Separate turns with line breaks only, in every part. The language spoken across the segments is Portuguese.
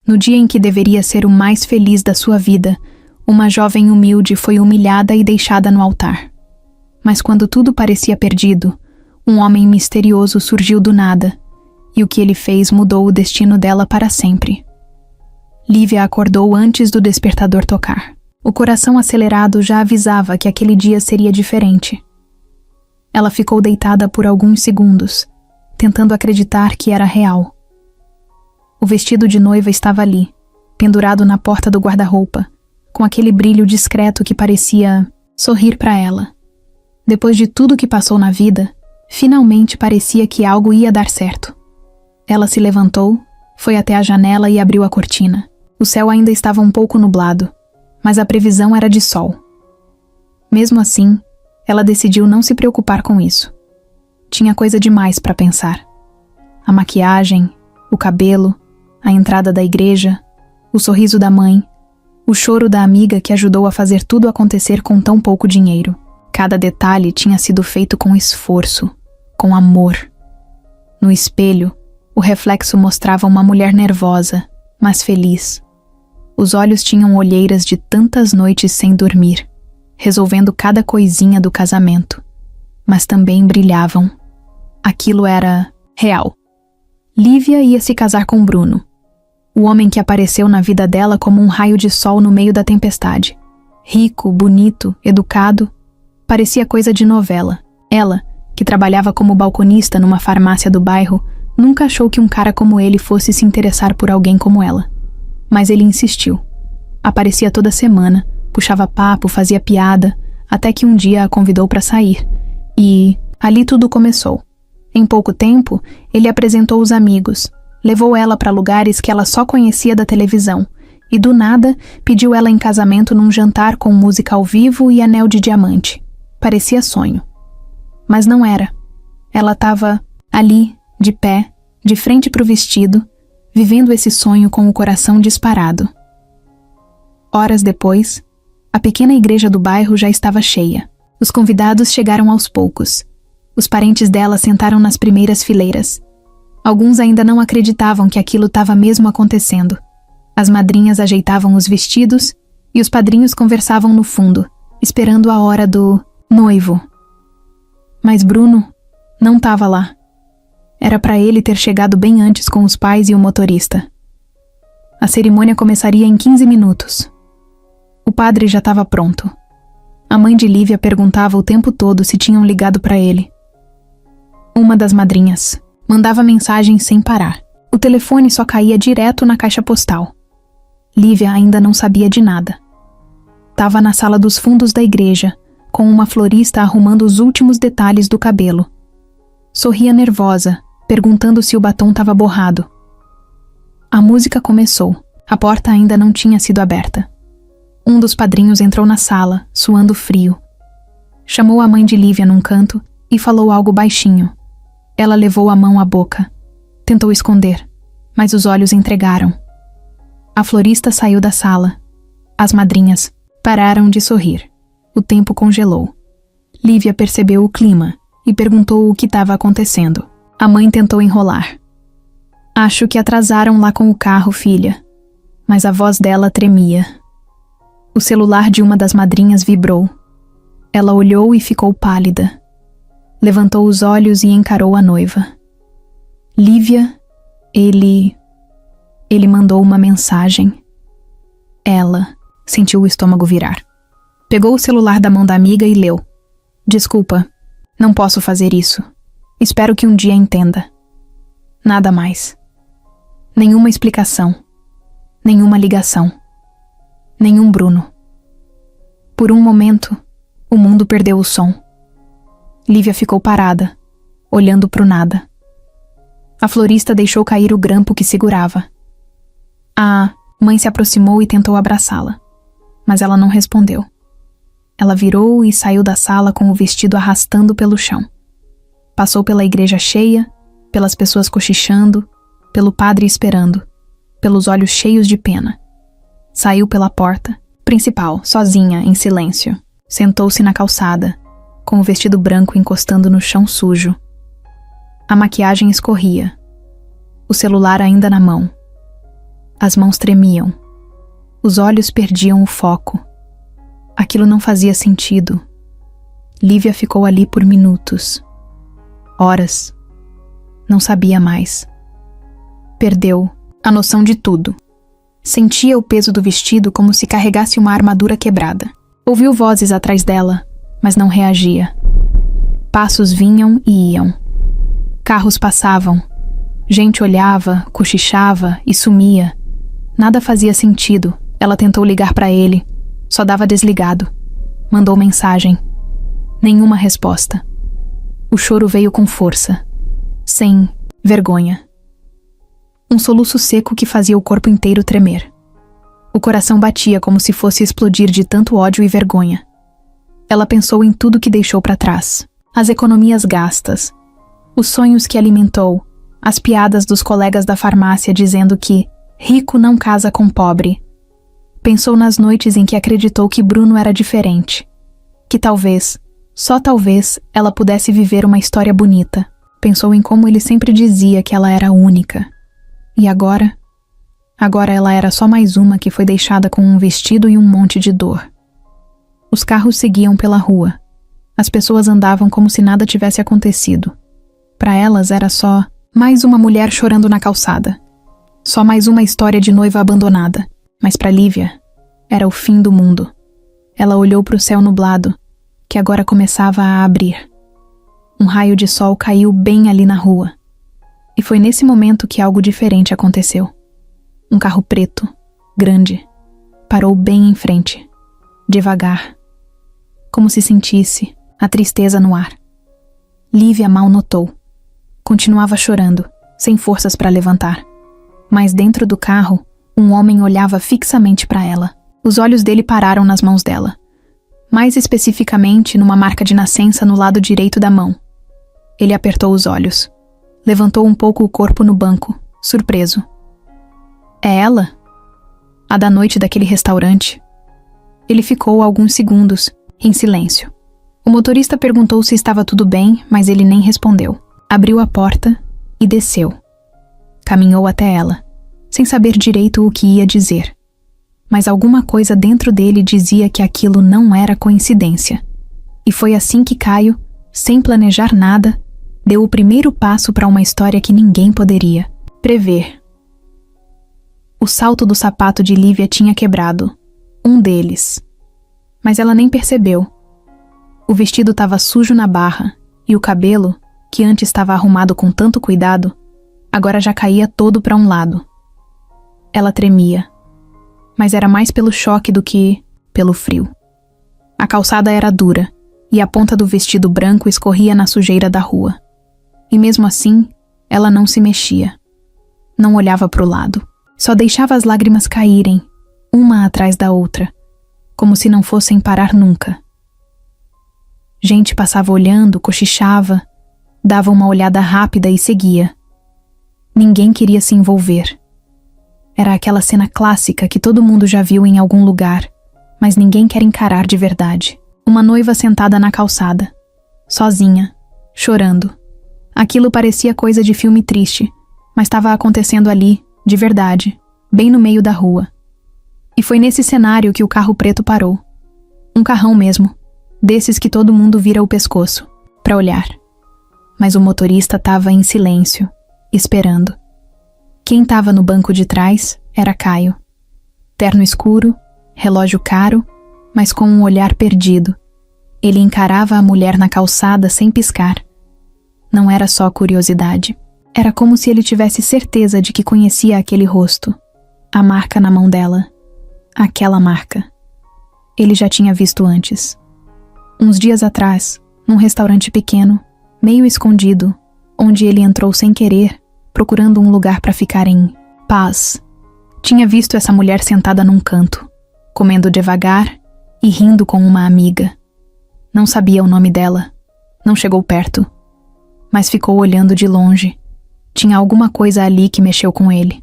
No dia em que deveria ser o mais feliz da sua vida, uma jovem humilde foi humilhada e deixada no altar. Mas quando tudo parecia perdido, um homem misterioso surgiu do nada, e o que ele fez mudou o destino dela para sempre. Lívia acordou antes do despertador tocar. O coração acelerado já avisava que aquele dia seria diferente. Ela ficou deitada por alguns segundos, tentando acreditar que era real. O vestido de noiva estava ali, pendurado na porta do guarda-roupa, com aquele brilho discreto que parecia sorrir para ela. Depois de tudo que passou na vida, finalmente parecia que algo ia dar certo. Ela se levantou, foi até a janela e abriu a cortina. O céu ainda estava um pouco nublado, mas a previsão era de sol. Mesmo assim, ela decidiu não se preocupar com isso. Tinha coisa demais para pensar. A maquiagem, o cabelo, a entrada da igreja, o sorriso da mãe, o choro da amiga que ajudou a fazer tudo acontecer com tão pouco dinheiro. Cada detalhe tinha sido feito com esforço, com amor. No espelho, o reflexo mostrava uma mulher nervosa, mas feliz. Os olhos tinham olheiras de tantas noites sem dormir, resolvendo cada coisinha do casamento, mas também brilhavam. Aquilo era real. Lívia ia se casar com Bruno, o homem que apareceu na vida dela como um raio de sol no meio da tempestade. Rico, bonito, educado, parecia coisa de novela. Ela, que trabalhava como balconista numa farmácia do bairro, nunca achou que um cara como ele fosse se interessar por alguém como ela. Mas ele insistiu. Aparecia toda semana, puxava papo, fazia piada, até que um dia a convidou para sair. E ali tudo começou. Em pouco tempo, ele apresentou os amigos, levou ela para lugares que ela só conhecia da televisão, e do nada pediu ela em casamento num jantar com música ao vivo e anel de diamante. Parecia sonho. Mas não era. Ela estava ali, de pé, de frente para o vestido, vivendo esse sonho com o coração disparado. Horas depois, a pequena igreja do bairro já estava cheia. Os convidados chegaram aos poucos. Os parentes dela sentaram nas primeiras fileiras. Alguns ainda não acreditavam que aquilo estava mesmo acontecendo. As madrinhas ajeitavam os vestidos e os padrinhos conversavam no fundo, esperando a hora do noivo. Mas Bruno não estava lá. Era para ele ter chegado bem antes com os pais e o motorista. A cerimônia começaria em 15 minutos. O padre já estava pronto. A mãe de Lívia perguntava o tempo todo se tinham ligado para ele. Uma das madrinhas mandava mensagens sem parar. O telefone só caía direto na caixa postal. Lívia ainda não sabia de nada. Estava na sala dos fundos da igreja, com uma florista arrumando os últimos detalhes do cabelo. Sorria nervosa, perguntando se o batom estava borrado. A música começou. A porta ainda não tinha sido aberta. Um dos padrinhos entrou na sala, suando frio. Chamou a mãe de Lívia num canto e falou algo baixinho. Ela levou a mão à boca. Tentou esconder, mas os olhos entregaram. A florista saiu da sala. As madrinhas pararam de sorrir. O tempo congelou. Lívia percebeu o clima e perguntou o que estava acontecendo. A mãe tentou enrolar. Acho que atrasaram lá com o carro, filha. Mas a voz dela tremia. O celular de uma das madrinhas vibrou. Ela olhou e ficou pálida. Levantou os olhos e encarou a noiva. Lívia, ele mandou uma mensagem. Ela sentiu o estômago virar. Pegou o celular da mão da amiga e leu. Desculpa, não posso fazer isso. Espero que um dia entenda. Nada mais. Nenhuma explicação. Nenhuma ligação. Nenhum Bruno. Por um momento, o mundo perdeu o som. Lívia ficou parada, olhando pro nada. A florista deixou cair o grampo que segurava. A mãe se aproximou e tentou abraçá-la, mas ela não respondeu. Ela virou e saiu da sala com o vestido arrastando pelo chão. Passou pela igreja cheia, pelas pessoas cochichando, pelo padre esperando, pelos olhos cheios de pena. Saiu pela porta principal, sozinha, em silêncio. Sentou-se na calçada, com o vestido branco encostando no chão sujo. A maquiagem escorria. O celular ainda na mão. As mãos tremiam. Os olhos perdiam o foco. Aquilo não fazia sentido. Lívia ficou ali por minutos. Horas. Não sabia mais. Perdeu a noção de tudo. Sentia o peso do vestido como se carregasse uma armadura quebrada. Ouviu vozes atrás dela, mas não reagia. Passos vinham e iam. Carros passavam. Gente olhava, cochichava e sumia. Nada fazia sentido. Ela tentou ligar para ele. Só dava desligado. Mandou mensagem. Nenhuma resposta. O choro veio com força. Sem vergonha. Um soluço seco que fazia o corpo inteiro tremer. O coração batia como se fosse explodir de tanto ódio e vergonha. Ela pensou em tudo que deixou para trás. As economias gastas. Os sonhos que alimentou. As piadas dos colegas da farmácia dizendo que rico não casa com pobre. Pensou nas noites em que acreditou que Bruno era diferente. Que talvez, só talvez, ela pudesse viver uma história bonita. Pensou em como ele sempre dizia que ela era única. E agora? Agora ela era só mais uma que foi deixada com um vestido e um monte de dor. Os carros seguiam pela rua. As pessoas andavam como se nada tivesse acontecido. Para elas era só mais uma mulher chorando na calçada. Só mais uma história de noiva abandonada. Mas para Lívia, era o fim do mundo. Ela olhou para o céu nublado, que agora começava a abrir. Um raio de sol caiu bem ali na rua. E foi nesse momento que algo diferente aconteceu. Um carro preto, grande, parou bem em frente, devagar, como se sentisse a tristeza no ar. Lívia mal notou. Continuava chorando, sem forças para levantar. Mas dentro do carro, um homem olhava fixamente para ela. Os olhos dele pararam nas mãos dela. Mais especificamente, numa marca de nascença no lado direito da mão. Ele apertou os olhos. Levantou um pouco o corpo no banco, surpreso. É ela? A da noite daquele restaurante. Ele ficou alguns segundos, em silêncio. O motorista perguntou se estava tudo bem, mas ele nem respondeu. Abriu a porta e desceu. Caminhou até ela, sem saber direito o que ia dizer. Mas alguma coisa dentro dele dizia que aquilo não era coincidência. E foi assim que Caio, sem planejar nada, deu o primeiro passo para uma história que ninguém poderia prever. O salto do sapato de Lívia tinha quebrado. Um deles. Mas ela nem percebeu. O vestido estava sujo na barra e o cabelo, que antes estava arrumado com tanto cuidado, agora já caía todo para um lado. Ela tremia. Mas era mais pelo choque do que pelo frio. A calçada era dura e a ponta do vestido branco escorria na sujeira da rua. E mesmo assim, ela não se mexia. Não olhava para o lado. Só deixava as lágrimas caírem, uma atrás da outra, como se não fossem parar nunca. Gente passava olhando, cochichava, dava uma olhada rápida e seguia. Ninguém queria se envolver. Era aquela cena clássica que todo mundo já viu em algum lugar, mas ninguém quer encarar de verdade. Uma noiva sentada na calçada, sozinha, chorando. Aquilo parecia coisa de filme triste, mas estava acontecendo ali, de verdade, bem no meio da rua. E foi nesse cenário que o carro preto parou. Um carrão mesmo, desses que todo mundo vira o pescoço, para olhar. Mas o motorista estava em silêncio, esperando. Quem estava no banco de trás era Caio. Terno escuro, relógio caro, mas com um olhar perdido. Ele encarava a mulher na calçada sem piscar. Não era só curiosidade. Era como se ele tivesse certeza de que conhecia aquele rosto. A marca na mão dela. Aquela marca. Ele já tinha visto antes. Uns dias atrás, num restaurante pequeno, meio escondido, onde ele entrou sem querer, procurando um lugar para ficar em paz. Tinha visto essa mulher sentada num canto, comendo devagar e rindo com uma amiga. Não sabia o nome dela. Não chegou perto. Mas ficou olhando de longe. Tinha alguma coisa ali que mexeu com ele.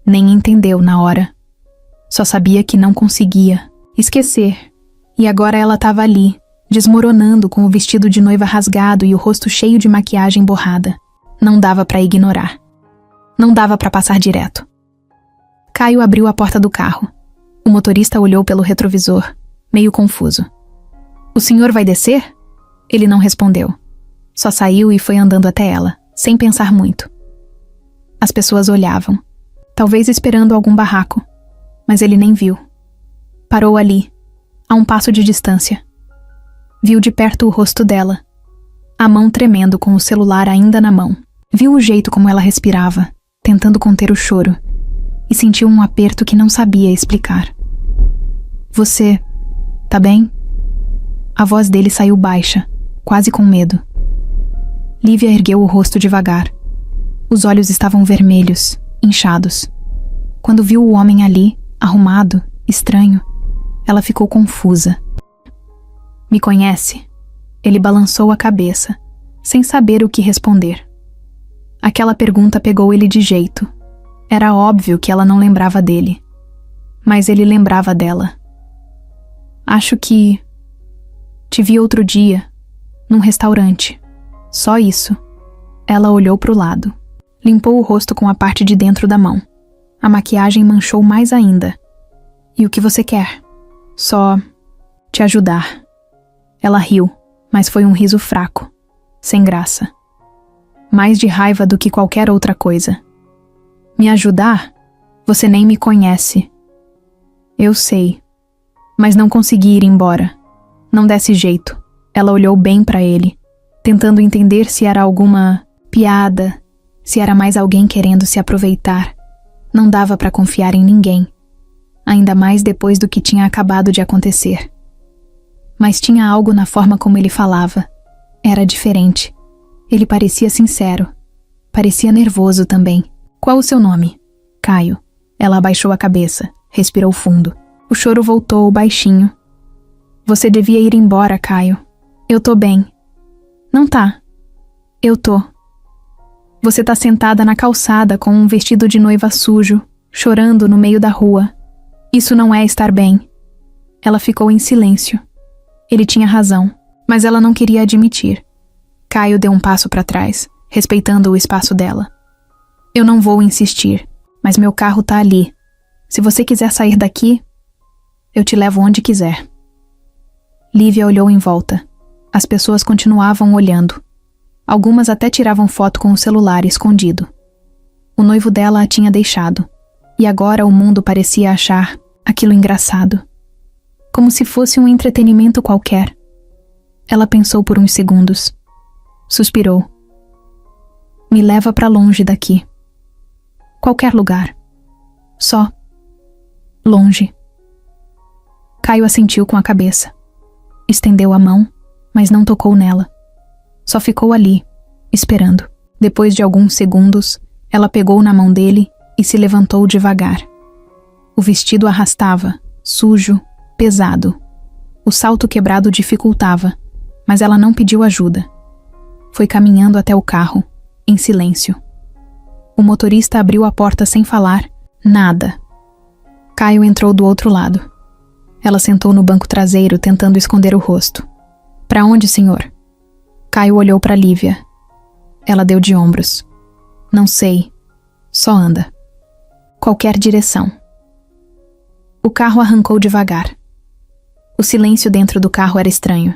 Nem entendeu na hora. Só sabia que não conseguia esquecer. E agora ela estava ali, desmoronando com o vestido de noiva rasgado e o rosto cheio de maquiagem borrada. Não dava para ignorar. Não dava para passar direto. Caio abriu a porta do carro. O motorista olhou pelo retrovisor, meio confuso. "O senhor vai descer?" Ele não respondeu. Só saiu e foi andando até ela, sem pensar muito. As pessoas olhavam, talvez esperando algum barraco, mas ele nem viu. Parou ali, a um passo de distância. Viu de perto o rosto dela, a mão tremendo com o celular ainda na mão. Viu o jeito como ela respirava, tentando conter o choro, e sentiu um aperto que não sabia explicar. "Você tá bem?" A voz dele saiu baixa, quase com medo. Lívia ergueu o rosto devagar. Os olhos estavam vermelhos, inchados. Quando viu o homem ali, arrumado, estranho, ela ficou confusa. "Me conhece?" Ele balançou a cabeça, sem saber o que responder. Aquela pergunta pegou ele de jeito. Era óbvio que ela não lembrava dele. Mas ele lembrava dela. "Acho que... te vi outro dia, num restaurante. Só isso." Ela olhou para o lado. Limpou o rosto com a parte de dentro da mão. A maquiagem manchou mais ainda. "E o que você quer?" "Só... te ajudar." Ela riu, mas foi um riso fraco, sem graça. Mais de raiva do que qualquer outra coisa. "Me ajudar? Você nem me conhece." "Eu sei. Mas não consegui ir embora. Não desse jeito." Ela olhou bem para ele, tentando entender se era alguma piada, se era mais alguém querendo se aproveitar. Não dava para confiar em ninguém, ainda mais depois do que tinha acabado de acontecer. Mas tinha algo na forma como ele falava. Era diferente. Ele parecia sincero. Parecia nervoso também. "Qual o seu nome?" "Caio." Ela abaixou a cabeça, respirou fundo. O choro voltou baixinho. "Você devia ir embora, Caio." "Eu tô bem." "Não tá." "Eu tô." "Você tá sentada na calçada com um vestido de noiva sujo, chorando no meio da rua. Isso não é estar bem." Ela ficou em silêncio. Ele tinha razão, mas ela não queria admitir. Caio deu um passo para trás, respeitando o espaço dela. "Eu não vou insistir, mas meu carro tá ali. Se você quiser sair daqui, eu te levo onde quiser." Lívia olhou em volta. As pessoas continuavam olhando. Algumas até tiravam foto com o celular escondido. O noivo dela a tinha deixado, e agora o mundo parecia achar aquilo engraçado. Como se fosse um entretenimento qualquer. Ela pensou por uns segundos. Suspirou. "Me leva para longe daqui. Qualquer lugar. Só. Longe." Caio assentiu com a cabeça. Estendeu a mão, mas não tocou nela. Só ficou ali, esperando. Depois de alguns segundos, ela pegou na mão dele e se levantou devagar. O vestido arrastava, sujo, pesado. O salto quebrado dificultava, mas ela não pediu ajuda. Foi caminhando até o carro, em silêncio. O motorista abriu a porta sem falar nada. Caio entrou do outro lado. Ela sentou no banco traseiro, tentando esconder o rosto. "Para onde, senhor?" Caio olhou para Lívia. Ela deu de ombros. "Não sei. Só anda. Qualquer direção." O carro arrancou devagar. O silêncio dentro do carro era estranho.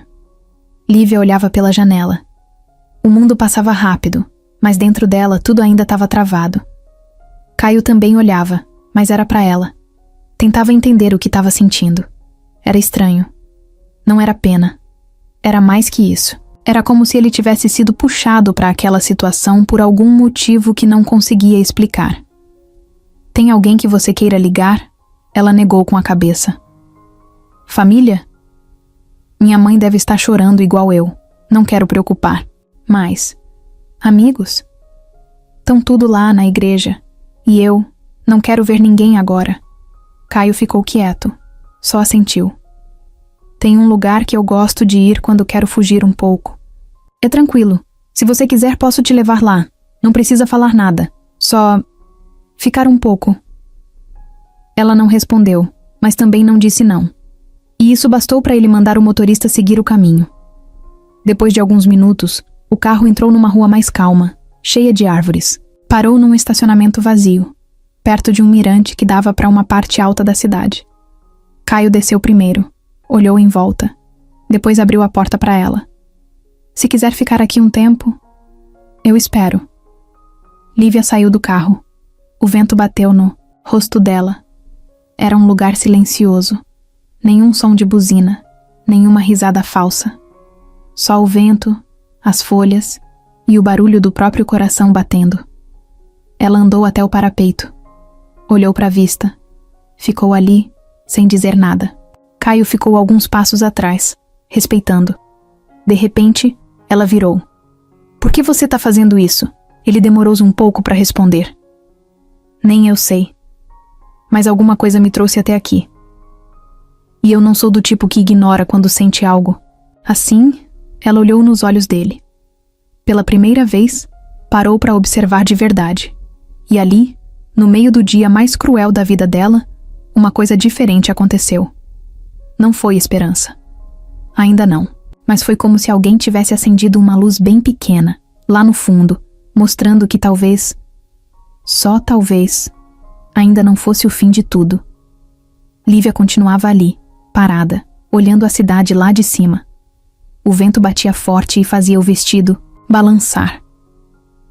Lívia olhava pela janela. O mundo passava rápido, mas dentro dela tudo ainda estava travado. Caio também olhava, mas era para ela. Tentava entender o que estava sentindo. Era estranho. Não era pena. Era mais que isso. Era como se ele tivesse sido puxado para aquela situação por algum motivo que não conseguia explicar. "Tem alguém que você queira ligar?" Ela negou com a cabeça. "Família? Minha mãe deve estar chorando igual eu. Não quero preocupar. Mas... amigos? Estão tudo lá na igreja. E eu não quero ver ninguém agora." Caio ficou quieto. Só assentiu. "Tem um lugar que eu gosto de ir quando quero fugir um pouco. É tranquilo. Se você quiser, posso te levar lá. Não precisa falar nada. Só... ficar um pouco." Ela não respondeu, mas também não disse não. E isso bastou para ele mandar o motorista seguir o caminho. Depois de alguns minutos, o carro entrou numa rua mais calma, cheia de árvores. Parou num estacionamento vazio. perto de um mirante que dava para uma parte alta da cidade. Caio desceu primeiro, olhou em volta, depois abriu a porta para ela. Se quiser ficar aqui um tempo, eu espero. Lívia saiu do carro. O vento bateu no rosto dela. Era um lugar silencioso. Nenhum som de buzina, nenhuma risada falsa. Só o vento, as folhas e o barulho do próprio coração batendo. Ela andou até o parapeito. Olhou para a vista. Ficou ali, sem dizer nada. Caio ficou alguns passos atrás, respeitando. De repente, ela virou. Por que você tá fazendo isso? Ele demorou um pouco para responder. Nem eu sei. Mas alguma coisa me trouxe até aqui. E eu não sou do tipo que ignora quando sente algo. Assim, ela olhou nos olhos dele. Pela primeira vez, parou para observar de verdade. E ali, no meio do dia mais cruel da vida dela, uma coisa diferente aconteceu. Não foi esperança. Ainda não. Mas foi como se alguém tivesse acendido uma luz bem pequena, lá no fundo, mostrando que talvez, só talvez, ainda não fosse o fim de tudo. Lívia continuava ali, parada, olhando a cidade lá de cima. O vento batia forte e fazia o vestido balançar.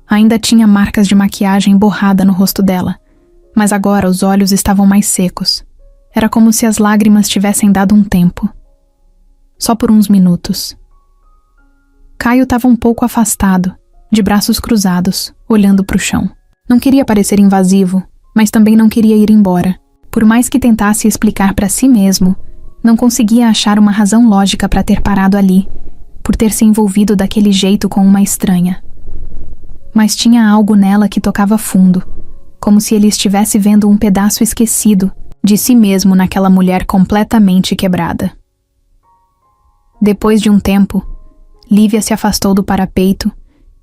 Ainda tinha marcas de maquiagem borrada no rosto dela, mas agora os olhos estavam mais secos. Era como se as lágrimas tivessem dado um tempo. Só por uns minutos. Caio estava um pouco afastado, de braços cruzados, olhando para o chão. Não queria parecer invasivo, mas também não queria ir embora. Por mais que tentasse explicar para si mesmo, não conseguia achar uma razão lógica para ter parado ali, por ter se envolvido daquele jeito com uma estranha. Mas tinha algo nela que tocava fundo, como se ele estivesse vendo um pedaço esquecido de si mesmo naquela mulher completamente quebrada. Depois de um tempo, Lívia se afastou do parapeito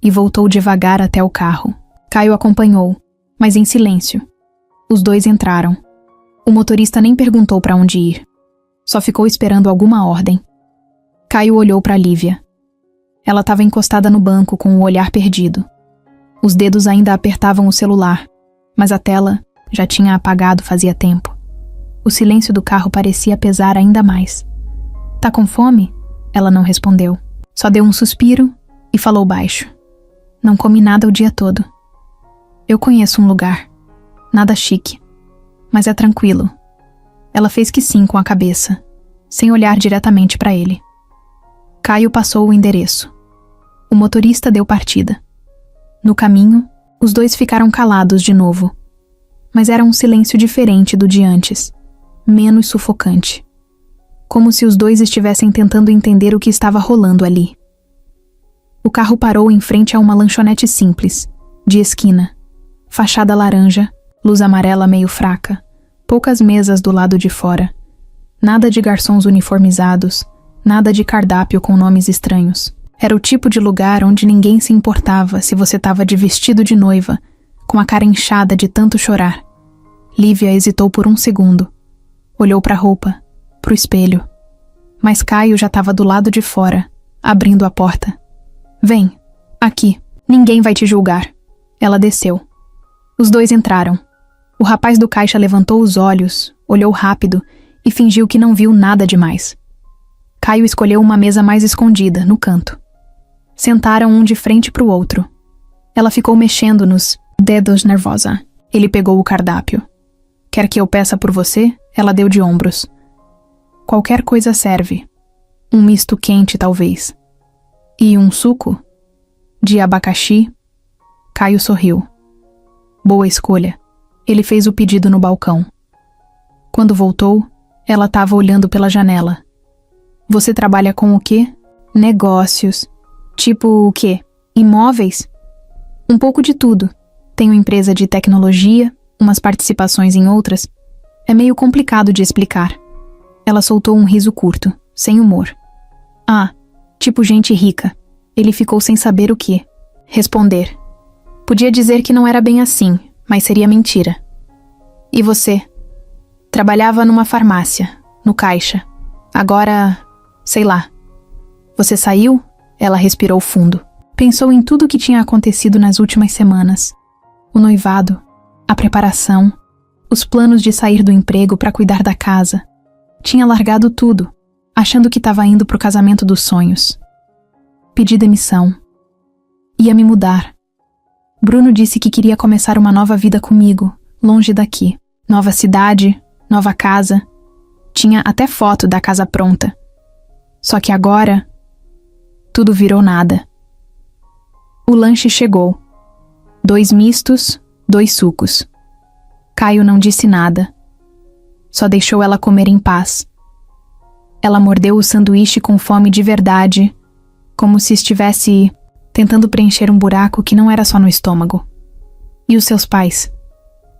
e voltou devagar até o carro. Caio acompanhou, mas em silêncio. Os dois entraram. O motorista nem perguntou para onde ir. Só ficou esperando alguma ordem. Caio olhou para Lívia. Ela estava encostada no banco com o olhar perdido. Os dedos ainda apertavam o celular, mas a tela já tinha apagado fazia tempo. O silêncio do carro parecia pesar ainda mais. Tá com fome? Ela não respondeu. Só deu um suspiro e falou baixo. Não comi nada o dia todo. Eu conheço um lugar. Nada chique. Mas é tranquilo. Ela fez que sim com a cabeça, sem olhar diretamente para ele. Caio passou o endereço. O motorista deu partida. No caminho, os dois ficaram calados de novo. Mas era um silêncio diferente do de antes. Menos sufocante. Como se os dois estivessem tentando entender o que estava rolando ali. O carro parou em frente a uma lanchonete simples, de esquina. Fachada laranja, luz amarela meio fraca, poucas mesas do lado de fora. Nada de garçons uniformizados, nada de cardápio com nomes estranhos. Era o tipo de lugar onde ninguém se importava se você estava de vestido de noiva, com a cara inchada de tanto chorar. Lívia hesitou por um segundo. Olhou para a roupa, pro espelho. Mas Caio já estava do lado de fora, abrindo a porta. Vem, aqui, ninguém vai te julgar. Ela desceu. Os dois entraram. O rapaz do caixa levantou os olhos, olhou rápido e fingiu que não viu nada demais. Caio escolheu uma mesa mais escondida, no canto. Sentaram um de frente pro outro. Ela ficou mexendo nos dedos nervosa. Ele pegou o cardápio. Quer que eu peça por você? Ela deu de ombros. Qualquer coisa serve. Um misto quente, talvez. E um suco? De abacaxi? Caio sorriu. Boa escolha. Ele fez o pedido no balcão. Quando voltou, ela estava olhando pela janela. Você trabalha com o quê? Negócios. Tipo o quê? Imóveis? Um pouco de tudo. Tenho empresa de tecnologia, umas participações em outras. É meio complicado de explicar. Ela soltou um riso curto, sem humor. Ah, tipo gente rica. Ele ficou sem saber o que responder. Podia dizer que não era bem assim, mas seria mentira. E você? Trabalhava numa farmácia, no caixa. Agora, sei lá. Você saiu? Ela respirou fundo. Pensou em tudo o que tinha acontecido nas últimas semanas. O noivado, a preparação, os planos de sair do emprego para cuidar da casa. Tinha largado tudo, achando que estava indo pro casamento dos sonhos. Pedi demissão. Ia me mudar. Bruno disse que queria começar uma nova vida comigo, longe daqui. Nova cidade, nova casa. Tinha até foto da casa pronta. Só que agora, tudo virou nada. O lanche chegou. 2 mistos, 2 sucos. Caio não disse nada. Só deixou ela comer em paz. Ela mordeu o sanduíche com fome de verdade, como se estivesse tentando preencher um buraco que não era só no estômago. E os seus pais?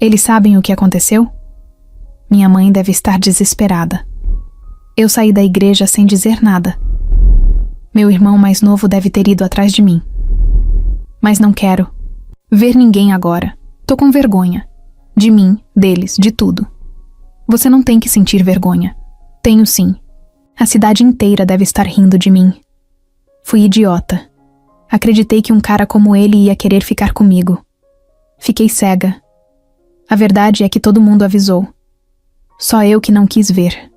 Eles sabem o que aconteceu? Minha mãe deve estar desesperada. Eu saí da igreja sem dizer nada. Meu irmão mais novo deve ter ido atrás de mim. Mas não quero ver ninguém agora. Tô com vergonha. De mim, deles, de tudo. Você não tem que sentir vergonha. Tenho sim. A cidade inteira deve estar rindo de mim. Fui idiota. Acreditei que um cara como ele ia querer ficar comigo. Fiquei cega. A verdade é que todo mundo avisou. Só eu que não quis ver.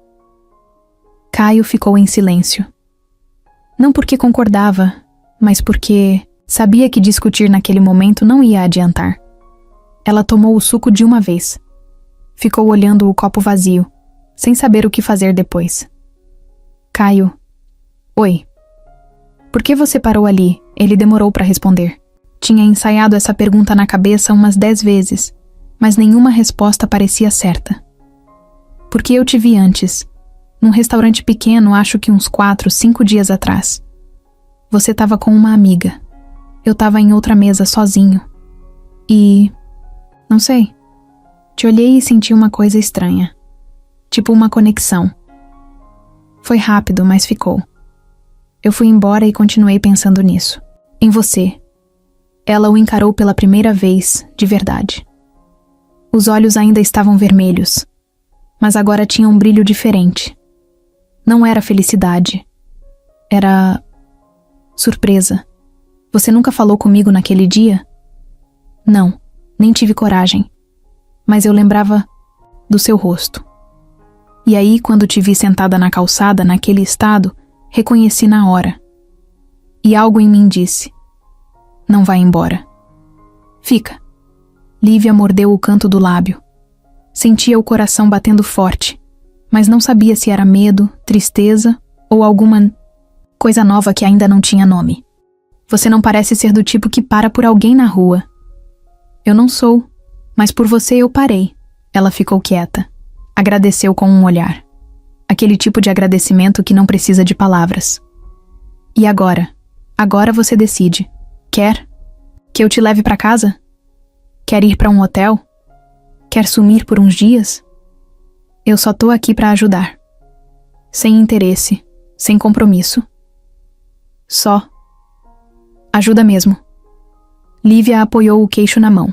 Caio ficou em silêncio. Não porque concordava, mas porque sabia que discutir naquele momento não ia adiantar. Ela tomou o suco de uma vez. Ficou olhando o copo vazio, sem saber o que fazer depois. Caio. Oi. Por que você parou ali? Ele demorou para responder. Tinha ensaiado essa pergunta na cabeça umas 10 vezes, mas nenhuma resposta parecia certa. Porque eu te vi antes, num restaurante pequeno, acho que uns 4, 5 dias atrás. Você estava com uma amiga. Eu estava em outra mesa sozinho. E... não sei. Te olhei e senti uma coisa estranha. Tipo uma conexão. Foi rápido, mas ficou. Eu fui embora e continuei pensando nisso. Em você. Ela o encarou pela primeira vez, de verdade. Os olhos ainda estavam vermelhos, mas agora tinham um brilho diferente. Não era felicidade. Era... surpresa. Você nunca falou comigo naquele dia? Não, nem tive coragem. Mas eu lembrava do seu rosto. E aí, quando te vi sentada na calçada, naquele estado, reconheci na hora. E algo em mim disse: não vai embora. Fica. Lívia mordeu o canto do lábio. Sentia o coração batendo forte, mas não sabia se era medo, tristeza ou alguma coisa nova que ainda não tinha nome. Você não parece ser do tipo que para por alguém na rua. Eu não sou, mas por você eu parei. Ela ficou quieta. Agradeceu com um olhar. Aquele tipo de agradecimento que não precisa de palavras. E agora? Agora você decide. Quer que eu te leve para casa? Quer ir para um hotel? Quer sumir por uns dias? Eu só tô aqui para ajudar. Sem interesse, sem compromisso. Só. Ajuda mesmo. Lívia apoiou o queixo na mão.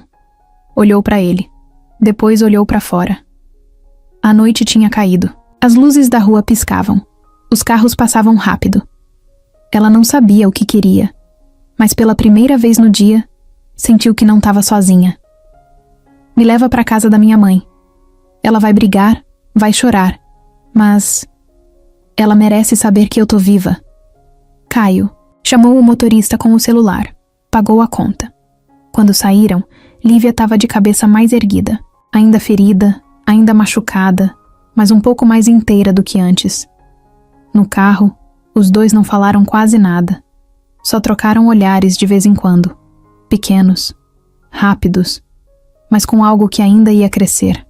Olhou para ele. Depois olhou para fora. A noite tinha caído. As luzes da rua piscavam. Os carros passavam rápido. Ela não sabia o que queria, mas pela primeira vez no dia, sentiu que não estava sozinha. Me leva para casa da minha mãe. Ela vai brigar, vai chorar, mas ela merece saber que eu tô viva. Caio chamou o motorista com o celular. Pagou a conta. Quando saíram, Lívia estava de cabeça mais erguida, ainda ferida, ainda machucada, mas um pouco mais inteira do que antes. No carro, os dois não falaram quase nada. Só trocaram olhares de vez em quando. Pequenos, rápidos, mas com algo que ainda ia crescer.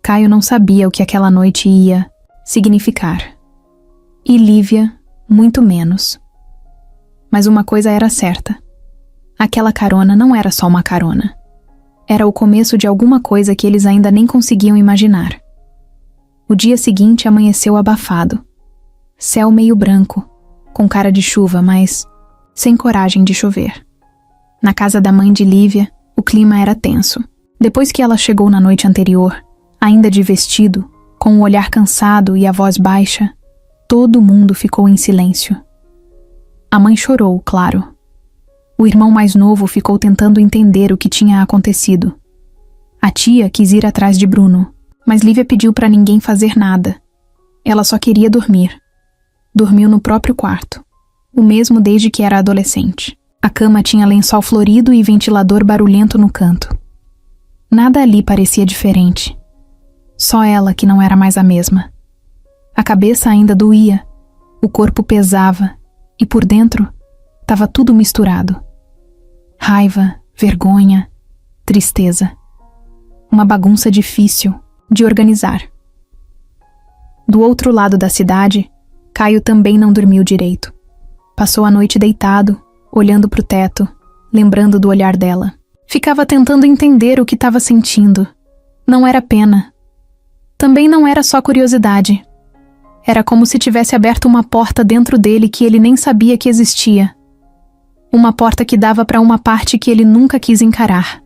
Caio não sabia o que aquela noite ia significar. E Lívia, muito menos. Mas uma coisa era certa. Aquela carona não era só uma carona. Era o começo de alguma coisa que eles ainda nem conseguiam imaginar. O dia seguinte amanheceu abafado. Céu meio branco, com cara de chuva, mas sem coragem de chover. Na casa da mãe de Lívia, o clima era tenso. Depois que ela chegou na noite anterior, ainda de vestido, com o olhar cansado e a voz baixa, todo mundo ficou em silêncio. A mãe chorou, claro. O irmão mais novo ficou tentando entender o que tinha acontecido. A tia quis ir atrás de Bruno, mas Lívia pediu para ninguém fazer nada. Ela só queria dormir. Dormiu no próprio quarto, o mesmo desde que era adolescente. A cama tinha lençol florido e ventilador barulhento no canto. Nada ali parecia diferente. Só ela que não era mais a mesma. A cabeça ainda doía, o corpo pesava e por dentro estava tudo misturado. Raiva, vergonha, tristeza. Uma bagunça difícil de organizar. Do outro lado da cidade, Caio também não dormiu direito. Passou a noite deitado, olhando para o teto, lembrando do olhar dela. Ficava tentando entender o que estava sentindo. Não era pena. Também não era só curiosidade. Era como se tivesse aberto uma porta dentro dele que ele nem sabia que existia. Uma porta que dava para uma parte que ele nunca quis encarar.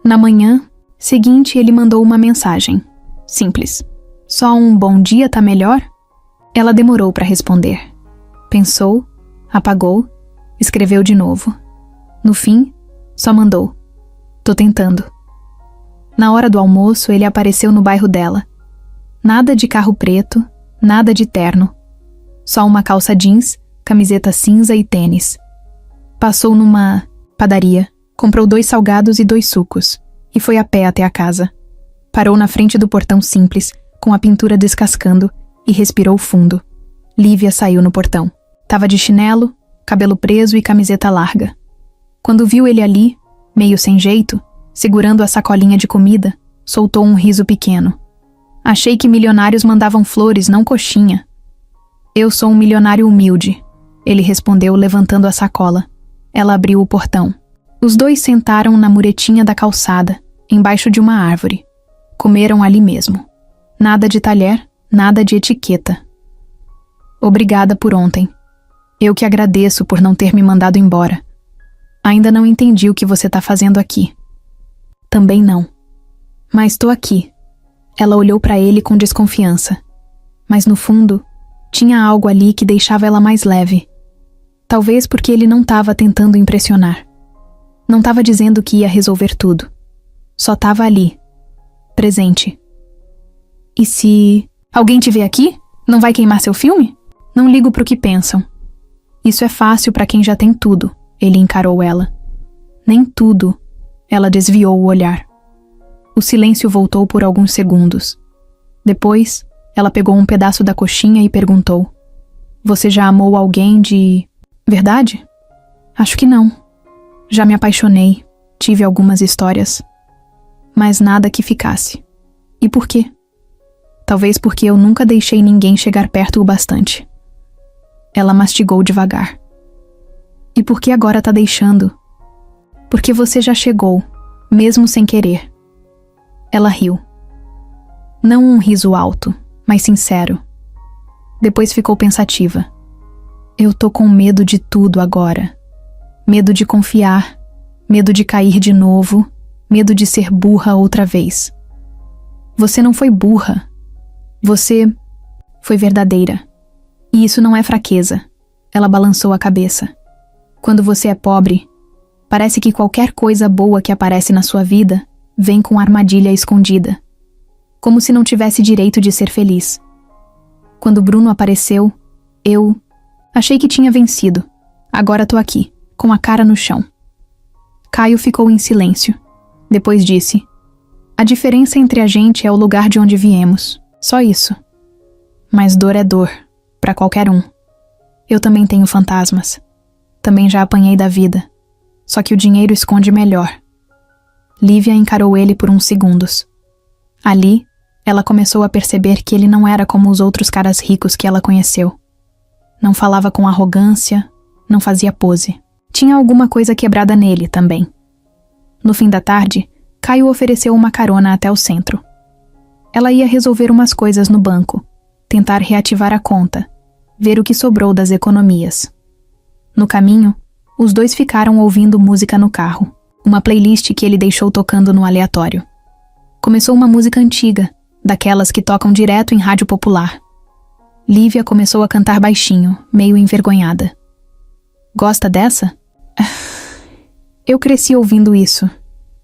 Na manhã seguinte, ele mandou uma mensagem. Simples. Só um bom dia tá melhor? Ela demorou para responder. Pensou, apagou, escreveu de novo. No fim, só mandou: tô tentando. Na hora do almoço, ele apareceu no bairro dela. Nada de carro preto, nada de terno. Só uma calça jeans, camiseta cinza e tênis. Passou numa padaria, comprou 2 salgados e 2 sucos, e foi a pé até a casa. Parou na frente do portão simples, com a pintura descascando, e respirou fundo. Lívia saiu no portão. Tava de chinelo, cabelo preso e camiseta larga. Quando viu ele ali, meio sem jeito, segurando a sacolinha de comida, soltou um riso pequeno. Achei que milionários mandavam flores, não coxinha. Eu sou um milionário humilde, ele respondeu levantando a sacola. Ela abriu o portão. Os dois sentaram na muretinha da calçada, embaixo de uma árvore. Comeram ali mesmo. Nada de talher, nada de etiqueta. Obrigada por ontem. Eu que agradeço por não ter me mandado embora. Ainda não entendi o que você tá fazendo aqui. Também não. Mas tô aqui. Ela olhou para ele com desconfiança. Mas no fundo, tinha algo ali que deixava ela mais leve. Talvez porque ele não tava tentando impressionar. Não tava dizendo que ia resolver tudo. Só tava ali, presente. E se alguém te vê aqui, não vai queimar seu filme? Não ligo pro que pensam. Isso é fácil pra quem já tem tudo, ele encarou ela. Nem tudo. Ela desviou o olhar. O silêncio voltou por alguns segundos. Depois, ela pegou um pedaço da coxinha e perguntou: você já amou alguém de verdade? Acho que não. Já me apaixonei, tive algumas histórias. Mas nada que ficasse. E por quê? Talvez porque eu nunca deixei ninguém chegar perto o bastante. Ela mastigou devagar. E por que agora tá deixando? Porque você já chegou, mesmo sem querer. Ela riu. Não um riso alto, mas sincero. Depois ficou pensativa. Eu tô com medo de tudo agora. Medo de confiar, medo de cair de novo, medo de ser burra outra vez. Você não foi burra. Você foi verdadeira. E isso não é fraqueza. Ela balançou a cabeça. Quando você é pobre, parece que qualquer coisa boa que aparece na sua vida vem com armadilha escondida. Como se não tivesse direito de ser feliz. Quando Bruno apareceu, eu achei que tinha vencido. Agora tô aqui, com a cara no chão. Caio ficou em silêncio. Depois disse: a diferença entre a gente é o lugar de onde viemos. Só isso. Mas dor é dor, pra qualquer um. Eu também tenho fantasmas. Também já apanhei da vida. Só que o dinheiro esconde melhor. Lívia encarou ele por uns segundos. Ali, ela começou a perceber que ele não era como os outros caras ricos que ela conheceu. Não falava com arrogância, não fazia pose. Tinha alguma coisa quebrada nele também. No fim da tarde, Caio ofereceu uma carona até o centro. Ela ia resolver umas coisas no banco, tentar reativar a conta, ver o que sobrou das economias. No caminho, os dois ficaram ouvindo música no carro, uma playlist que ele deixou tocando no aleatório. Começou uma música antiga, daquelas que tocam direto em rádio popular. Lívia começou a cantar baixinho, meio envergonhada. Gosta dessa? Eu cresci ouvindo isso.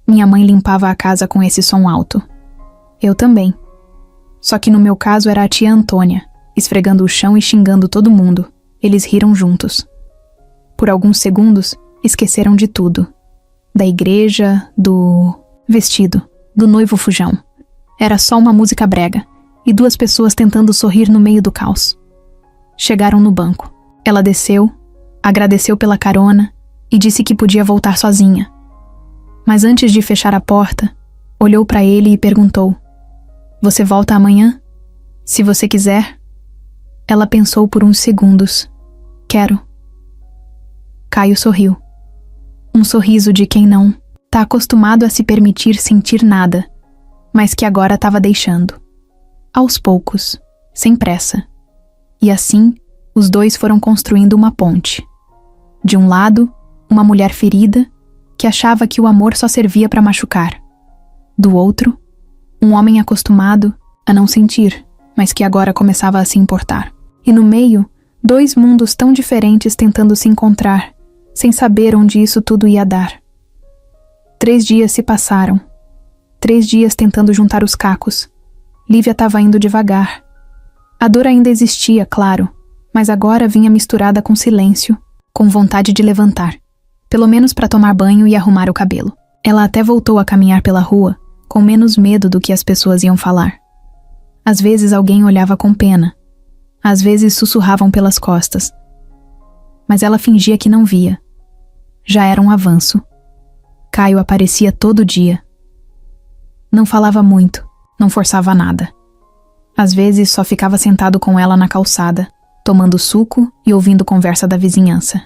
Minha mãe limpava a casa com esse som alto. Eu também. Só que no meu caso era a tia Antônia, esfregando o chão e xingando todo mundo. Eles riram juntos. Por alguns segundos, esqueceram de tudo. Da igreja, do vestido, do noivo fujão. Era só uma música brega e duas pessoas tentando sorrir no meio do caos. Chegaram no banco. Ela desceu, agradeceu pela carona e disse que podia voltar sozinha. Mas antes de fechar a porta, olhou para ele e perguntou: "Você volta amanhã? Se você quiser." Ela pensou por uns segundos. "Quero." Caio sorriu. Um sorriso de quem não tá acostumado a se permitir sentir nada, mas que agora estava deixando. Aos poucos, sem pressa. E assim, os dois foram construindo uma ponte. De um lado, uma mulher ferida, que achava que o amor só servia para machucar. Do outro, um homem acostumado a não sentir, mas que agora começava a se importar. E no meio, dois mundos tão diferentes tentando se encontrar, sem saber onde isso tudo ia dar. 3 dias se passaram. 3 dias tentando juntar os cacos. Lívia estava indo devagar. A dor ainda existia, claro, mas agora vinha misturada com silêncio, com vontade de levantar, pelo menos para tomar banho e arrumar o cabelo. Ela até voltou a caminhar pela rua, com menos medo do que as pessoas iam falar. Às vezes alguém olhava com pena. Às vezes sussurravam pelas costas. Mas ela fingia que não via. Já era um avanço. Caio aparecia todo dia. Não falava muito, não forçava nada. Às vezes só ficava sentado com ela na calçada, tomando suco e ouvindo conversa da vizinhança.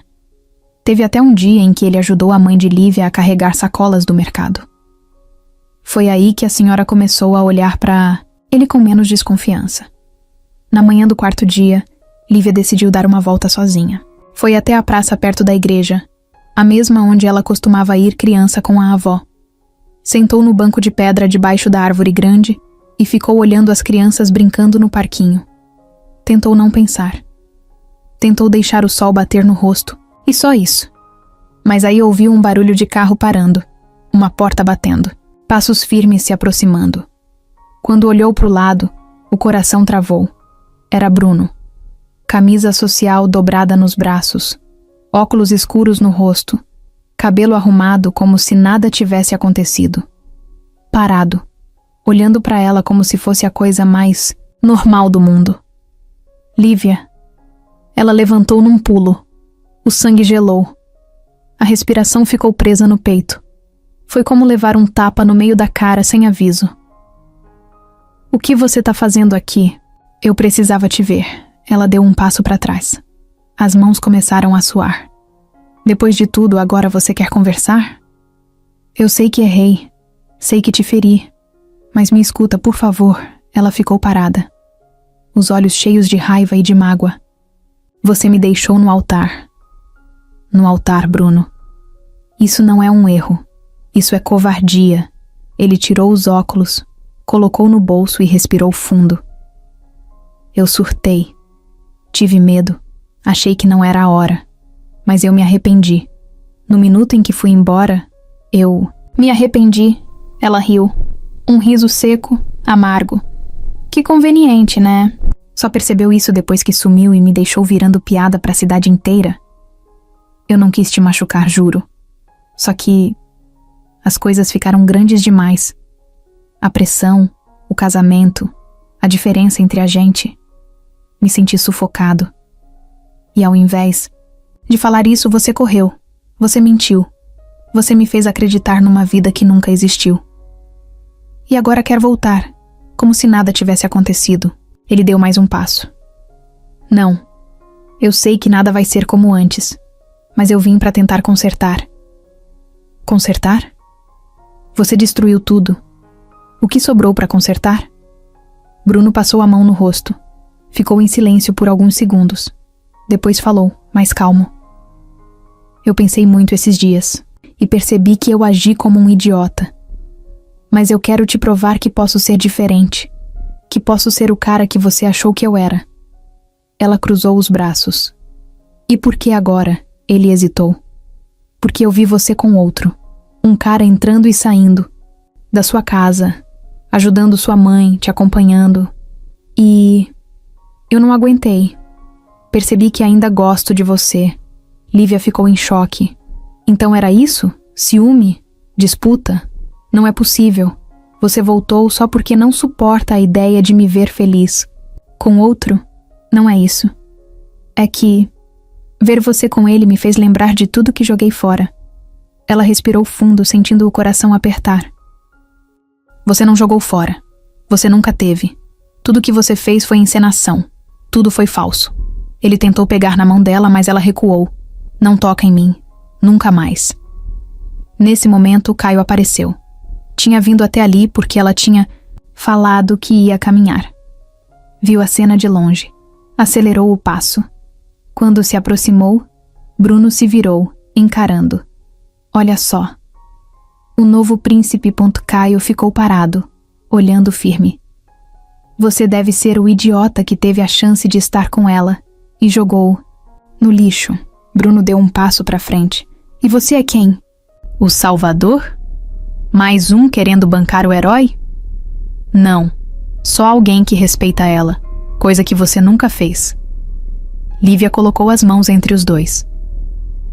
Teve até um dia em que ele ajudou a mãe de Lívia a carregar sacolas do mercado. Foi aí que a senhora começou a olhar para ele com menos desconfiança. Na manhã do 4º dia, Lívia decidiu dar uma volta sozinha. Foi até a praça perto da igreja, a mesma onde ela costumava ir criança com a avó. Sentou no banco de pedra debaixo da árvore grande e ficou olhando as crianças brincando no parquinho. Tentou não pensar. Tentou deixar o sol bater no rosto, e só isso. Mas aí ouviu um barulho de carro parando, uma porta batendo, passos firmes se aproximando. Quando olhou para o lado, o coração travou. Era Bruno. Camisa social dobrada nos braços, óculos escuros no rosto, cabelo arrumado como se nada tivesse acontecido. Parado, olhando para ela como se fosse a coisa mais normal do mundo. Lívia. Ela levantou num pulo. O sangue gelou. A respiração ficou presa no peito. Foi como levar um tapa no meio da cara sem aviso. "O que você tá fazendo aqui? Eu precisava te ver." Ela deu um passo para trás. As mãos começaram a suar. "Depois de tudo, agora você quer conversar? Eu sei que errei. Sei que te feri. Mas me escuta, por favor." Ela ficou parada. Os olhos cheios de raiva e de mágoa. "Você me deixou no altar." "No altar, Bruno. Isso não é um erro. Isso é covardia." Ele tirou os óculos, colocou no bolso e respirou fundo. "Eu surtei. Tive medo. Achei que não era a hora. Mas eu me arrependi. No minuto em que fui embora, eu me arrependi." Ela riu. Um riso seco, amargo. "Que conveniente, né? Só percebeu isso depois que sumiu e me deixou virando piada pra cidade inteira? Eu não quis te machucar, juro. Só que as coisas ficaram grandes demais. A pressão, o casamento, a diferença entre a gente. Me senti sufocado. E ao invés de falar isso, você correu. Você mentiu. Você me fez acreditar numa vida que nunca existiu. E agora quer voltar, como se nada tivesse acontecido." Ele deu mais um passo. "Não. Eu sei que nada vai ser como antes, mas eu vim para tentar consertar." "Consertar? Você destruiu tudo. O que sobrou para consertar?" Bruno passou a mão no rosto. Ficou em silêncio por alguns segundos. Depois falou, mais calmo. "Eu pensei muito esses dias e percebi que eu agi como um idiota. Mas eu quero te provar que posso ser diferente, que posso ser o cara que você achou que eu era." Ela cruzou os braços. "E por que agora?" Ele hesitou. "Porque eu vi você com outro. Um cara entrando e saindo da sua casa, ajudando sua mãe, te acompanhando. E eu não aguentei. Percebi que ainda gosto de você. Lívia ficou em choque. Então era isso? Ciúme? Disputa? Não é possível. Você voltou só porque não suporta a ideia de me ver feliz. Com outro? Não é isso. É que ver você com ele me fez lembrar de tudo que joguei fora. Ela respirou fundo, sentindo o coração apertar. Você não jogou fora. Você nunca teve. Tudo que você fez foi encenação. Tudo foi falso. Ele tentou pegar na mão dela, mas ela recuou. Não toca em mim. Nunca mais. Nesse momento, Caio apareceu. Tinha vindo até ali porque ela tinha falado que ia caminhar. Viu a cena de longe. Acelerou o passo. Quando se aproximou, Bruno se virou, encarando. Olha só. O novo príncipe. Caio ficou parado, olhando firme. Você deve ser o idiota que teve a chance de estar com ela e jogou no lixo. Bruno deu um passo para frente. E você é quem? O Salvador? Mais um querendo bancar o herói? Não. Só alguém que respeita ela, coisa que você nunca fez. Lívia colocou as mãos entre os dois.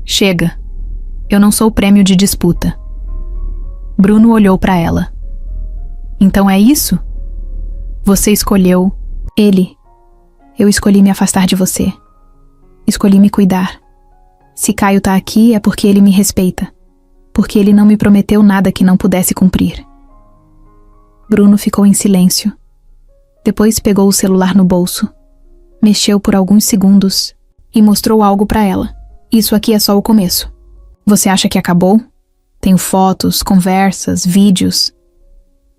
Chega. Eu não sou prêmio de disputa. Bruno olhou para ela. Então é isso? Você escolheu ele. Eu escolhi me afastar de você. Escolhi me cuidar. Se Caio tá aqui é porque ele me respeita. Porque ele não me prometeu nada que não pudesse cumprir. Bruno ficou em silêncio. Depois pegou o celular no bolso. Mexeu por alguns segundos e mostrou algo para ela. Isso aqui é só o começo. Você acha que acabou? Tenho fotos, conversas, vídeos.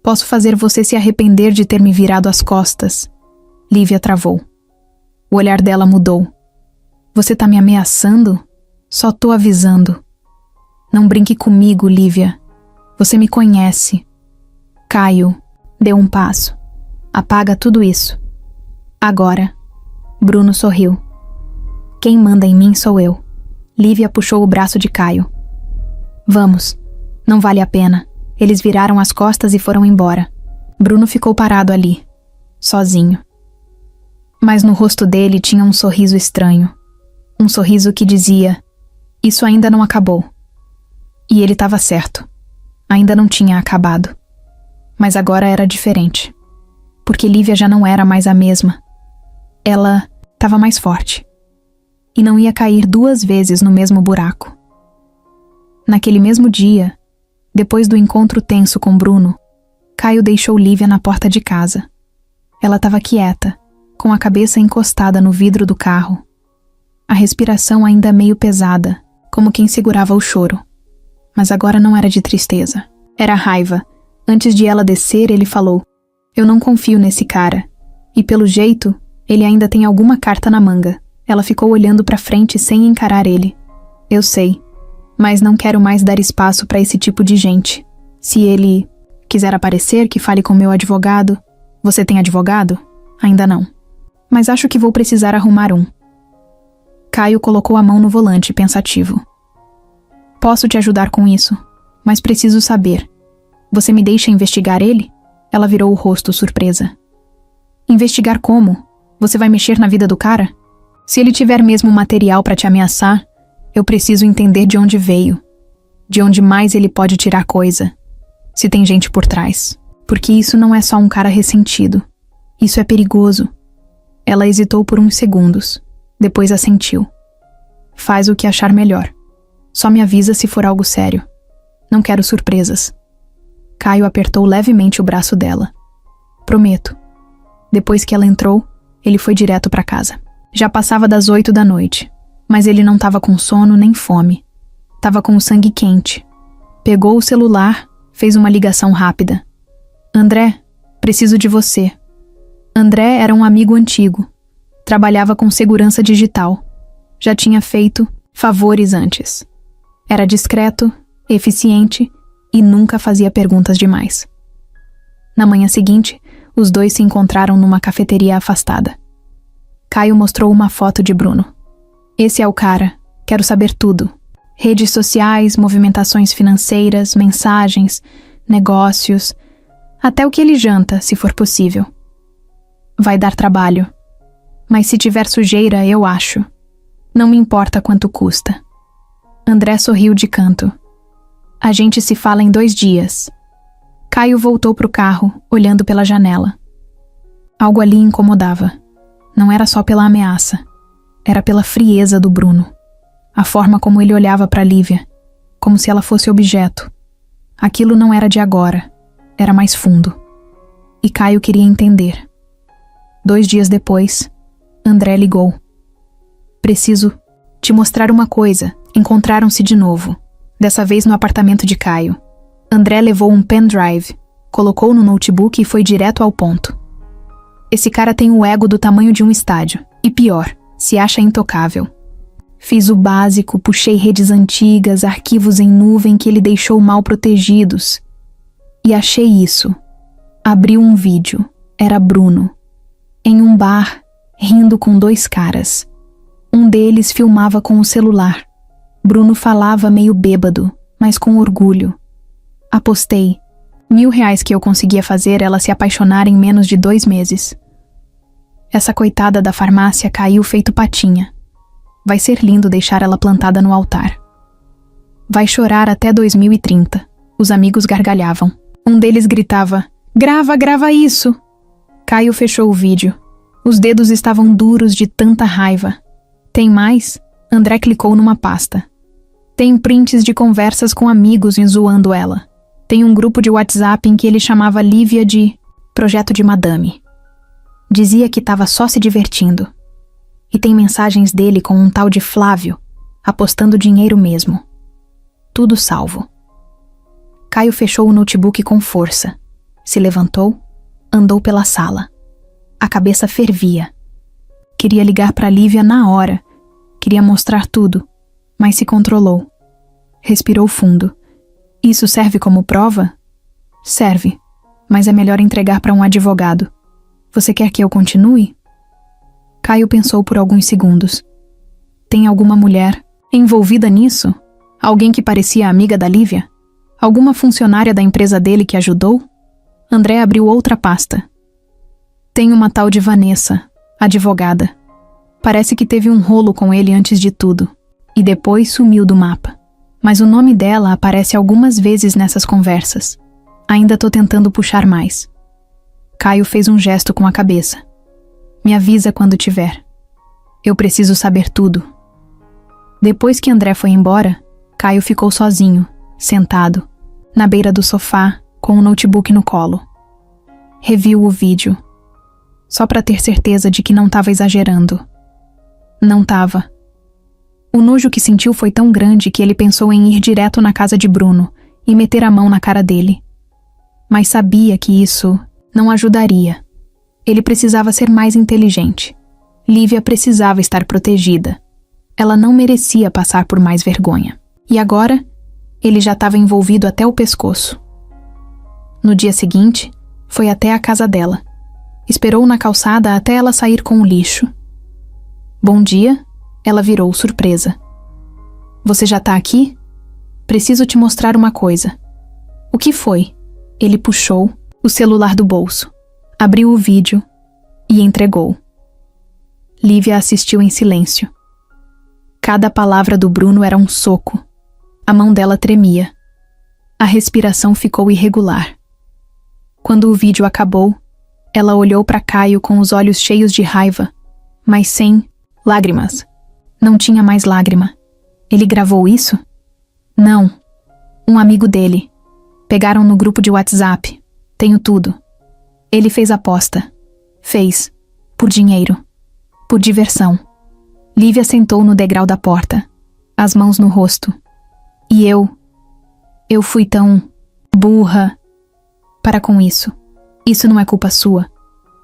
Posso fazer você se arrepender de ter me virado as costas. Lívia travou. O olhar dela mudou. Você tá me ameaçando? Só tô avisando. Não brinque comigo, Lívia. Você me conhece. Caio deu um passo. Apaga tudo isso. Agora. Bruno sorriu. Quem manda em mim sou eu. Lívia puxou o braço de Caio. Vamos. Não vale a pena. Eles viraram as costas e foram embora. Bruno ficou parado ali, sozinho. Mas no rosto dele tinha um sorriso estranho. Um sorriso que dizia: isso ainda não acabou. E ele estava certo. Ainda não tinha acabado. Mas agora era diferente. Porque Lívia já não era mais a mesma. Ela estava mais forte. E não ia cair 2 vezes no mesmo buraco. Naquele mesmo dia, depois do encontro tenso com Bruno, Caio deixou Lívia na porta de casa. Ela estava quieta, com a cabeça encostada no vidro do carro. A respiração ainda meio pesada, como quem segurava o choro. Mas agora não era de tristeza. Era raiva. Antes de ela descer, ele falou: eu não confio nesse cara. E pelo jeito, ele ainda tem alguma carta na manga. Ela ficou olhando para frente sem encarar ele. Eu sei, mas não quero mais dar espaço para esse tipo de gente. Se ele quiser aparecer, que fale com meu advogado. Você tem advogado? Ainda não. Mas acho que vou precisar arrumar um. Caio colocou a mão no volante, pensativo. Posso te ajudar com isso, mas preciso saber. Você me deixa investigar ele? Ela virou o rosto, surpresa. Investigar como? Você vai mexer na vida do cara? Se ele tiver mesmo material para te ameaçar, eu preciso entender de onde veio. De onde mais ele pode tirar coisa. Se tem gente por trás. Porque isso não é só um cara ressentido. Isso é perigoso. Ela hesitou por uns segundos. Depois assentiu. Faz o que achar melhor. Só me avisa se for algo sério. Não quero surpresas. Caio apertou levemente o braço dela. Prometo. Depois que ela entrou, ele foi direto para casa. Já passava das 8 da noite, mas ele não estava com sono nem fome. Tava com o sangue quente. Pegou o celular, fez uma ligação rápida. André, preciso de você. André era um amigo antigo. Trabalhava com segurança digital. Já tinha feito favores antes. Era discreto, eficiente e nunca fazia perguntas demais. Na manhã seguinte, os dois se encontraram numa cafeteria afastada. Caio mostrou uma foto de Bruno. Esse é o cara. Quero saber tudo. Redes sociais, movimentações financeiras, mensagens, negócios, até o que ele janta, se for possível. Vai dar trabalho. Mas se tiver sujeira, eu acho. Não me importa quanto custa. André sorriu de canto. A gente se fala em 2 dias. Caio voltou pro carro, olhando pela janela. Algo ali incomodava. Não era só pela ameaça. Era pela frieza do Bruno. A forma como ele olhava para Lívia, como se ela fosse objeto. Aquilo não era de agora. Era mais fundo. E Caio queria entender. 2 dias depois, André ligou. Preciso te mostrar uma coisa. Encontraram-se de novo. Dessa vez no apartamento de Caio. André levou um pendrive, colocou no notebook e foi direto ao ponto. Esse cara tem o ego do tamanho de um estádio. E pior, se acha intocável. Fiz o básico, puxei redes antigas, arquivos em nuvem que ele deixou mal protegidos. E achei isso. Abriu um vídeo. Era Bruno. Em um bar, rindo com 2 caras. Um deles filmava com o celular. Bruno falava meio bêbado, mas com orgulho. Apostei. R$1.000 que eu conseguia fazer ela se apaixonar em menos de 2 meses. Essa coitada da farmácia caiu feito patinha. Vai ser lindo deixar ela plantada no altar. Vai chorar até 2030. Os amigos gargalhavam. Um deles gritava: grava isso! Caio fechou o vídeo. Os dedos estavam duros de tanta raiva. Tem mais? André clicou numa pasta. Tem prints de conversas com amigos zoando ela. Tem um grupo de WhatsApp em que ele chamava Lívia de Projeto de Madame. Dizia que estava só se divertindo. E tem mensagens dele com um tal de Flávio, apostando dinheiro mesmo. Tudo salvo. Caio fechou o notebook com força. Se levantou, andou pela sala. A cabeça fervia. Queria ligar para Lívia na hora. Queria mostrar tudo, mas se controlou. Respirou fundo. Isso serve como prova? Serve, mas é melhor entregar para um advogado. Você quer que eu continue? Caio pensou por alguns segundos. Tem alguma mulher envolvida nisso? Alguém que parecia amiga da Lívia? Alguma funcionária da empresa dele que ajudou? André abriu outra pasta. Tem uma tal de Vanessa, advogada. Parece que teve um rolo com ele antes de tudo, e depois sumiu do mapa. Mas o nome dela aparece algumas vezes nessas conversas. Ainda tô tentando puxar mais. Caio fez um gesto com a cabeça. Me avisa quando tiver. Eu preciso saber tudo. Depois que André foi embora, Caio ficou sozinho, sentado, na beira do sofá, com o notebook no colo. Reviu o vídeo, só para ter certeza de que não estava exagerando. Não estava. O nojo que sentiu foi tão grande que ele pensou em ir direto na casa de Bruno e meter a mão na cara dele. Mas sabia que isso não ajudaria. Ele precisava ser mais inteligente. Lívia precisava estar protegida. Ela não merecia passar por mais vergonha. E agora, ele já estava envolvido até o pescoço. No dia seguinte, foi até a casa dela. Esperou na calçada até ela sair com o lixo. Bom dia, ela virou surpresa. Você já tá aqui? Preciso te mostrar uma coisa. O que foi? Ele puxou o celular do bolso, abriu o vídeo e entregou. Lívia assistiu em silêncio. Cada palavra do Bruno era um soco. A mão dela tremia. A respiração ficou irregular. Quando o vídeo acabou, ela olhou para Caio com os olhos cheios de raiva, mas sem lágrimas. Não tinha mais lágrima. Ele gravou isso? Não. Um amigo dele. Pegaram no grupo de WhatsApp. Tenho tudo. Ele fez aposta. Fez. Por dinheiro. Por diversão. Lívia sentou no degrau da porta, as mãos no rosto. E eu fui tão burra. Para com isso. Isso não é culpa sua.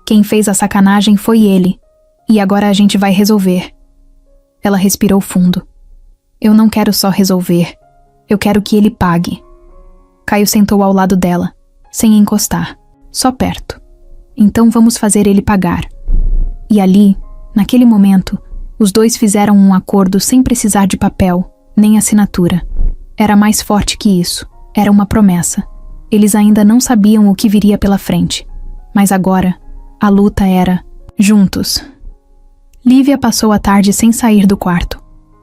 Quem fez a sacanagem foi ele. E agora a gente vai resolver. Ela respirou fundo. Eu não quero só resolver. Eu quero que ele pague. Caio sentou ao lado dela, sem encostar, só perto. Então vamos fazer ele pagar. E ali, naquele momento, os dois fizeram um acordo sem precisar de papel, nem assinatura. Era mais forte que isso. Era uma promessa. Eles ainda não sabiam o que viria pela frente. Mas agora, a luta era juntos. Lívia passou a tarde sem sair do quarto.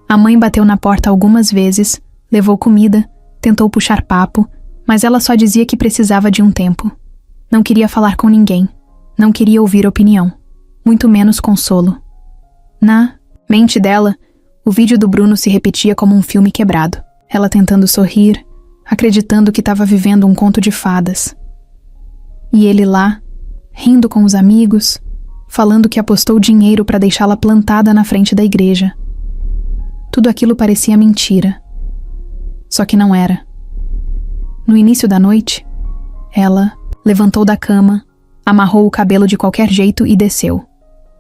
A mãe bateu na porta algumas vezes, levou comida, tentou puxar papo, mas ela só dizia que precisava de um tempo. Não queria falar com ninguém. Não queria ouvir opinião. Muito menos consolo. Na mente dela, o vídeo do Bruno se repetia como um filme quebrado. Ela tentando sorrir, acreditando que estava vivendo um conto de fadas. E ele lá, rindo com os amigos, falando que apostou dinheiro para deixá-la plantada na frente da igreja. Tudo aquilo parecia mentira. Só que não era. No início da noite, ela levantou da cama, amarrou o cabelo de qualquer jeito e desceu.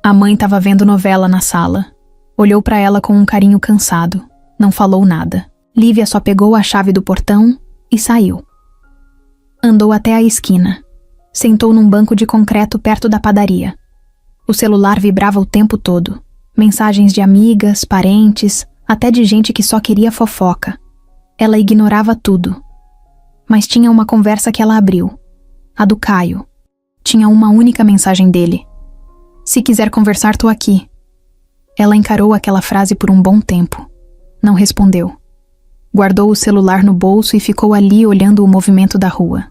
A mãe estava vendo novela na sala. Olhou para ela com um carinho cansado. Não falou nada. Lívia só pegou a chave do portão e saiu. Andou até a esquina. Sentou num banco de concreto perto da padaria. O celular vibrava o tempo todo. Mensagens de amigas, parentes, até de gente que só queria fofoca. Ela ignorava tudo. Mas tinha uma conversa que ela abriu. A do Caio. Tinha uma única mensagem dele. Se quiser conversar, tô aqui. Ela encarou aquela frase por um bom tempo. Não respondeu. Guardou o celular no bolso e ficou ali olhando o movimento da rua.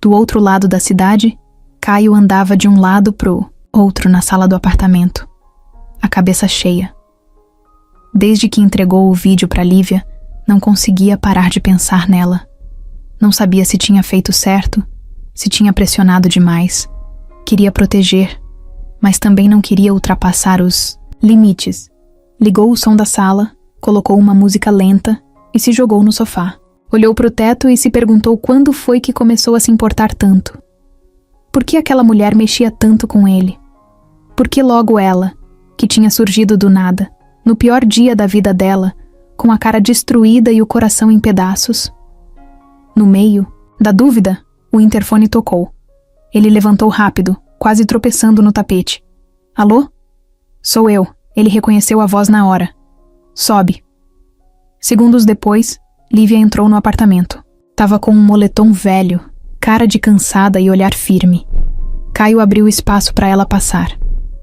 Do outro lado da cidade, Caio andava de um lado pro outro na sala do apartamento. A cabeça cheia. Desde que entregou o vídeo para Lívia, não conseguia parar de pensar nela. Não sabia se tinha feito certo, se tinha pressionado demais. Queria proteger, mas também não queria ultrapassar os limites. Ligou o som da sala, colocou uma música lenta e se jogou no sofá. Olhou para o teto e se perguntou quando foi que começou a se importar tanto. Por que aquela mulher mexia tanto com ele? Por que logo ela, que tinha surgido do nada, no pior dia da vida dela, com a cara destruída e o coração em pedaços? No meio da dúvida, o interfone tocou. Ele levantou rápido, quase tropeçando no tapete. Alô? Sou eu. Ele reconheceu a voz na hora. Sobe. Segundos depois, Lívia entrou no apartamento. Tava com um moletom velho, cara de cansada e olhar firme. Caio abriu espaço para ela passar.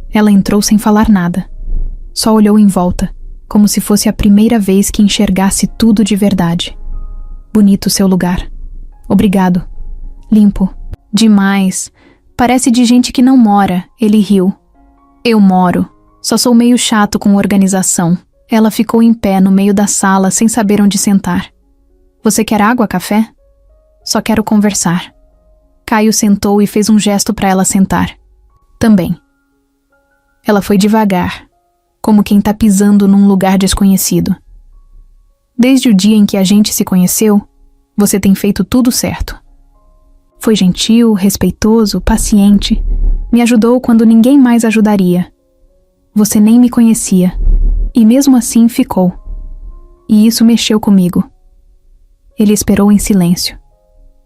Ela entrou sem falar nada. Só olhou em volta, como se fosse a primeira vez que enxergasse tudo de verdade. Bonito seu lugar. Obrigado. Limpo. Demais. Parece de gente que não mora. Ele riu. Eu moro. Só sou meio chato com organização. Ela ficou em pé no meio da sala sem saber onde sentar. Você quer água, café? Só quero conversar. Caio sentou e fez um gesto para ela sentar. Também. Ela foi devagar, como quem tá pisando num lugar desconhecido. Desde o dia em que a gente se conheceu, você tem feito tudo certo. Foi gentil, respeitoso, paciente. Me ajudou quando ninguém mais ajudaria. Você nem me conhecia. E mesmo assim ficou. E isso mexeu comigo. Ele esperou em silêncio.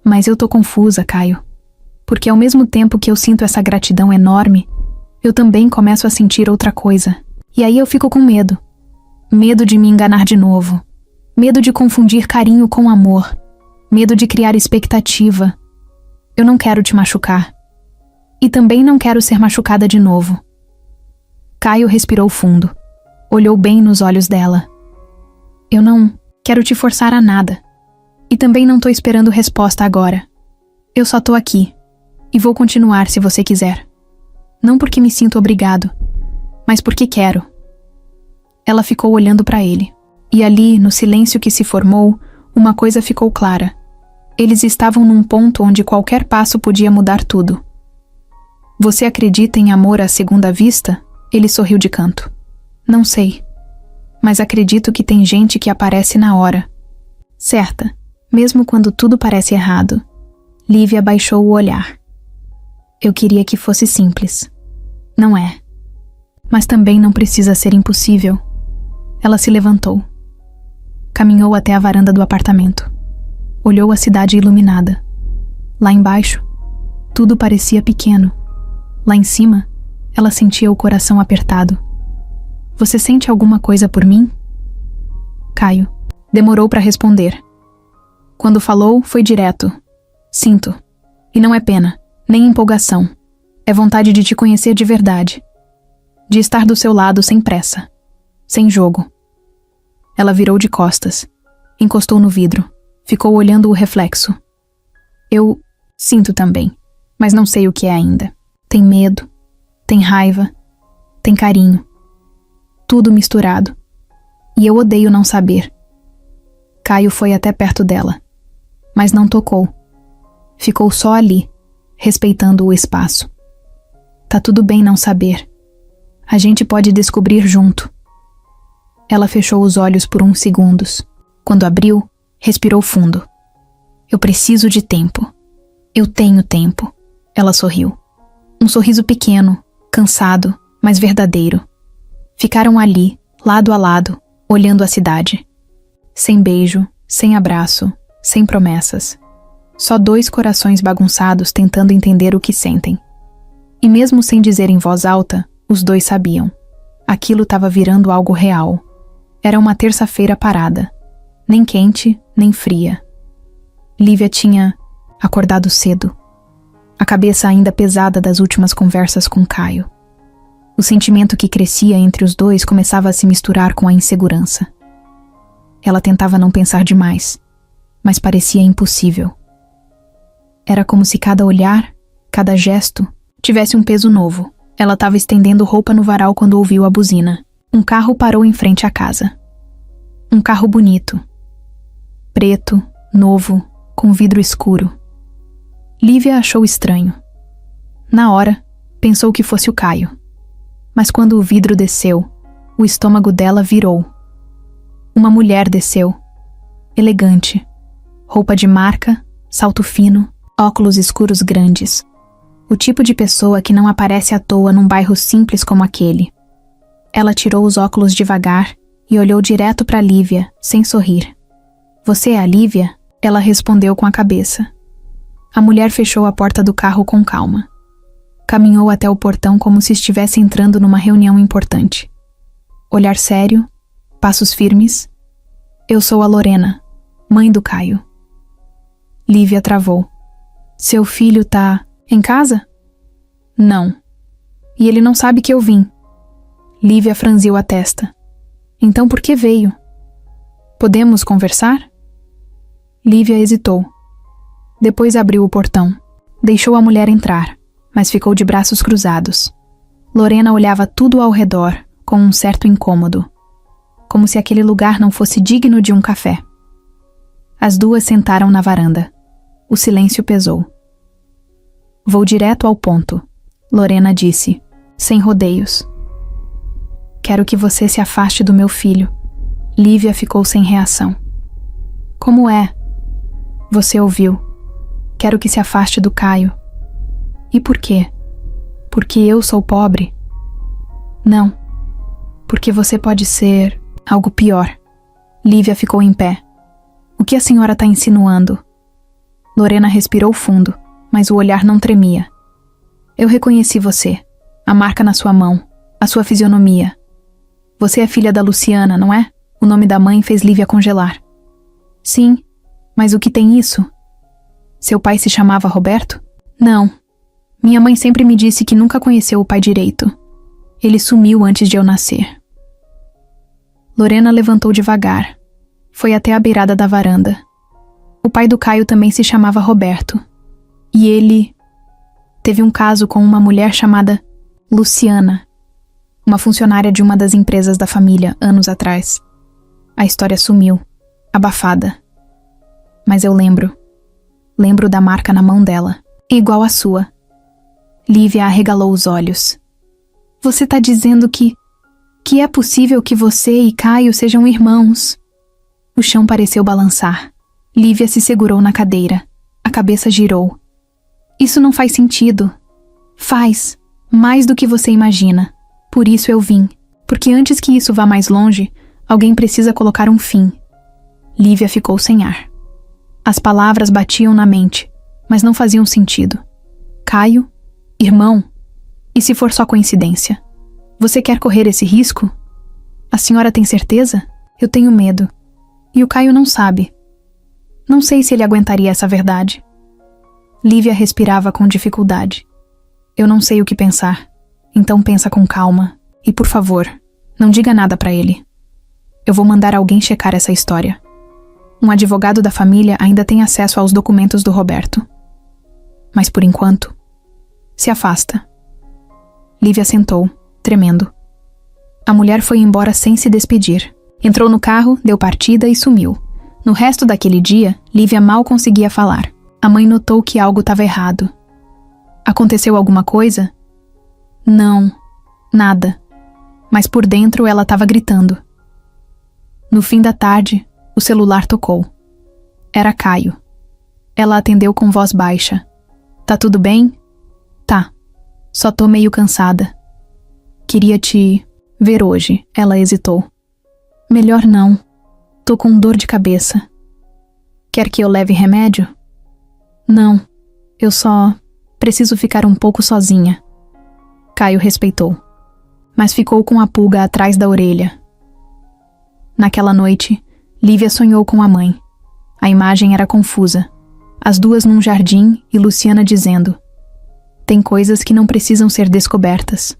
Mas eu tô confusa, Caio. Porque ao mesmo tempo que eu sinto essa gratidão enorme, eu também começo a sentir outra coisa. E aí eu fico com medo. Medo de me enganar de novo. Medo de confundir carinho com amor. Medo de criar expectativa. Eu não quero te machucar. E também não quero ser machucada de novo. Caio respirou fundo. Olhou bem nos olhos dela. Eu não quero te forçar a nada. E também não tô esperando resposta agora. Eu só tô aqui. E vou continuar se você quiser. Não porque me sinto obrigado, mas porque quero. Ela ficou olhando para ele. E ali, no silêncio que se formou, uma coisa ficou clara. Eles estavam num ponto onde qualquer passo podia mudar tudo. Você acredita em amor à segunda vista? Ele sorriu de canto. Não sei. Mas acredito que tem gente que aparece na hora. Certa, mesmo quando tudo parece errado. Lívia baixou o olhar. Eu queria que fosse simples. Não é. Mas também não precisa ser impossível. Ela se levantou. Caminhou até a varanda do apartamento. Olhou a cidade iluminada. Lá embaixo, tudo parecia pequeno. Lá em cima, ela sentia o coração apertado. Você sente alguma coisa por mim? Caio. Demorou para responder. Quando falou, foi direto. Sinto. E não é pena, nem empolgação. É vontade de te conhecer de verdade. De estar do seu lado sem pressa. Sem jogo. Ela virou de costas. Encostou no vidro. Ficou olhando o reflexo. Eu sinto também, mas não sei o que é ainda. Tem medo. Tem raiva. Tem carinho. Tudo misturado. E eu odeio não saber. Caio foi até perto dela, mas não tocou. Ficou só ali, respeitando o espaço. Tá tudo bem não saber. A gente pode descobrir junto. Ela fechou os olhos por uns segundos. Quando abriu, respirou fundo. Eu preciso de tempo. Eu tenho tempo. Ela sorriu. Um sorriso pequeno, cansado, mas verdadeiro. Ficaram ali, lado a lado, olhando a cidade. Sem beijo, sem abraço, sem promessas. Só dois corações bagunçados tentando entender o que sentem. E mesmo sem dizer em voz alta, os dois sabiam. Aquilo estava virando algo real. Era uma terça-feira parada. Nem quente, nem fria. Lívia tinha acordado cedo. A cabeça ainda pesada das últimas conversas com Caio. O sentimento que crescia entre os dois começava a se misturar com a insegurança. Ela tentava não pensar demais, mas parecia impossível. Era como se cada olhar, cada gesto, tivesse um peso novo. Ela estava estendendo roupa no varal quando ouviu a buzina. Um carro parou em frente à casa. Um carro bonito. Preto, novo, com vidro escuro. Lívia achou estranho. Na hora, pensou que fosse o Caio. Mas quando o vidro desceu, o estômago dela virou. Uma mulher desceu. Elegante. Roupa de marca, salto fino, óculos escuros grandes. O tipo de pessoa que não aparece à toa num bairro simples como aquele. Ela tirou os óculos devagar e olhou direto para Lívia, sem sorrir. Você é a Lívia? Ela respondeu com a cabeça. A mulher fechou a porta do carro com calma. Caminhou até o portão como se estivesse entrando numa reunião importante. Olhar sério, passos firmes. Eu sou a Lorena, mãe do Caio. Lívia travou. Seu filho tá em casa? Não. E ele não sabe que eu vim. Lívia franziu a testa. Então por que veio? Podemos conversar? Lívia hesitou. Depois abriu o portão. Deixou a mulher entrar, mas ficou de braços cruzados. Lorena olhava tudo ao redor, com um certo incômodo. Como se aquele lugar não fosse digno de um café. As duas sentaram na varanda. O silêncio pesou. Vou direto ao ponto, Lorena disse, sem rodeios. Quero que você se afaste do meu filho. Lívia ficou sem reação. Como é? Você ouviu. Quero que se afaste do Caio. E por quê? Porque eu sou pobre? Não. Porque você pode ser algo pior. Lívia ficou em pé. O que a senhora está insinuando? Lorena respirou fundo, mas o olhar não tremia. Eu reconheci você. A marca na sua mão. A sua fisionomia. Você é filha da Luciana, não é? O nome da mãe fez Lívia congelar. Sim, mas o que tem isso? Seu pai se chamava Roberto? Não. Minha mãe sempre me disse que nunca conheceu o pai direito. Ele sumiu antes de eu nascer. Lorena levantou devagar. Foi até a beirada da varanda. O pai do Caio também se chamava Roberto. E ele teve um caso com uma mulher chamada Luciana, uma funcionária de uma das empresas da família, anos atrás. A história sumiu, abafada. Mas eu lembro. Lembro da marca na mão dela, igual à sua. Lívia arregalou os olhos. Você tá dizendo que é possível que você e Caio sejam irmãos? O chão pareceu balançar. Lívia se segurou na cadeira. A cabeça girou. Isso não faz sentido. Faz. Mais do que você imagina. Por isso eu vim. Porque antes que isso vá mais longe, alguém precisa colocar um fim. Lívia ficou sem ar. As palavras batiam na mente, mas não faziam sentido. Caio? Irmão? E se for só coincidência? Você quer correr esse risco? A senhora tem certeza? Eu tenho medo. E o Caio não sabe. Não sei se ele aguentaria essa verdade. Lívia respirava com dificuldade. Eu não sei o que pensar. Então pensa com calma. E por favor, não diga nada pra ele. Eu vou mandar alguém checar essa história. Um advogado da família ainda tem acesso aos documentos do Roberto. Mas por enquanto, se afasta. Lívia sentou, tremendo. A mulher foi embora sem se despedir. Entrou no carro, deu partida e sumiu. No resto daquele dia, Lívia mal conseguia falar. A mãe notou que algo estava errado. Aconteceu alguma coisa? Não, nada. Mas por dentro ela estava gritando. No fim da tarde, o celular tocou. Era Caio. Ela atendeu com voz baixa. Tá tudo bem? Tá. Só tô meio cansada. Queria te ver hoje, ela hesitou. Melhor não. Tô com dor de cabeça. Quer que eu leve remédio? Não. Eu só preciso ficar um pouco sozinha. Caio respeitou, mas ficou com a pulga atrás da orelha. Naquela noite, Lívia sonhou com a mãe. A imagem era confusa. As duas num jardim e Luciana dizendo: tem coisas que não precisam ser descobertas.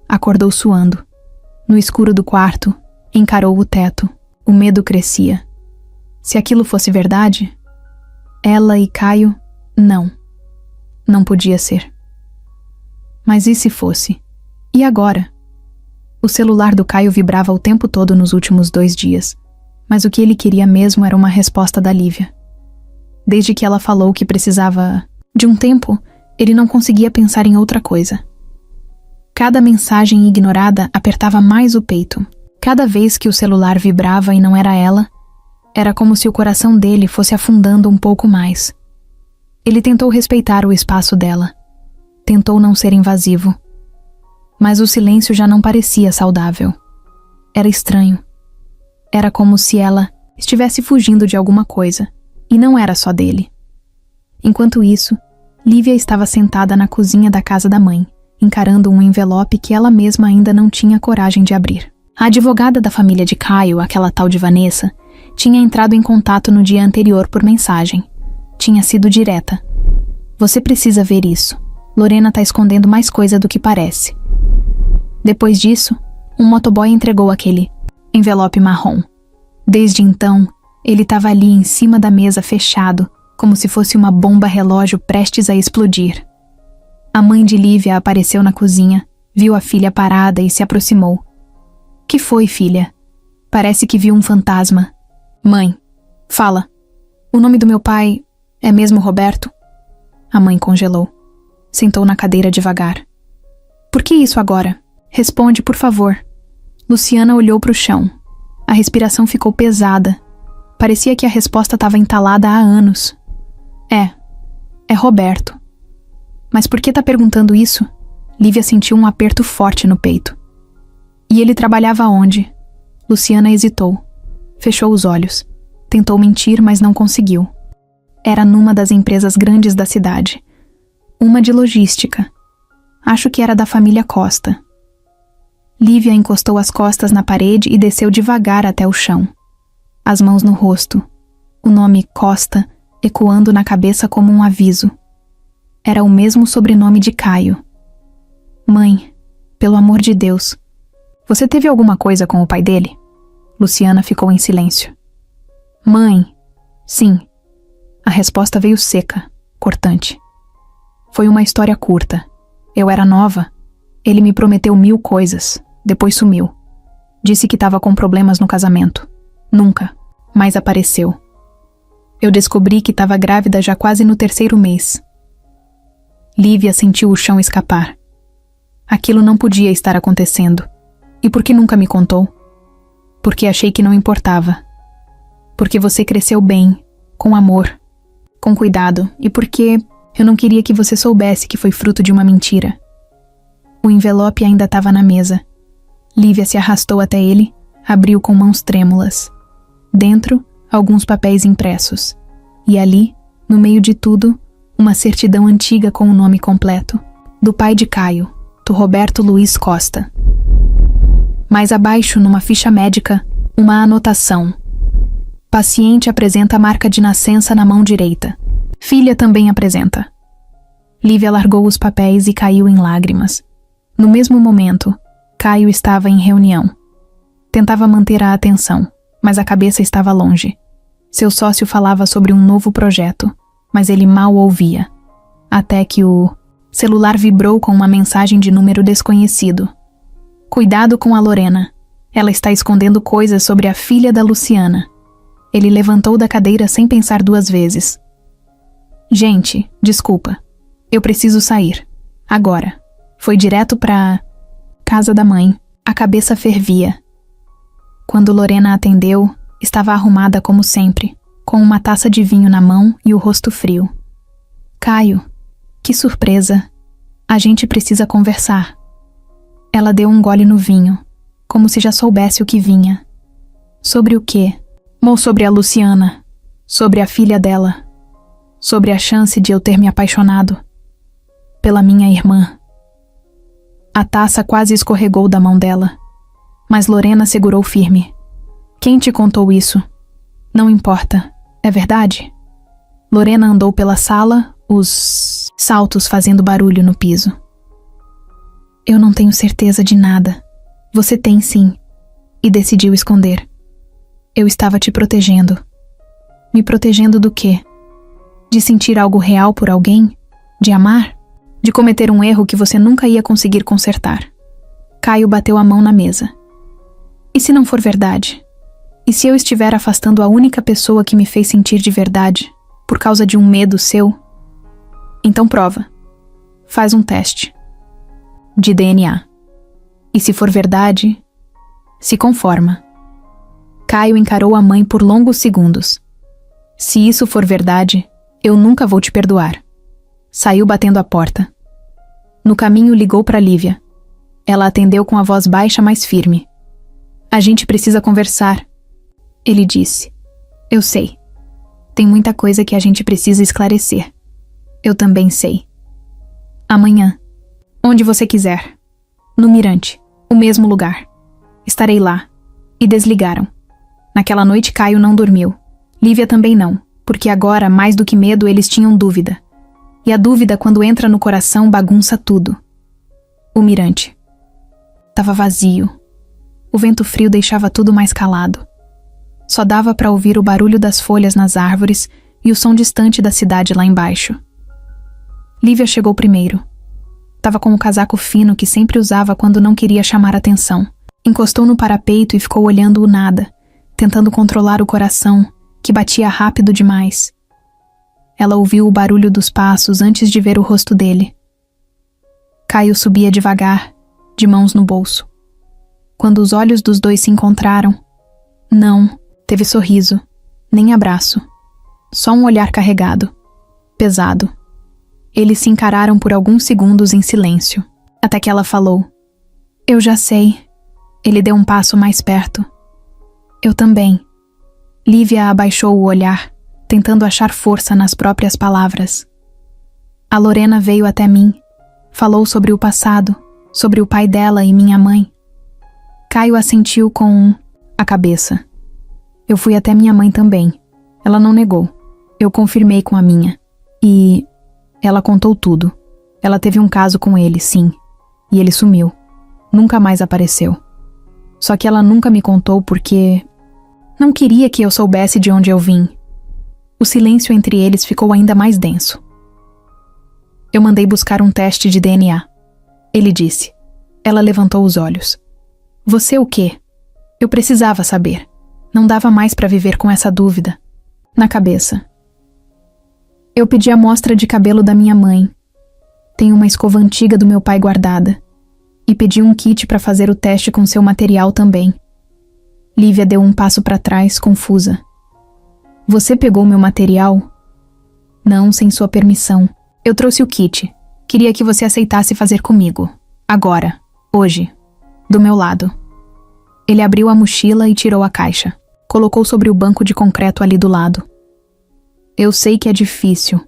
Acordou suando. No escuro do quarto, encarou o teto. O medo crescia. Se aquilo fosse verdade, ela e Caio, não. Não podia ser. Mas e se fosse? E agora? O celular do Caio vibrava o tempo todo nos últimos 2 dias, mas o que ele queria mesmo era uma resposta da Lívia. Desde que ela falou que precisava de um tempo, ele não conseguia pensar em outra coisa. Cada mensagem ignorada apertava mais o peito. Cada vez que o celular vibrava e não era ela, era como se o coração dele fosse afundando um pouco mais. Ele tentou respeitar o espaço dela. Tentou não ser invasivo. Mas o silêncio já não parecia saudável. Era estranho. Era como se ela estivesse fugindo de alguma coisa, e não era só dele. Enquanto isso, Lívia estava sentada na cozinha da casa da mãe, encarando um envelope que ela mesma ainda não tinha coragem de abrir. A advogada da família de Caio, aquela tal de Vanessa, tinha entrado em contato no dia anterior por mensagem. Tinha sido direta. Você precisa ver isso. Lorena tá escondendo mais coisa do que parece. Depois disso, um motoboy entregou aquele envelope marrom. Desde então, ele estava ali em cima da mesa fechado, como se fosse uma bomba relógio prestes a explodir. A mãe de Lívia apareceu na cozinha, viu a filha parada e se aproximou. Que foi, filha? Parece que viu um fantasma. Mãe, fala. O nome do meu pai é mesmo Roberto? A mãe congelou. Sentou na cadeira devagar. Por que isso agora? Responde, por favor. Luciana olhou para o chão. A respiração ficou pesada. Parecia que a resposta estava entalada há anos. É Roberto. Mas por que tá perguntando isso? Lívia sentiu um aperto forte no peito. E ele trabalhava onde? Luciana hesitou. Fechou os olhos. Tentou mentir, mas não conseguiu. Era numa das empresas grandes da cidade. Uma de logística. Acho que era da família Costa. Lívia encostou as costas na parede e desceu devagar até o chão. As mãos no rosto. O nome Costa ecoando na cabeça como um aviso. Era o mesmo sobrenome de Caio. Mãe, pelo amor de Deus. Você teve alguma coisa com o pai dele? Luciana ficou em silêncio. Mãe, sim. A resposta veio seca, cortante. Foi uma história curta. Eu era nova. Ele me prometeu 1000 coisas. Depois sumiu. Disse que estava com problemas no casamento. Nunca. Mas apareceu. Eu descobri que estava grávida já quase no 3º mês. Lívia sentiu o chão escapar. Aquilo não podia estar acontecendo. E por que nunca me contou? Porque achei que não importava. Porque você cresceu bem, com amor, com cuidado, e porque eu não queria que você soubesse que foi fruto de uma mentira. O envelope ainda estava na mesa. Lívia se arrastou até ele, abriu com mãos trêmulas. Dentro, alguns papéis impressos. E ali, no meio de tudo, uma certidão antiga com o nome completo. Do pai de Caio, do Roberto Luiz Costa. Mais abaixo, numa ficha médica, uma anotação. Paciente apresenta a marca de nascença na mão direita. Filha também apresenta. Lívia largou os papéis e caiu em lágrimas. No mesmo momento, Caio estava em reunião. Tentava manter a atenção, mas a cabeça estava longe. Seu sócio falava sobre um novo projeto, mas ele mal ouvia. Até que o celular vibrou com uma mensagem de número desconhecido. Cuidado com a Lorena. Ela está escondendo coisas sobre a filha da Luciana. Ele levantou da cadeira sem pensar duas vezes. Gente, desculpa. Eu preciso sair. Agora. Foi direto pra casa da mãe. A cabeça fervia. Quando Lorena atendeu, estava arrumada como sempre, com uma taça de vinho na mão e o rosto frio. Caio, que surpresa. A gente precisa conversar. Ela deu um gole no vinho, como se já soubesse o que vinha. Sobre o quê? Sobre a Luciana. Sobre a filha dela. Sobre a chance de eu ter me apaixonado. Pela minha irmã. A taça quase escorregou da mão dela, mas Lorena segurou firme. Quem te contou isso? Não importa, é verdade? Lorena andou pela sala, os saltos fazendo barulho no piso. Eu não tenho certeza de nada. Você tem sim. E decidiu esconder. Eu estava te protegendo. Me protegendo do quê? De sentir algo real por alguém? De amar? De cometer um erro que você nunca ia conseguir consertar. Caio bateu a mão na mesa. E se não for verdade? E se eu estiver afastando a única pessoa que me fez sentir de verdade, por causa de um medo seu? Então prova. Faz um teste. De DNA. E se for verdade, se conforma. Caio encarou a mãe por longos segundos. Se isso for verdade, eu nunca vou te perdoar. Saiu batendo a porta. No caminho ligou para Lívia. Ela atendeu com a voz baixa, mas firme. A gente precisa conversar. Ele disse. Eu sei. Tem muita coisa que a gente precisa esclarecer. Eu também sei. Amanhã. Onde você quiser. No Mirante. O mesmo lugar. Estarei lá. E desligaram. Naquela noite Caio não dormiu. Lívia também não, porque agora, mais do que medo, eles tinham dúvida. E a dúvida, quando entra no coração, bagunça tudo. O Mirante. Tava vazio. O vento frio deixava tudo mais calado. Só dava para ouvir o barulho das folhas nas árvores e o som distante da cidade lá embaixo. Lívia chegou primeiro. Tava com o casaco fino que sempre usava quando não queria chamar atenção. Encostou no parapeito e ficou olhando o nada, tentando controlar o coração, que batia rápido demais. Ela ouviu o barulho dos passos antes de ver o rosto dele. Caio subia devagar, de mãos no bolso. Quando os olhos dos dois se encontraram, não teve sorriso, nem abraço. Só um olhar carregado, pesado. Eles se encararam por alguns segundos em silêncio, até que ela falou. Eu já sei. Ele deu um passo mais perto. Eu também. Lívia abaixou o olhar, tentando achar força nas próprias palavras. A Lorena veio até mim. Falou sobre o passado, sobre o pai dela e minha mãe. Caio assentiu com a cabeça. Eu fui até minha mãe também. Ela não negou. Eu confirmei com a minha. E ela contou tudo. Ela teve um caso com ele, sim. E ele sumiu. Nunca mais apareceu. Só que ela nunca me contou porque não queria que eu soubesse de onde eu vim. O silêncio entre eles ficou ainda mais denso. Eu mandei buscar um teste de DNA. Ele disse. Ela levantou os olhos. Você o quê? Eu precisava saber. Não dava mais para viver com essa dúvida. Na cabeça. Eu pedi a amostra de cabelo da minha mãe. Tenho uma escova antiga do meu pai guardada. E pedi um kit para fazer o teste com seu material também. Lívia deu um passo para trás, confusa. Você pegou meu material? Não, sem sua permissão. Eu trouxe o kit. Queria que você aceitasse fazer comigo. Agora. Hoje. Do meu lado. Ele abriu a mochila e tirou a caixa. Colocou sobre o banco de concreto ali do lado. Eu sei que é difícil.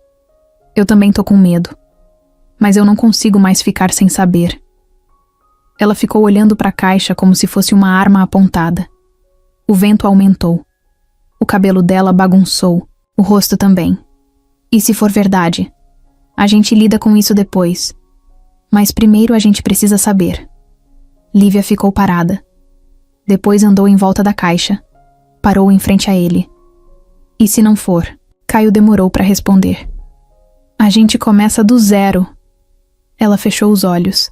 Eu também tô com medo. Mas eu não consigo mais ficar sem saber. Ela ficou olhando para a caixa como se fosse uma arma apontada. O vento aumentou. O cabelo dela bagunçou, o rosto também. E se for verdade? A gente lida com isso depois. Mas primeiro a gente precisa saber. Lívia ficou parada. Depois andou em volta da caixa. Parou em frente a ele. E se não for? Caio demorou para responder. A gente começa do zero. Ela fechou os olhos.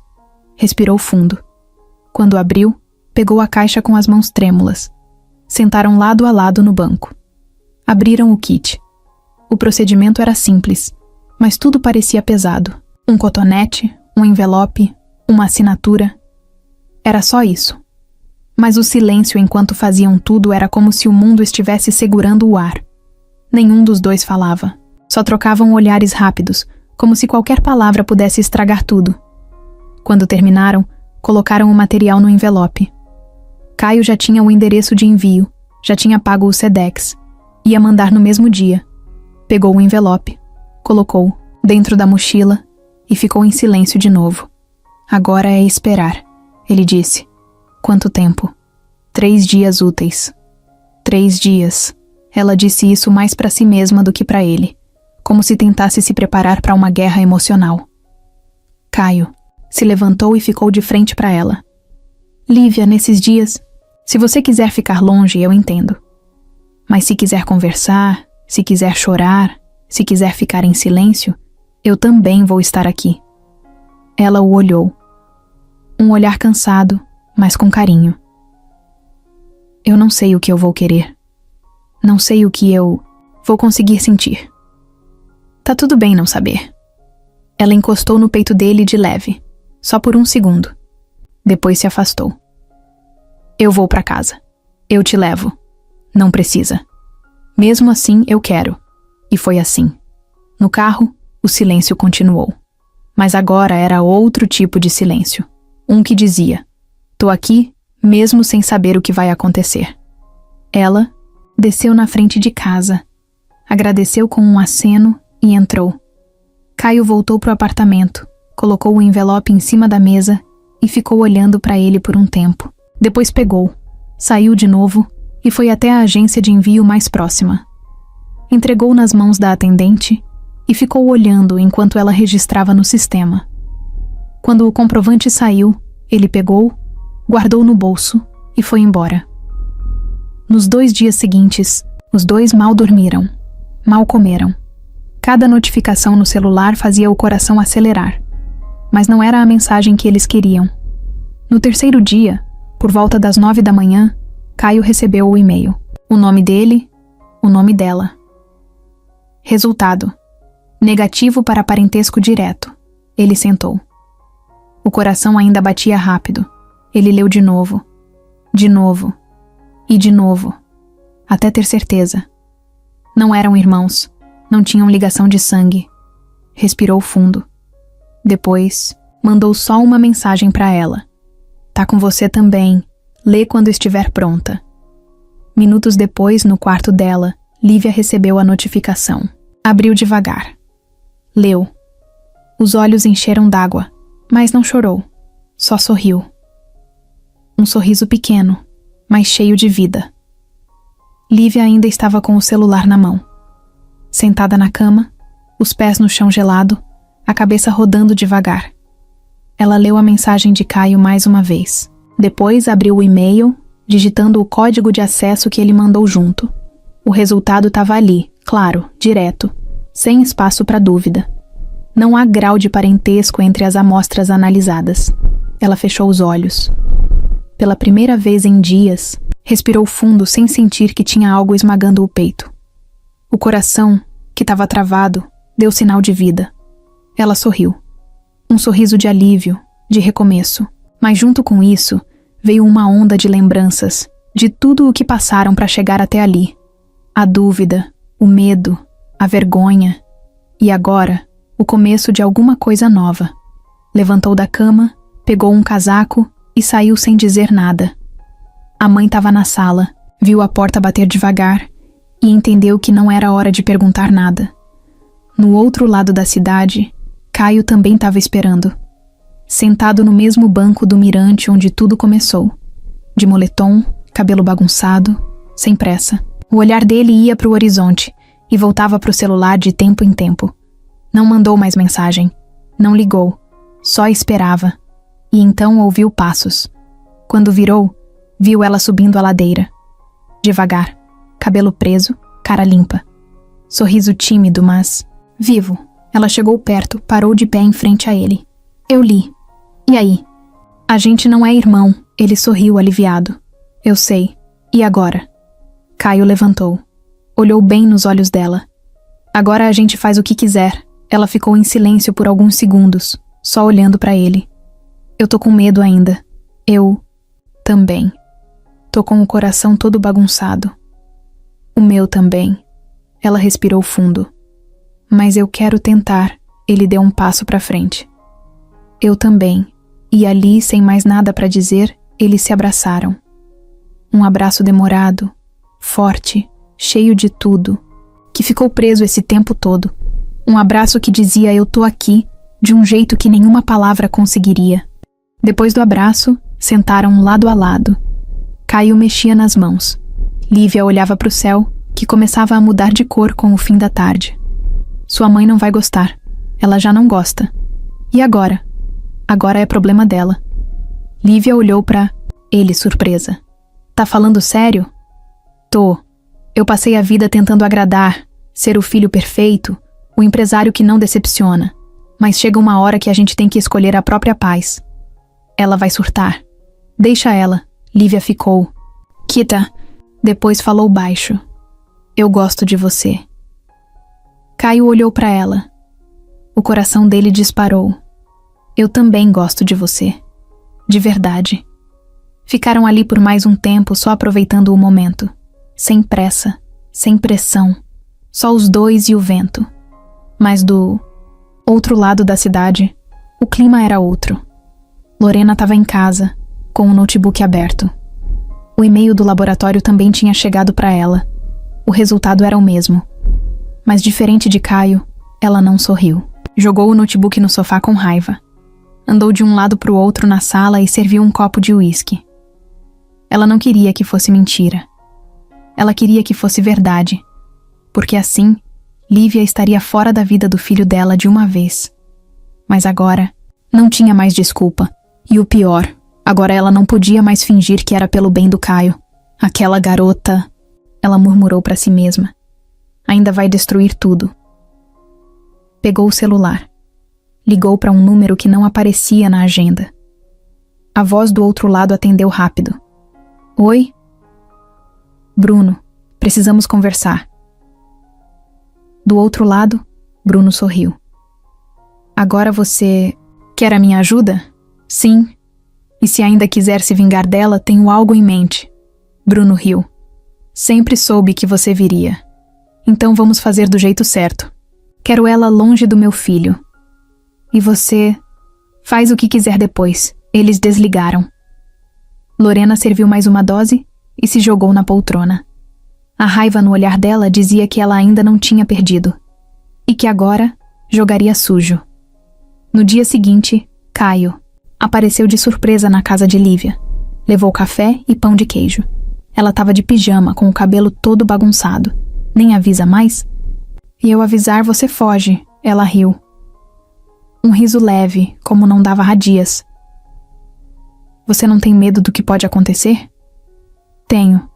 Respirou fundo. Quando abriu, pegou a caixa com as mãos trêmulas. Sentaram lado a lado no banco. Abriram o kit. O procedimento era simples, mas tudo parecia pesado. Um cotonete, um envelope, uma assinatura. Era só isso. Mas o silêncio enquanto faziam tudo era como se o mundo estivesse segurando o ar. Nenhum dos dois falava. Só trocavam olhares rápidos, como se qualquer palavra pudesse estragar tudo. Quando terminaram, colocaram o material no envelope. Caio já tinha o endereço de envio, já tinha pago o Sedex. Ia mandar no mesmo dia. Pegou o envelope, colocou dentro da mochila e ficou em silêncio de novo. Agora é esperar, ele disse. Quanto tempo? 3 dias úteis. 3 dias. Ela disse isso mais para si mesma do que para ele, como se tentasse se preparar para uma guerra emocional. Caio se levantou e ficou de frente para ela. Lívia, nesses dias, se você quiser ficar longe, eu entendo. Mas se quiser conversar, se quiser chorar, se quiser ficar em silêncio, eu também vou estar aqui. Ela o olhou. Um olhar cansado, mas com carinho. Eu não sei o que eu vou querer. Não sei o que eu vou conseguir sentir. Tá tudo bem não saber. Ela encostou no peito dele de leve, só por 1 segundo. Depois se afastou. Eu vou pra casa. Eu te levo. Não precisa. Mesmo assim, eu quero. E foi assim. No carro, o silêncio continuou. Mas agora era outro tipo de silêncio. Um que dizia: tô aqui, mesmo sem saber o que vai acontecer. Ela desceu na frente de casa, agradeceu com um aceno e entrou. Caio voltou pro apartamento, colocou o envelope em cima da mesa e ficou olhando para ele por um tempo. Depois pegou, saiu de novo e foi até a agência de envio mais próxima. Entregou nas mãos da atendente e ficou olhando enquanto ela registrava no sistema. Quando o comprovante saiu, ele pegou, guardou no bolso e foi embora. Nos 2 dias seguintes, os dois mal dormiram, mal comeram. Cada notificação no celular fazia o coração acelerar, mas não era a mensagem que eles queriam. No 3º dia, por volta das 9 da manhã, Caio recebeu o e-mail. O nome dele, o nome dela. Resultado: negativo para parentesco direto. Ele sentou. O coração ainda batia rápido. Ele leu de novo e de novo, até ter certeza. Não eram irmãos, não tinham ligação de sangue. Respirou fundo. Depois, mandou só uma mensagem para ela. Tá com você também. Lê quando estiver pronta. Minutos depois, no quarto dela, Lívia recebeu a notificação. Abriu devagar. Leu. Os olhos encheram d'água, mas não chorou. Só sorriu. Um sorriso pequeno, mas cheio de vida. Lívia ainda estava com o celular na mão. Sentada na cama, os pés no chão gelado, a cabeça rodando devagar. Ela leu a mensagem de Caio mais uma vez. Depois abriu o e-mail, digitando o código de acesso que ele mandou junto. O resultado estava ali, claro, direto, sem espaço para dúvida. Não há grau de parentesco entre as amostras analisadas. Ela fechou os olhos. Pela primeira vez em dias, respirou fundo sem sentir que tinha algo esmagando o peito. O coração, que estava travado, deu sinal de vida. Ela sorriu. Um sorriso de alívio, de recomeço. Mas junto com isso, veio uma onda de lembranças, de tudo o que passaram para chegar até ali. A dúvida, o medo, a vergonha. E agora, o começo de alguma coisa nova. Levantou da cama, pegou um casaco e saiu sem dizer nada. A mãe estava na sala, viu a porta bater devagar e entendeu que não era hora de perguntar nada. No outro lado da cidade, Caio também estava esperando. Sentado no mesmo banco do mirante onde tudo começou. De moletom, cabelo bagunçado, sem pressa. O olhar dele ia para o horizonte e voltava para o celular de tempo em tempo. Não mandou mais mensagem. Não ligou. Só esperava. E então ouviu passos. Quando virou, viu ela subindo a ladeira. Devagar, cabelo preso, cara limpa. Sorriso tímido, mas vivo. Ela chegou perto, parou de pé em frente a ele. Eu li. E aí? A gente não é irmão. Ele sorriu aliviado. Eu sei. E agora? Caio levantou. Olhou bem nos olhos dela. Agora a gente faz o que quiser. Ela ficou em silêncio por alguns segundos, só olhando para ele. Eu tô com medo ainda. Eu também. Tô com o coração todo bagunçado. O meu também. Ela respirou fundo. Mas eu quero tentar. Ele deu um passo para frente. Eu também. E ali, sem mais nada para dizer, eles se abraçaram. Um abraço demorado, forte, cheio de tudo, que ficou preso esse tempo todo. Um abraço que dizia eu tô aqui, de um jeito que nenhuma palavra conseguiria. Depois do abraço, sentaram lado a lado. Caio mexia nas mãos. Lívia olhava para o céu, que começava a mudar de cor com o fim da tarde. Sua mãe não vai gostar. Ela já não gosta. E agora? Agora é problema dela. Lívia olhou para ele, surpresa. Tá falando sério? Tô. Eu passei a vida tentando agradar, ser o filho perfeito, o empresário que não decepciona. Mas chega uma hora que a gente tem que escolher a própria paz. Ela vai surtar. Deixa ela. Lívia ficou. Kita. Depois falou baixo. Eu gosto de você. Caio olhou para ela. O coração dele disparou. Eu também gosto de você. De verdade. Ficaram ali por mais um tempo só aproveitando o momento. Sem pressa, sem pressão. Só os dois e o vento. Mas do outro lado da cidade, o clima era outro. Lorena estava em casa, com o notebook aberto. O e-mail do laboratório também tinha chegado para ela. O resultado era o mesmo. Mas diferente de Caio, ela não sorriu. Jogou o notebook no sofá com raiva. Andou de um lado para o outro na sala e serviu um copo de uísque. Ela não queria que fosse mentira. Ela queria que fosse verdade. Porque assim, Lívia estaria fora da vida do filho dela de uma vez. Mas agora, não tinha mais desculpa. E o pior, agora ela não podia mais fingir que era pelo bem do Caio. Aquela garota, ela murmurou para si mesma. Ainda vai destruir tudo. Pegou o celular. Ligou para um número que não aparecia na agenda. A voz do outro lado atendeu rápido. Oi? Bruno, precisamos conversar. Do outro lado, Bruno sorriu. Agora você quer a minha ajuda? Sim. E se ainda quiser se vingar dela, tenho algo em mente. Bruno riu. Sempre soube que você viria. Então vamos fazer do jeito certo. Quero ela longe do meu filho. E você faz o que quiser depois. Eles desligaram. Lorena serviu mais uma dose e se jogou na poltrona. A raiva no olhar dela dizia que ela ainda não tinha perdido. E que agora jogaria sujo. No dia seguinte, Caio apareceu de surpresa na casa de Lívia. Levou café e pão de queijo. Ela estava de pijama, com o cabelo todo bagunçado. Nem avisa mais? E eu avisar, você foge. Ela riu. Um riso leve, como não dava radias. Você não tem medo do que pode acontecer? Tenho.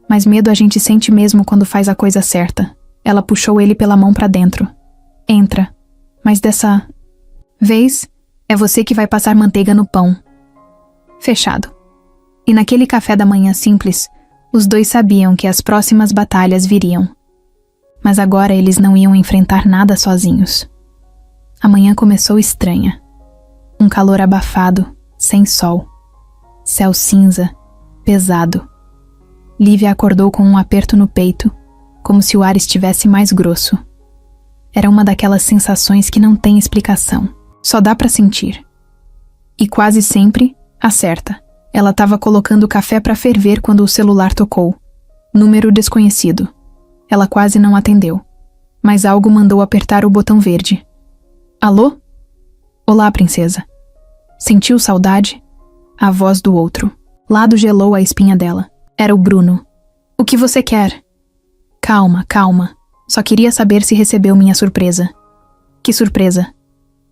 Mas medo a gente sente mesmo quando faz a coisa certa. Ela puxou ele pela mão pra dentro. Entra. Mas dessa vez, é você que vai passar manteiga no pão. Fechado. E naquele café da manhã simples, os dois sabiam que as próximas batalhas viriam. Mas agora eles não iam enfrentar nada sozinhos. A manhã começou estranha. Um calor abafado, sem sol. Céu cinza, pesado. Lívia acordou com um aperto no peito, como se o ar estivesse mais grosso. Era uma daquelas sensações que não tem explicação, só dá pra sentir. E quase sempre acerta. Ela estava colocando o café para ferver quando o celular tocou. Número desconhecido. Ela quase não atendeu, mas algo mandou apertar o botão verde. Alô? Olá, princesa. Sentiu saudade? A voz do outro. Lado gelou a espinha dela. Era o Bruno. O que você quer? Calma, calma. Só queria saber se recebeu minha surpresa. Que surpresa?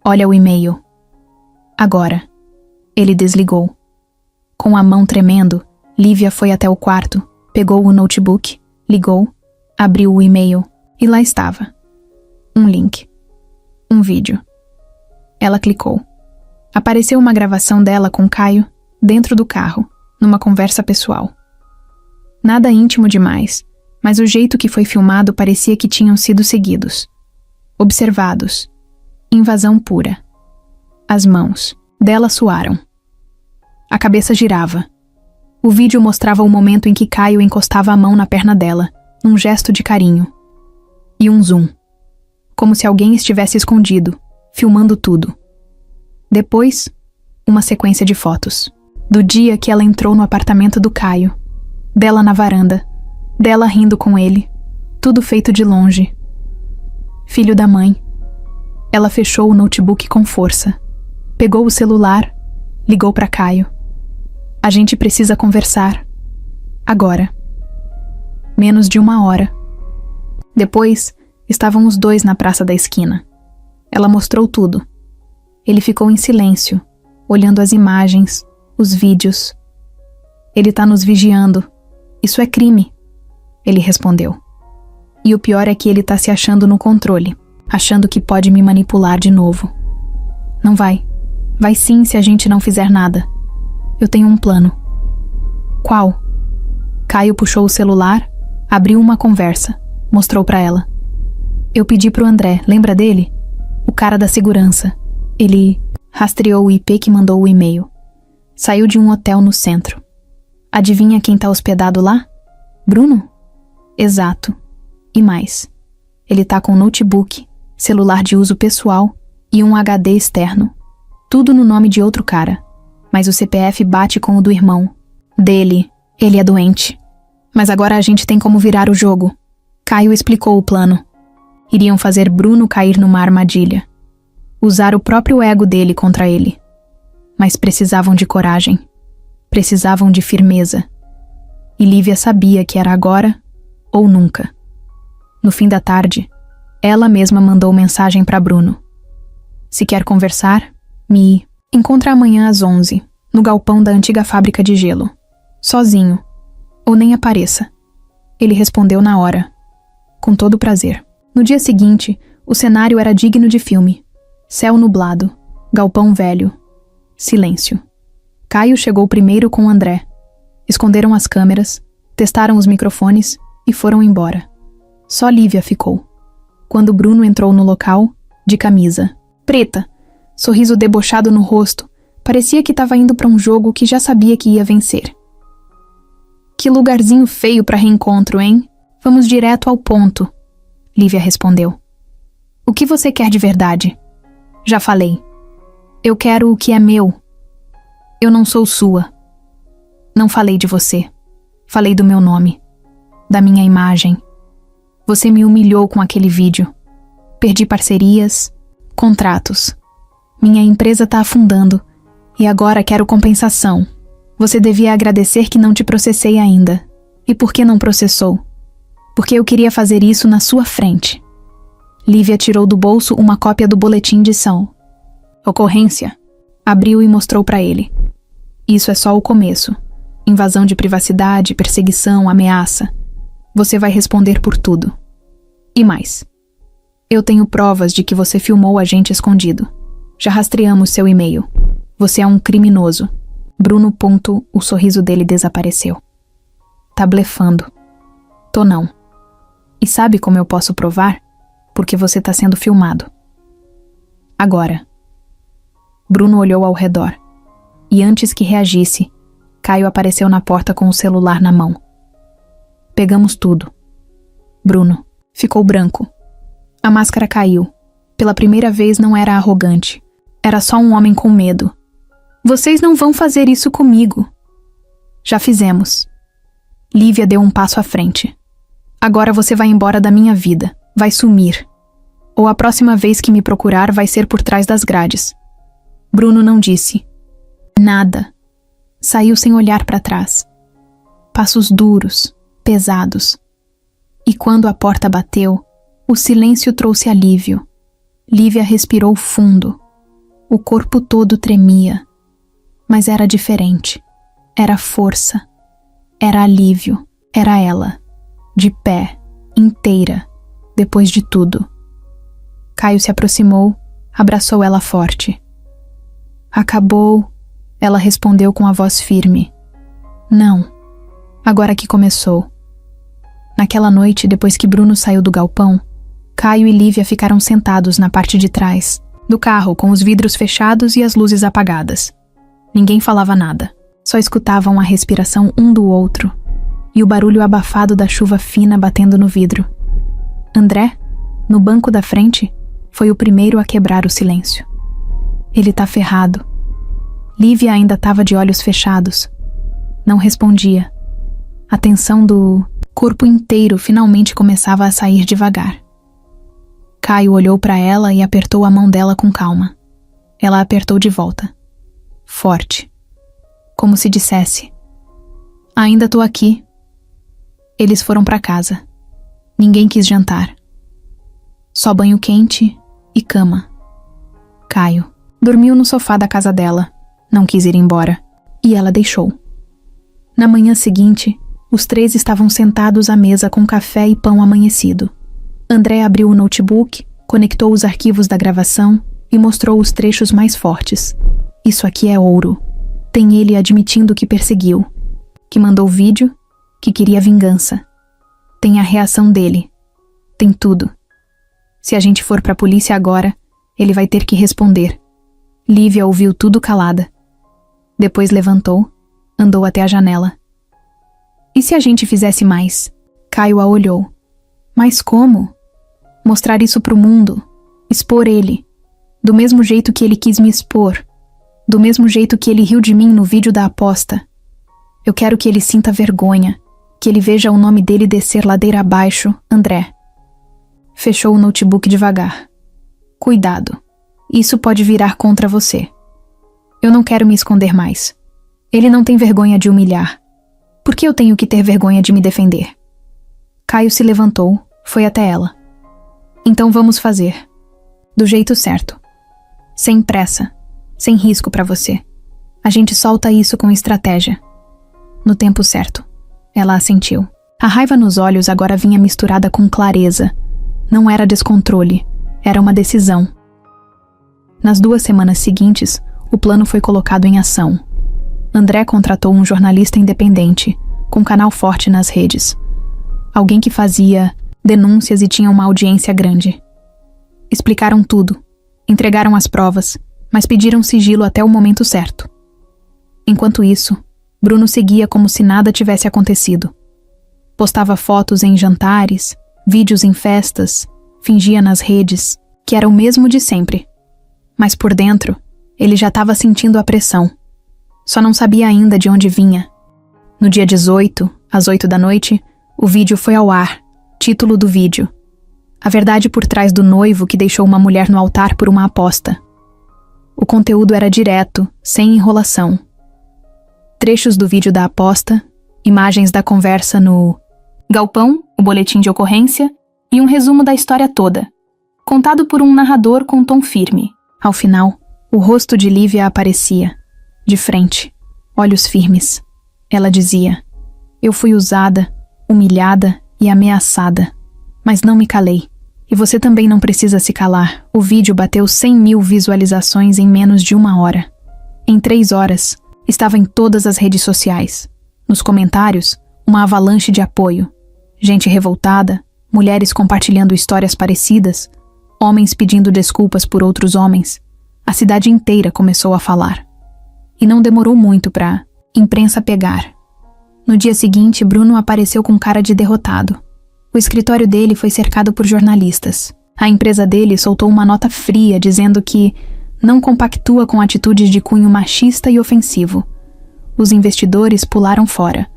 Olha o e-mail. Agora. Ele desligou. Com a mão tremendo, Lívia foi até o quarto, pegou o notebook, ligou, abriu o e-mail e lá estava. Um link. Um vídeo. Ela clicou. Apareceu uma gravação dela com Caio dentro do carro, numa conversa pessoal. Nada íntimo demais, mas o jeito que foi filmado parecia que tinham sido seguidos. Observados. Invasão pura. As mãos dela suaram. A cabeça girava. O vídeo mostrava o momento em que Caio encostava a mão na perna dela, num gesto de carinho. E um zoom. Como se alguém estivesse escondido, filmando tudo. Depois, uma sequência de fotos. Do dia que ela entrou no apartamento do Caio. Dela na varanda. Dela rindo com ele. Tudo feito de longe. Filho da mãe. Ela fechou o notebook com força. Pegou o celular. Ligou para Caio. A gente precisa conversar. Agora. Menos de 1 hora. Depois, estavam os dois na praça da esquina. Ela mostrou tudo. Ele ficou em silêncio, olhando as imagens, os vídeos. Ele tá nos vigiando. Isso é crime. Ele respondeu. E o pior é que ele tá se achando no controle, achando que pode me manipular de novo. Não vai. Vai sim se a gente não fizer nada. Eu tenho um plano. Qual? Caio puxou o celular, abriu uma conversa, mostrou pra ela. Eu pedi pro André, lembra dele? O cara da segurança. Ele rastreou o IP que mandou o e-mail. Saiu de um hotel no centro. Adivinha quem tá hospedado lá? Bruno? Exato. E mais. Ele tá com notebook, celular de uso pessoal e um HD externo. Tudo no nome de outro cara. Mas o CPF bate com o do irmão. Dele. Ele é doente. Mas agora a gente tem como virar o jogo. Caio explicou o plano. Iriam fazer Bruno cair numa armadilha. Usar o próprio ego dele contra ele. Mas precisavam de coragem. Precisavam de firmeza. E Lívia sabia que era agora ou nunca. No fim da tarde, ela mesma mandou mensagem para Bruno. Se quer conversar, me encontra amanhã às 11, no galpão da antiga fábrica de gelo. Sozinho. Ou nem apareça. Ele respondeu na hora. Com todo prazer. No dia seguinte, o cenário era digno de filme. Céu nublado. Galpão velho. Silêncio. Caio chegou primeiro com André. Esconderam as câmeras, testaram os microfones e foram embora. Só Lívia ficou. Quando Bruno entrou no local, de camisa. Preta. Sorriso debochado no rosto. Parecia que estava indo para um jogo que já sabia que ia vencer. Que lugarzinho feio para reencontro, hein? Vamos direto ao ponto. Lívia respondeu. O que você quer de verdade? Já falei. Eu quero o que é meu. Eu não sou sua. Não falei de você. Falei do meu nome. Da minha imagem. Você me humilhou com aquele vídeo. Perdi parcerias, contratos. Minha empresa tá afundando. E agora quero compensação. Você devia agradecer que não te processei ainda. E por que não processou? Porque eu queria fazer isso na sua frente. Lívia tirou do bolso uma cópia do boletim de ação. Ocorrência. Abriu e mostrou para ele. Isso é só o começo. Invasão de privacidade, perseguição, ameaça. Você vai responder por tudo. E mais. Eu tenho provas de que você filmou a gente escondido. Já rastreamos seu e-mail. Você é um criminoso. Bruno. O sorriso dele desapareceu. Tá blefando. Tô não. E sabe como eu posso provar? Porque você tá sendo filmado. Agora. Bruno olhou ao redor. E antes que reagisse, Caio apareceu na porta com o celular na mão. Pegamos tudo. Bruno ficou branco. A máscara caiu. Pela primeira vez não era arrogante. Era só um homem com medo. Vocês não vão fazer isso comigo. Já fizemos. Lívia deu um passo à frente. Agora você vai embora da minha vida. Vai sumir. Ou a próxima vez que me procurar vai ser por trás das grades. Bruno não disse nada. Saiu sem olhar para trás. Passos duros, pesados. E quando a porta bateu, o silêncio trouxe alívio. Lívia respirou fundo. O corpo todo tremia. Mas era diferente. Era força. Era alívio. Era ela. De pé. Inteira. Depois de tudo. Caio se aproximou, abraçou ela forte. Acabou, ela respondeu com a voz firme. Não. Agora que começou. Naquela noite, depois que Bruno saiu do galpão, Caio e Lívia ficaram sentados na parte de trás do carro, com os vidros fechados e as luzes apagadas. Ninguém falava nada, só escutavam a respiração um do outro e o barulho abafado da chuva fina batendo no vidro. André, no banco da frente, foi o primeiro a quebrar o silêncio. Ele tá ferrado. Lívia ainda estava de olhos fechados. Não respondia. A tensão do corpo inteiro finalmente começava a sair devagar. Caio olhou para ela e apertou a mão dela com calma. Ela apertou de volta. Forte. Como se dissesse: ainda tô aqui. Eles foram para casa. Ninguém quis jantar. Só banho quente e cama. Caio dormiu no sofá da casa dela. Não quis ir embora. E ela deixou. Na manhã seguinte, os três estavam sentados à mesa com café e pão amanhecido. André abriu o notebook, conectou os arquivos da gravação e mostrou os trechos mais fortes. Isso aqui é ouro. Tem ele admitindo que perseguiu, que mandou vídeo, que queria vingança. Tem a reação dele. Tem tudo. Se a gente for pra polícia agora, ele vai ter que responder. Lívia ouviu tudo calada. Depois levantou, andou até a janela. E se a gente fizesse mais? Caio a olhou. Mas como? Mostrar isso pro mundo. Expor ele. Do mesmo jeito que ele quis me expor. Do mesmo jeito que ele riu de mim no vídeo da aposta. Eu quero que ele sinta vergonha. Que ele veja o nome dele descer ladeira abaixo, André. Fechou o notebook devagar. Cuidado. Isso pode virar contra você. Eu não quero me esconder mais. Ele não tem vergonha de humilhar. Por que eu tenho que ter vergonha de me defender? Caio se levantou, foi até ela. Então vamos fazer. Do jeito certo. Sem pressa. Sem risco pra você. A gente solta isso com estratégia. No tempo certo. Ela assentiu. A raiva nos olhos agora vinha misturada com clareza. Não era descontrole. Era uma decisão. Nas 2 semanas seguintes, o plano foi colocado em ação. André contratou um jornalista independente, com canal forte nas redes. Alguém que fazia denúncias e tinha uma audiência grande. Explicaram tudo, entregaram as provas, mas pediram sigilo até o momento certo. Enquanto isso, Bruno seguia como se nada tivesse acontecido. Postava fotos em jantares, vídeos em festas, fingia nas redes que era o mesmo de sempre. Mas por dentro, ele já estava sentindo a pressão. Só não sabia ainda de onde vinha. No dia 18, às 8 da noite, o vídeo foi ao ar. Título do vídeo: a verdade por trás do noivo que deixou uma mulher no altar por uma aposta. O conteúdo era direto, sem enrolação. Trechos do vídeo da aposta, imagens da conversa no galpão, o boletim de ocorrência e um resumo da história toda, contado por um narrador com tom firme. Ao final, o rosto de Lívia aparecia, de frente, olhos firmes. Ela dizia: eu fui usada, humilhada e ameaçada, mas não me calei. E você também não precisa se calar. O vídeo bateu 100.000 visualizações em menos de 1 hora. Em 3 horas, estava em todas as redes sociais. Nos comentários, uma avalanche de apoio. Gente revoltada, mulheres compartilhando histórias parecidas, homens pedindo desculpas por outros homens. A cidade inteira começou a falar. E não demorou muito para imprensa pegar. No dia seguinte, Bruno apareceu com cara de derrotado. O escritório dele foi cercado por jornalistas. A empresa dele soltou uma nota fria dizendo que não compactua com atitudes de cunho machista e ofensivo. Os investidores pularam fora.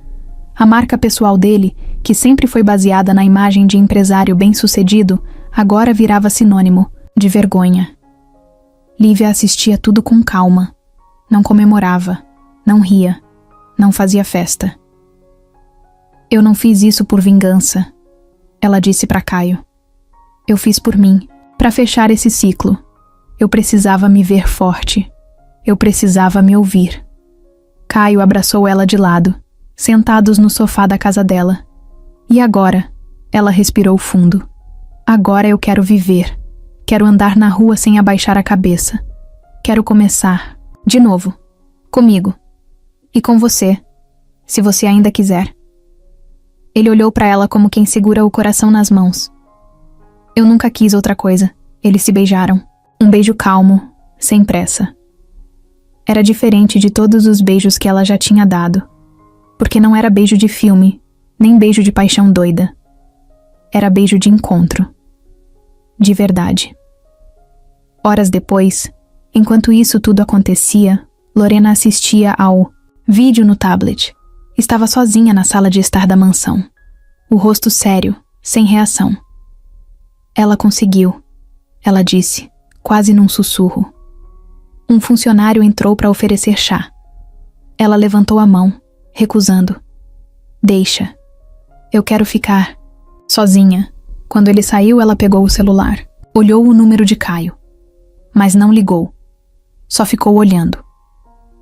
A marca pessoal dele, que sempre foi baseada na imagem de empresário bem-sucedido, agora virava sinônimo de vergonha. Lívia assistia tudo com calma. Não comemorava, não ria, não fazia festa. Eu não fiz isso por vingança. ela disse para Caio. Eu fiz por mim, para fechar esse ciclo. Eu precisava me ver forte. Eu precisava me ouvir. Caio abraçou ela de lado, sentados no sofá da casa dela. E agora? Ela respirou fundo. Agora eu quero viver. Quero andar na rua sem abaixar a cabeça. Quero começar, de novo, comigo. E com você, se você ainda quiser. Ele olhou para ela como quem segura o coração nas mãos. Eu nunca quis outra coisa. Eles se beijaram. Um beijo calmo, sem pressa. Era diferente de todos os beijos que ela já tinha dado. Porque não era beijo de filme, nem beijo de paixão doida. Era beijo de encontro. De verdade. Horas depois, enquanto isso tudo acontecia, Lorena assistia ao vídeo no tablet. Estava sozinha na sala de estar da mansão. O rosto sério, sem reação. Ela conseguiu, ela disse, quase num sussurro. Um funcionário entrou para oferecer chá. Ela levantou a mão, recusando. Deixa. Eu quero ficar sozinha. Quando ele saiu, ela pegou o celular. Olhou o número de Caio. Mas não ligou. Só ficou olhando.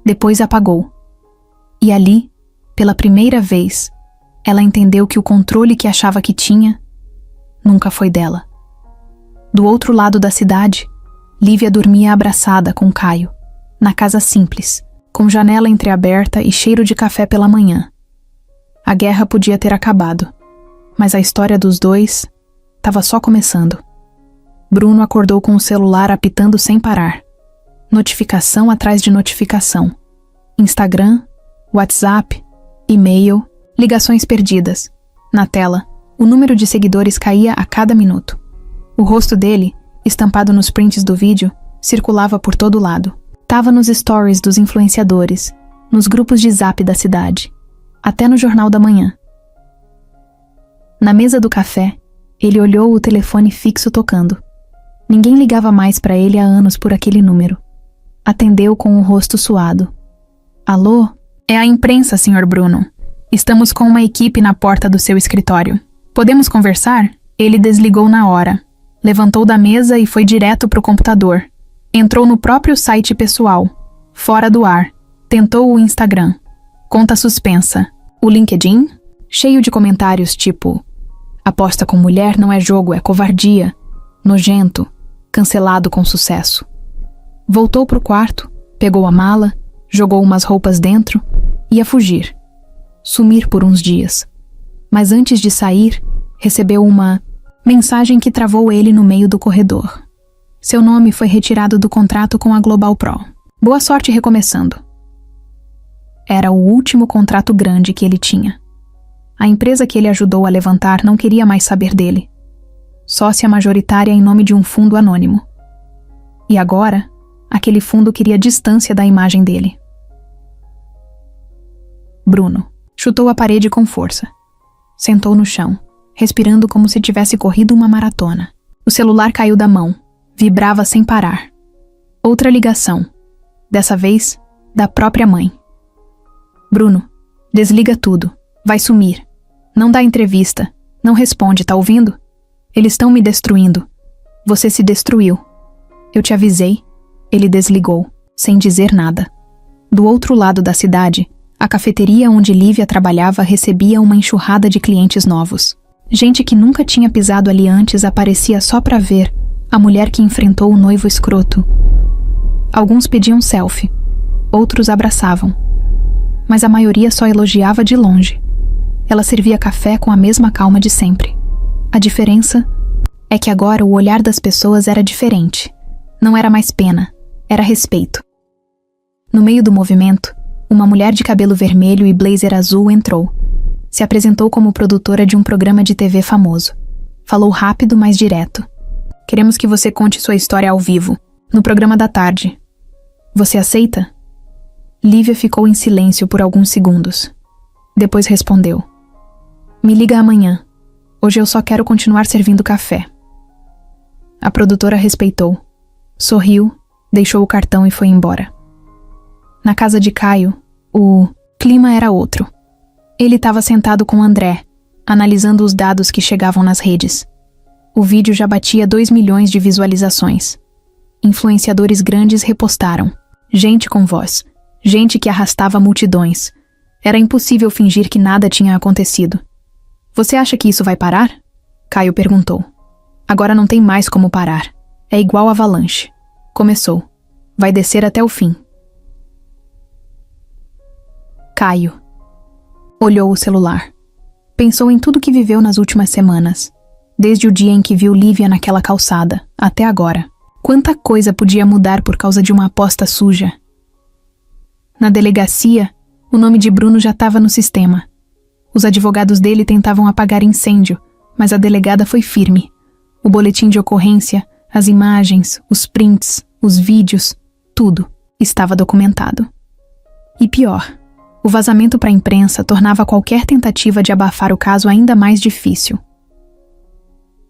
Depois apagou. E ali, pela primeira vez, ela entendeu que o controle que achava que tinha nunca foi dela. Do outro lado da cidade, Lívia dormia abraçada com Caio, na casa simples, com janela entreaberta e cheiro de café pela manhã. A guerra podia ter acabado, mas a história dos dois estava só começando. Bruno acordou com o celular apitando sem parar. Notificação atrás de notificação. Instagram, WhatsApp, e-mail, ligações perdidas. Na tela, o número de seguidores caía a cada minuto. O rosto dele, estampado nos prints do vídeo, circulava por todo lado. Tava nos stories dos influenciadores, nos grupos de zap da cidade, até no Jornal da Manhã. Na mesa do café, ele olhou o telefone fixo tocando. Ninguém ligava mais para ele há anos por aquele número. Atendeu com o rosto suado. Alô? É a imprensa, Sr. Bruno. Estamos com uma equipe na porta do seu escritório. Podemos conversar? Ele desligou na hora. Levantou da mesa e foi direto para o computador. Entrou no próprio site pessoal. Fora do ar. Tentou o Instagram. Conta suspensa. O LinkedIn? Cheio de comentários tipo: aposta com mulher não é jogo, é covardia. Nojento. Cancelado com sucesso. Voltou pro quarto, pegou a mala, jogou umas roupas dentro, ia fugir. Sumir por uns dias. Mas antes de sair, recebeu uma mensagem que travou ele no meio do corredor. Seu nome foi retirado do contrato com a Global Pro. Boa sorte recomeçando. Era o último contrato grande que ele tinha. A empresa que ele ajudou a levantar não queria mais saber dele. Sócia majoritária em nome de um fundo anônimo. E agora, aquele fundo queria distância da imagem dele. Bruno chutou a parede com força. Sentou no chão, respirando como se tivesse corrido uma maratona. O celular caiu da mão, vibrava sem parar. Outra ligação, dessa vez, da própria mãe. Bruno, desliga tudo, vai sumir. Não dá entrevista, não responde, tá ouvindo? Eles estão me destruindo. Você se destruiu. Eu te avisei. Ele desligou, sem dizer nada. Do outro lado da cidade, a cafeteria onde Lívia trabalhava recebia uma enxurrada de clientes novos. Gente que nunca tinha pisado ali antes aparecia só pra ver a mulher que enfrentou o noivo escroto. Alguns pediam selfie, outros abraçavam. Mas a maioria só elogiava de longe. Ela servia café com a mesma calma de sempre. A diferença é que agora o olhar das pessoas era diferente. Não era mais pena, era respeito. No meio do movimento, uma mulher de cabelo vermelho e blazer azul entrou. Se apresentou como produtora de um programa de TV famoso. Falou rápido, mas direto. Queremos que você conte sua história ao vivo, no programa da tarde. Você aceita? Lívia ficou em silêncio por alguns segundos. Depois respondeu: me liga amanhã. Hoje eu só quero continuar servindo café. A produtora respeitou. Sorriu, deixou o cartão e foi embora. Na casa de Caio, o clima era outro. Ele estava sentado com André, analisando os dados que chegavam nas redes. O vídeo já batia 2 milhões de visualizações. Influenciadores grandes repostaram. Gente com voz. Gente que arrastava multidões. Era impossível fingir que nada tinha acontecido. Você acha que isso vai parar? Caio perguntou. Agora não tem mais como parar. É igual avalanche. Começou. Vai descer até o fim. Caio olhou o celular. Pensou em tudo que viveu nas últimas semanas. Desde o dia em que viu Lívia naquela calçada, até agora. Quanta coisa podia mudar por causa de uma aposta suja. Na delegacia, o nome de Bruno já estava no sistema. Os advogados dele tentavam apagar incêndio, mas a delegada foi firme. O boletim de ocorrência, as imagens, os prints, os vídeos, tudo estava documentado. E pior, o vazamento para a imprensa tornava qualquer tentativa de abafar o caso ainda mais difícil.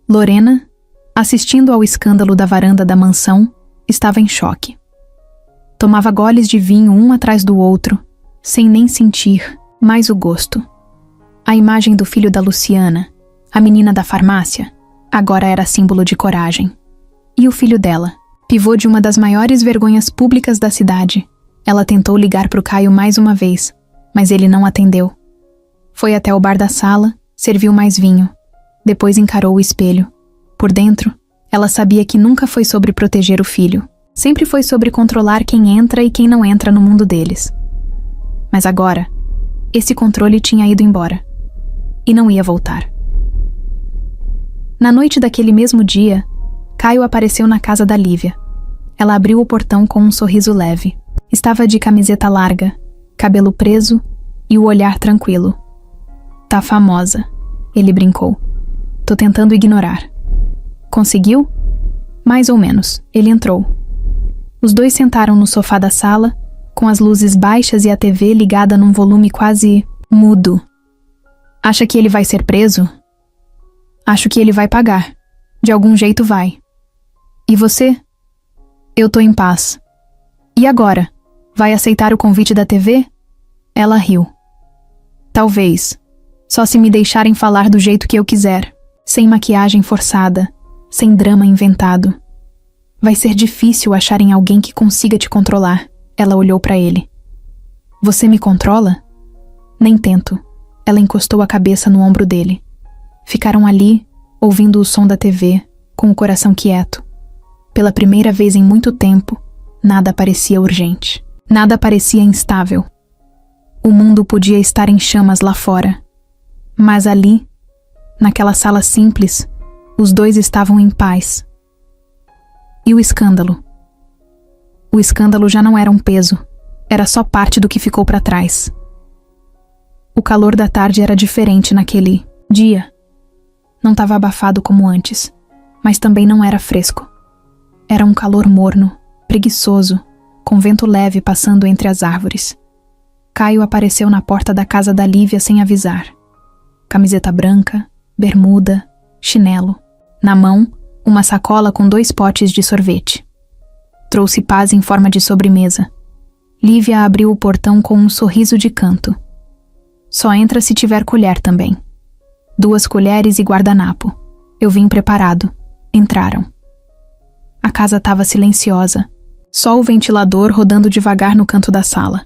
Lorena, assistindo ao escândalo da varanda da mansão, estava em choque. Tomava goles de vinho um atrás do outro, sem nem sentir mais o gosto. A imagem do filho da Luciana, a menina da farmácia, agora era símbolo de coragem. E o filho dela, pivô de uma das maiores vergonhas públicas da cidade. Ela tentou ligar para o Caio mais uma vez, mas ele não atendeu. Foi até o bar da sala, serviu mais vinho. Depois encarou o espelho. Por dentro, ela sabia que nunca foi sobre proteger o filho. Sempre foi sobre controlar quem entra e quem não entra no mundo deles. Mas agora, esse controle tinha ido embora. E não ia voltar. Na noite daquele mesmo dia, Caio apareceu na casa da Lívia. Ela abriu o portão com um sorriso leve. Estava de camiseta larga, cabelo preso e o olhar tranquilo. Tá famosa, ele brincou. Tô tentando ignorar. Conseguiu? Mais ou menos, ele entrou. Os dois sentaram no sofá da sala, com as luzes baixas e a TV ligada num volume quase mudo. Acha que ele vai ser preso? Acho que ele vai pagar. De algum jeito vai. E você? Eu tô em paz. E agora? Vai aceitar o convite da TV? Ela riu. Talvez. Só se me deixarem falar do jeito que eu quiser. Sem maquiagem forçada. Sem drama inventado. Vai ser difícil acharem alguém que consiga te controlar. Ela olhou para ele. Você me controla? Nem tento. Ela encostou a cabeça no ombro dele. Ficaram ali, ouvindo o som da TV, com o coração quieto. Pela primeira vez em muito tempo, nada parecia urgente. Nada parecia instável. O mundo podia estar em chamas lá fora. Mas ali, naquela sala simples, os dois estavam em paz. E o escândalo? O escândalo já não era um peso. Era só parte do que ficou para trás. O calor da tarde era diferente naquele dia. Não estava abafado como antes, mas também não era fresco. Era um calor morno, preguiçoso, com vento leve passando entre as árvores. Caio apareceu na porta da casa da Lívia sem avisar. Camiseta branca, bermuda, chinelo. Na mão, uma sacola com 2 potes de sorvete. Trouxe paz em forma de sobremesa. Lívia abriu o portão com um sorriso de canto. Só entra se tiver colher também. 2 colheres e guardanapo. Eu vim preparado. Entraram. A casa estava silenciosa. Só o ventilador rodando devagar no canto da sala.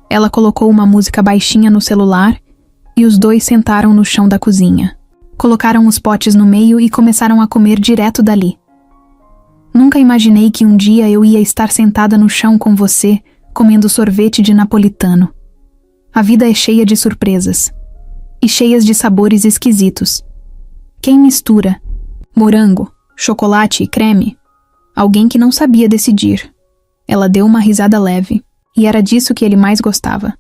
Ela colocou uma música baixinha no celular e os dois sentaram no chão da cozinha. Colocaram os potes no meio e começaram a comer direto dali. Nunca imaginei que um dia eu ia estar sentada no chão com você, comendo sorvete de napolitano. A vida é cheia de surpresas. E cheias de sabores esquisitos. Quem mistura morango, chocolate e creme? Alguém que não sabia decidir. Ela deu uma risada leve, e era disso que ele mais gostava.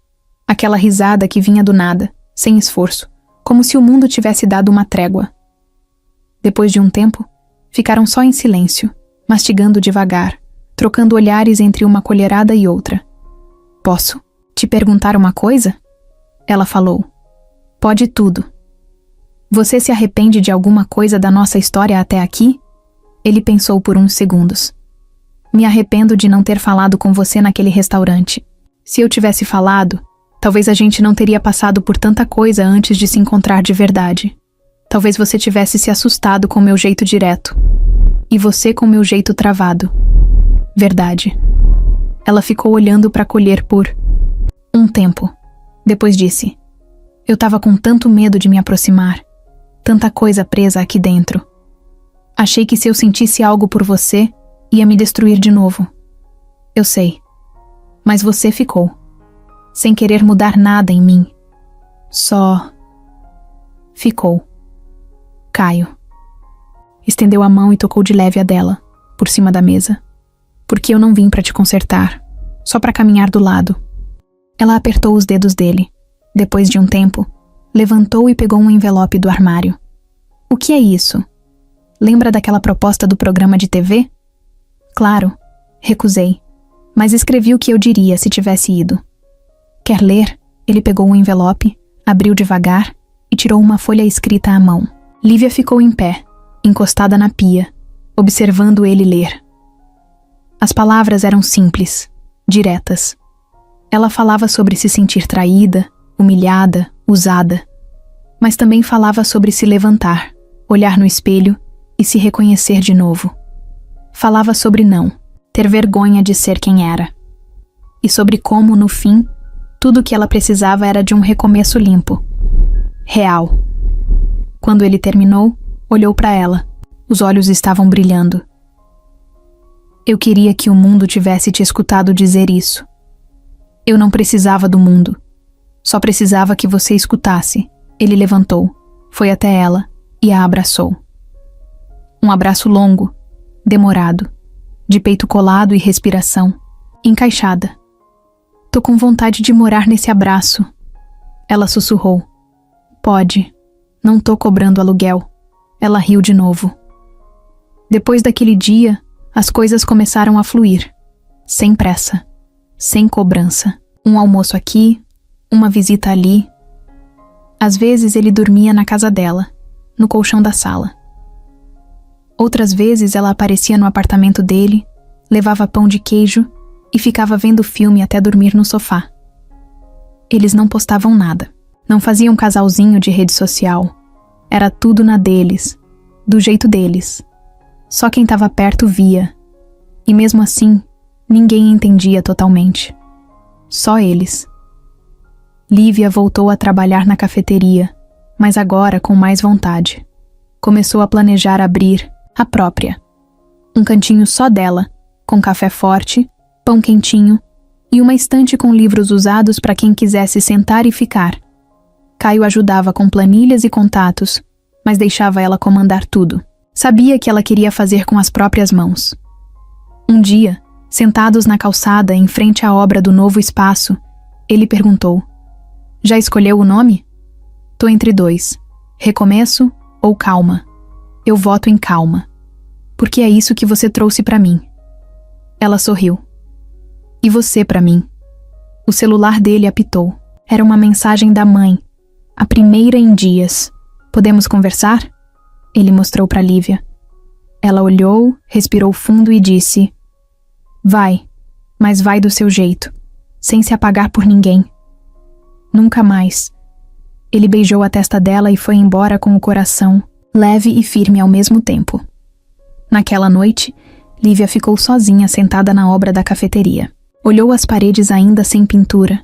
Aquela risada que vinha do nada, sem esforço, como se o mundo tivesse dado uma trégua. Depois de um tempo, ficaram só em silêncio, mastigando devagar, trocando olhares entre uma colherada e outra. Posso te perguntar uma coisa? Ela falou. Pode tudo. Você se arrepende de alguma coisa da nossa história até aqui? Ele pensou por uns segundos. Me arrependo de não ter falado com você naquele restaurante. Se eu tivesse falado, Talvez a gente não teria passado por tanta coisa antes de se encontrar de verdade. Talvez você tivesse se assustado com meu jeito direto. E você com meu jeito travado. Verdade. Ela ficou olhando para colher por um tempo. Depois disse: eu tava com tanto medo de me aproximar. Tanta coisa presa aqui dentro. Achei que se eu sentisse algo por você, ia me destruir de novo. Eu sei. Mas você ficou. Sem querer mudar nada em mim. Só ficou. Caio. Estendeu a mão e tocou de leve a dela, por cima da mesa. Porque eu não vim para te consertar, só para caminhar do lado. Ela apertou os dedos dele. Depois de um tempo, levantou e pegou um envelope do armário. O que é isso? Lembra daquela proposta do programa de TV? Claro, recusei, mas escrevi o que eu diria se tivesse ido. Quer ler? Ele pegou o envelope, abriu devagar e tirou uma folha escrita à mão. Lívia ficou em pé, encostada na pia, observando ele ler. As palavras eram simples, diretas. Ela falava sobre se sentir traída, humilhada, usada, mas também falava sobre se levantar, olhar no espelho e se reconhecer de novo. Falava sobre não, ter vergonha de ser quem era. E sobre como, no fim, tudo o que ela precisava era de um recomeço limpo. Real. Quando ele terminou, olhou para ela. Os olhos estavam brilhando. Eu queria que o mundo tivesse te escutado dizer isso. Eu não precisava do mundo. Só precisava que você escutasse. Ele levantou, foi até ela e a abraçou. Um abraço longo, demorado, de peito colado e respiração, encaixada. Tô com vontade de morar nesse abraço. Ela sussurrou. Pode. Não tô cobrando aluguel. Ela riu de novo. Depois daquele dia, as coisas começaram a fluir. Sem pressa. Sem cobrança. Um almoço aqui, uma visita ali. Às vezes ele dormia na casa dela, no colchão da sala. Outras vezes ela aparecia no apartamento dele, levava pão de queijo e ficava vendo filme até dormir no sofá. Eles não postavam nada. Não faziam casalzinho de rede social. Era tudo na deles, do jeito deles. Só quem estava perto via. E mesmo assim, ninguém entendia totalmente. Só eles. Lívia voltou a trabalhar na cafeteria, mas agora com mais vontade. Começou a planejar abrir a própria. Um cantinho só dela, com café forte, pão quentinho e uma estante com livros usados para quem quisesse sentar e ficar. Caio ajudava com planilhas e contatos, mas deixava ela comandar tudo. Sabia que ela queria fazer com as próprias mãos. Um dia, sentados na calçada em frente à obra do novo espaço, ele perguntou: já escolheu o nome? Tô entre dois, recomeço ou calma. Eu voto em calma, porque é isso que você trouxe pra mim. Ela sorriu. E você pra mim? O celular dele apitou. Era uma mensagem da mãe, a primeira em dias. Podemos conversar? Ele mostrou pra Lívia. Ela olhou, respirou fundo e disse: vai, mas vai do seu jeito, sem se apagar por ninguém. Nunca mais. Ele beijou a testa dela e foi embora com o coração leve e firme ao mesmo tempo. Naquela noite, Lívia ficou sozinha sentada na obra da cafeteria. Olhou as paredes ainda sem pintura,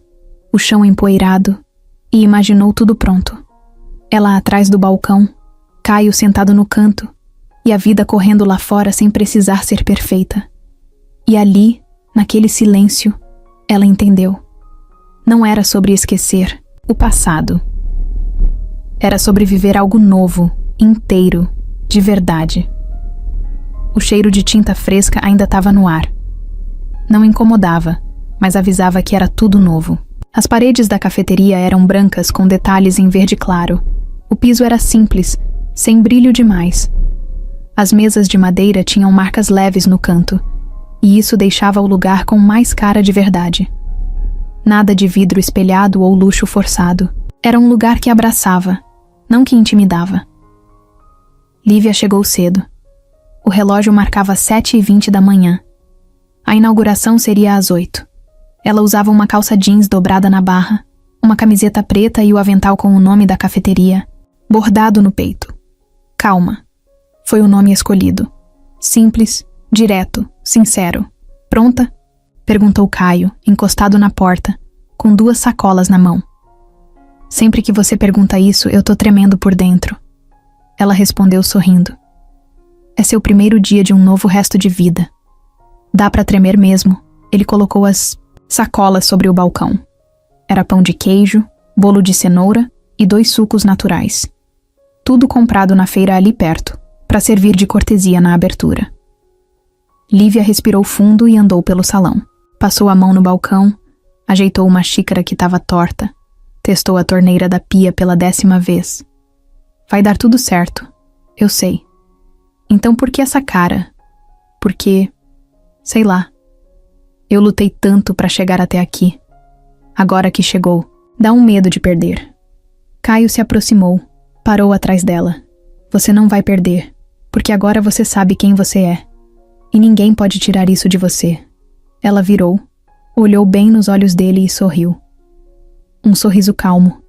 o chão empoeirado, e imaginou tudo pronto. Ela atrás do balcão, Caio sentado no canto, e a vida correndo lá fora sem precisar ser perfeita. E ali, naquele silêncio, ela entendeu. Não era sobre esquecer o passado. Era sobre viver algo novo, inteiro, de verdade. O cheiro de tinta fresca ainda estava no ar. Não incomodava, mas avisava que era tudo novo. As paredes da cafeteria eram brancas com detalhes em verde claro. O piso era simples, sem brilho demais. As mesas de madeira tinham marcas leves no canto, e isso deixava o lugar com mais cara de verdade. Nada de vidro espelhado ou luxo forçado. Era um lugar que abraçava, não que intimidava. Lívia chegou cedo. O relógio marcava 7h20 da manhã. A inauguração seria às 8. Ela usava uma calça jeans dobrada na barra, Uma camiseta preta e o avental com o nome da cafeteria, bordado no peito. Calma. Foi o nome escolhido. Simples, direto, sincero. Pronta? Perguntou Caio, encostado na porta, com 2 sacolas na mão. Sempre que você pergunta isso, eu tô tremendo por dentro. Ela respondeu sorrindo. É seu primeiro dia de um novo resto de vida. Dá pra tremer mesmo. Ele colocou as sacolas sobre o balcão. Era pão de queijo, bolo de cenoura e 2 sucos naturais. Tudo comprado na feira ali perto, para servir de cortesia na abertura. Lívia respirou fundo e andou pelo salão. Passou a mão no balcão, ajeitou uma xícara que estava torta, testou a torneira da pia pela 10ª vez. Vai dar tudo certo, eu sei. Então por que essa cara? Porque, sei lá, eu lutei tanto para chegar até aqui. Agora que chegou, dá um medo de perder. Caio se aproximou, parou atrás dela. Você não vai perder, porque agora você sabe quem você é. E ninguém pode tirar isso de você. Ela virou, olhou bem nos olhos dele e sorriu. Um sorriso calmo.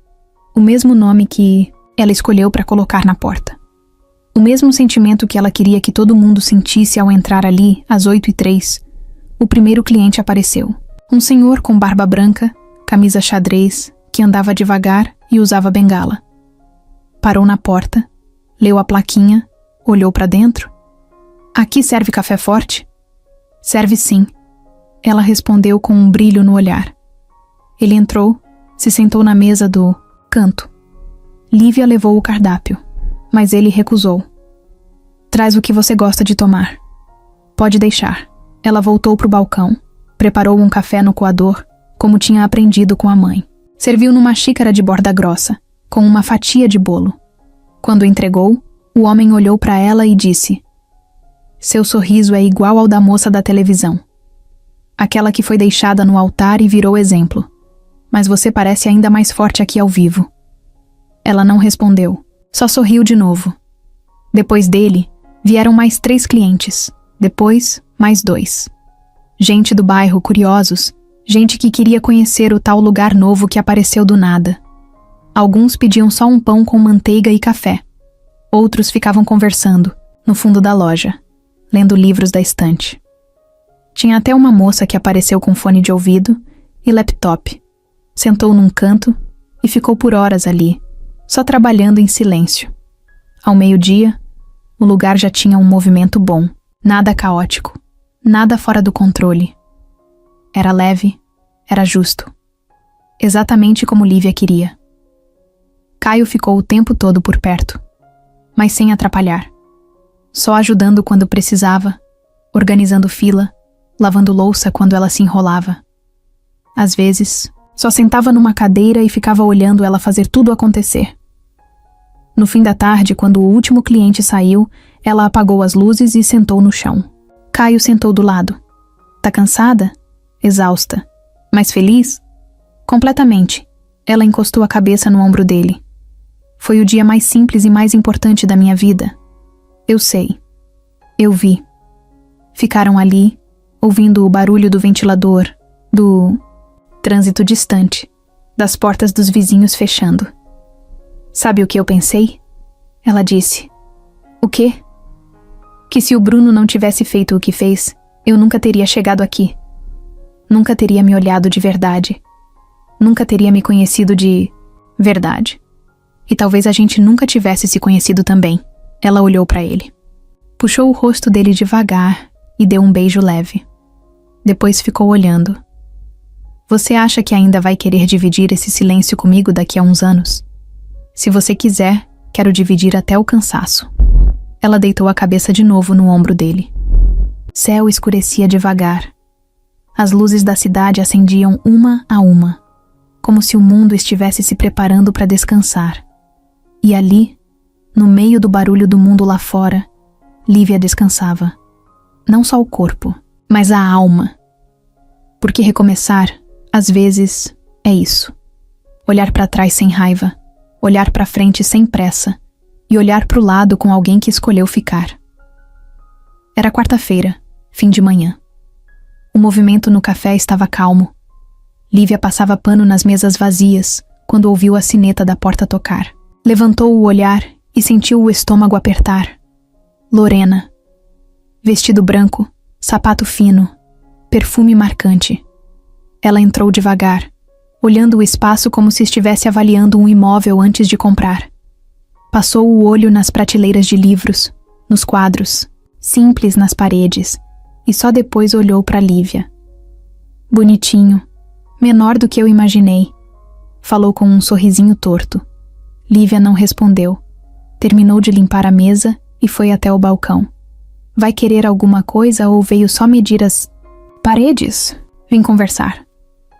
O mesmo nome que ela escolheu para colocar na porta. O mesmo sentimento que ela queria que todo mundo sentisse ao entrar ali, às 8h03. O primeiro cliente apareceu. Um senhor com barba branca, camisa xadrez, que andava devagar e usava bengala. Parou na porta, leu a plaquinha, olhou para dentro. Aqui serve café forte? Serve sim. Ela respondeu com um brilho no olhar. Ele entrou, se sentou na mesa do canto. Lívia levou o cardápio, mas ele recusou. Traz o que você gosta de tomar. Pode deixar. Ela voltou para o balcão, preparou um café no coador, como tinha aprendido com a mãe. Serviu numa xícara de borda grossa, com uma fatia de bolo. Quando entregou, o homem olhou para ela e disse: Seu sorriso é igual ao da moça da televisão. Aquela que foi deixada no altar e virou exemplo. Mas você parece ainda mais forte aqui ao vivo. Ela não respondeu, só sorriu de novo. Depois dele, vieram mais 3 clientes. Depois, mais 2. Gente do bairro, curiosos. Gente que queria conhecer o tal lugar novo que apareceu do nada. Alguns pediam só um pão com manteiga e café. Outros ficavam conversando, no fundo da loja, lendo livros da estante. Tinha até uma moça que apareceu com fone de ouvido e laptop. Sentou num canto e ficou por horas ali, só trabalhando em silêncio. Ao meio-dia, o lugar já tinha um movimento bom, nada caótico, nada fora do controle. Era leve, era justo. Exatamente como Lívia queria. Caio ficou o tempo todo por perto, mas sem atrapalhar. Só ajudando quando precisava, organizando fila, lavando louça quando ela se enrolava. Às vezes, só sentava numa cadeira e ficava olhando ela fazer tudo acontecer. No fim da tarde, quando o último cliente saiu, ela apagou as luzes e sentou no chão. Caio sentou do lado. Tá cansada? Exausta. Mas feliz? Completamente. Ela encostou a cabeça no ombro dele. Foi o dia mais simples e mais importante da minha vida. Eu sei. Eu vi. Ficaram ali, ouvindo o barulho do ventilador, do trânsito distante, das portas dos vizinhos fechando. Sabe o que eu pensei? Ela disse. O quê? Que se o Bruno não tivesse feito o que fez, eu nunca teria chegado aqui. Nunca teria me olhado de verdade. Nunca teria me conhecido de verdade. E talvez a gente nunca tivesse se conhecido também. Ela olhou para ele. Puxou o rosto dele devagar e deu um beijo leve. Depois ficou olhando. Você acha que ainda vai querer dividir esse silêncio comigo daqui a uns anos? Se você quiser, quero dividir até o cansaço. Ela deitou a cabeça de novo no ombro dele. Céu escurecia devagar. As luzes da cidade acendiam uma a uma, como se o mundo estivesse se preparando para descansar. E ali, no meio do barulho do mundo lá fora, Lívia descansava. Não só o corpo, mas a alma. Porque recomeçar, às vezes, é isso. Olhar para trás sem raiva, olhar para frente sem pressa e olhar para o lado com alguém que escolheu ficar. Era quarta-feira, fim de manhã. O movimento no café estava calmo. Lívia passava pano nas mesas vazias, quando ouviu a sineta da porta tocar. Levantou o olhar e sentiu o estômago apertar. Lorena. Vestido branco, sapato fino, perfume marcante. Ela entrou devagar, olhando o espaço como se estivesse avaliando um imóvel antes de comprar. Passou o olho nas prateleiras de livros, nos quadros, simples nas paredes, e só depois olhou para Lívia. Bonitinho, menor do que eu imaginei. Falou com um sorrisinho torto. Lívia não respondeu. Terminou de limpar a mesa e foi até o balcão. Vai querer alguma coisa ou veio só medir as paredes? Vim conversar.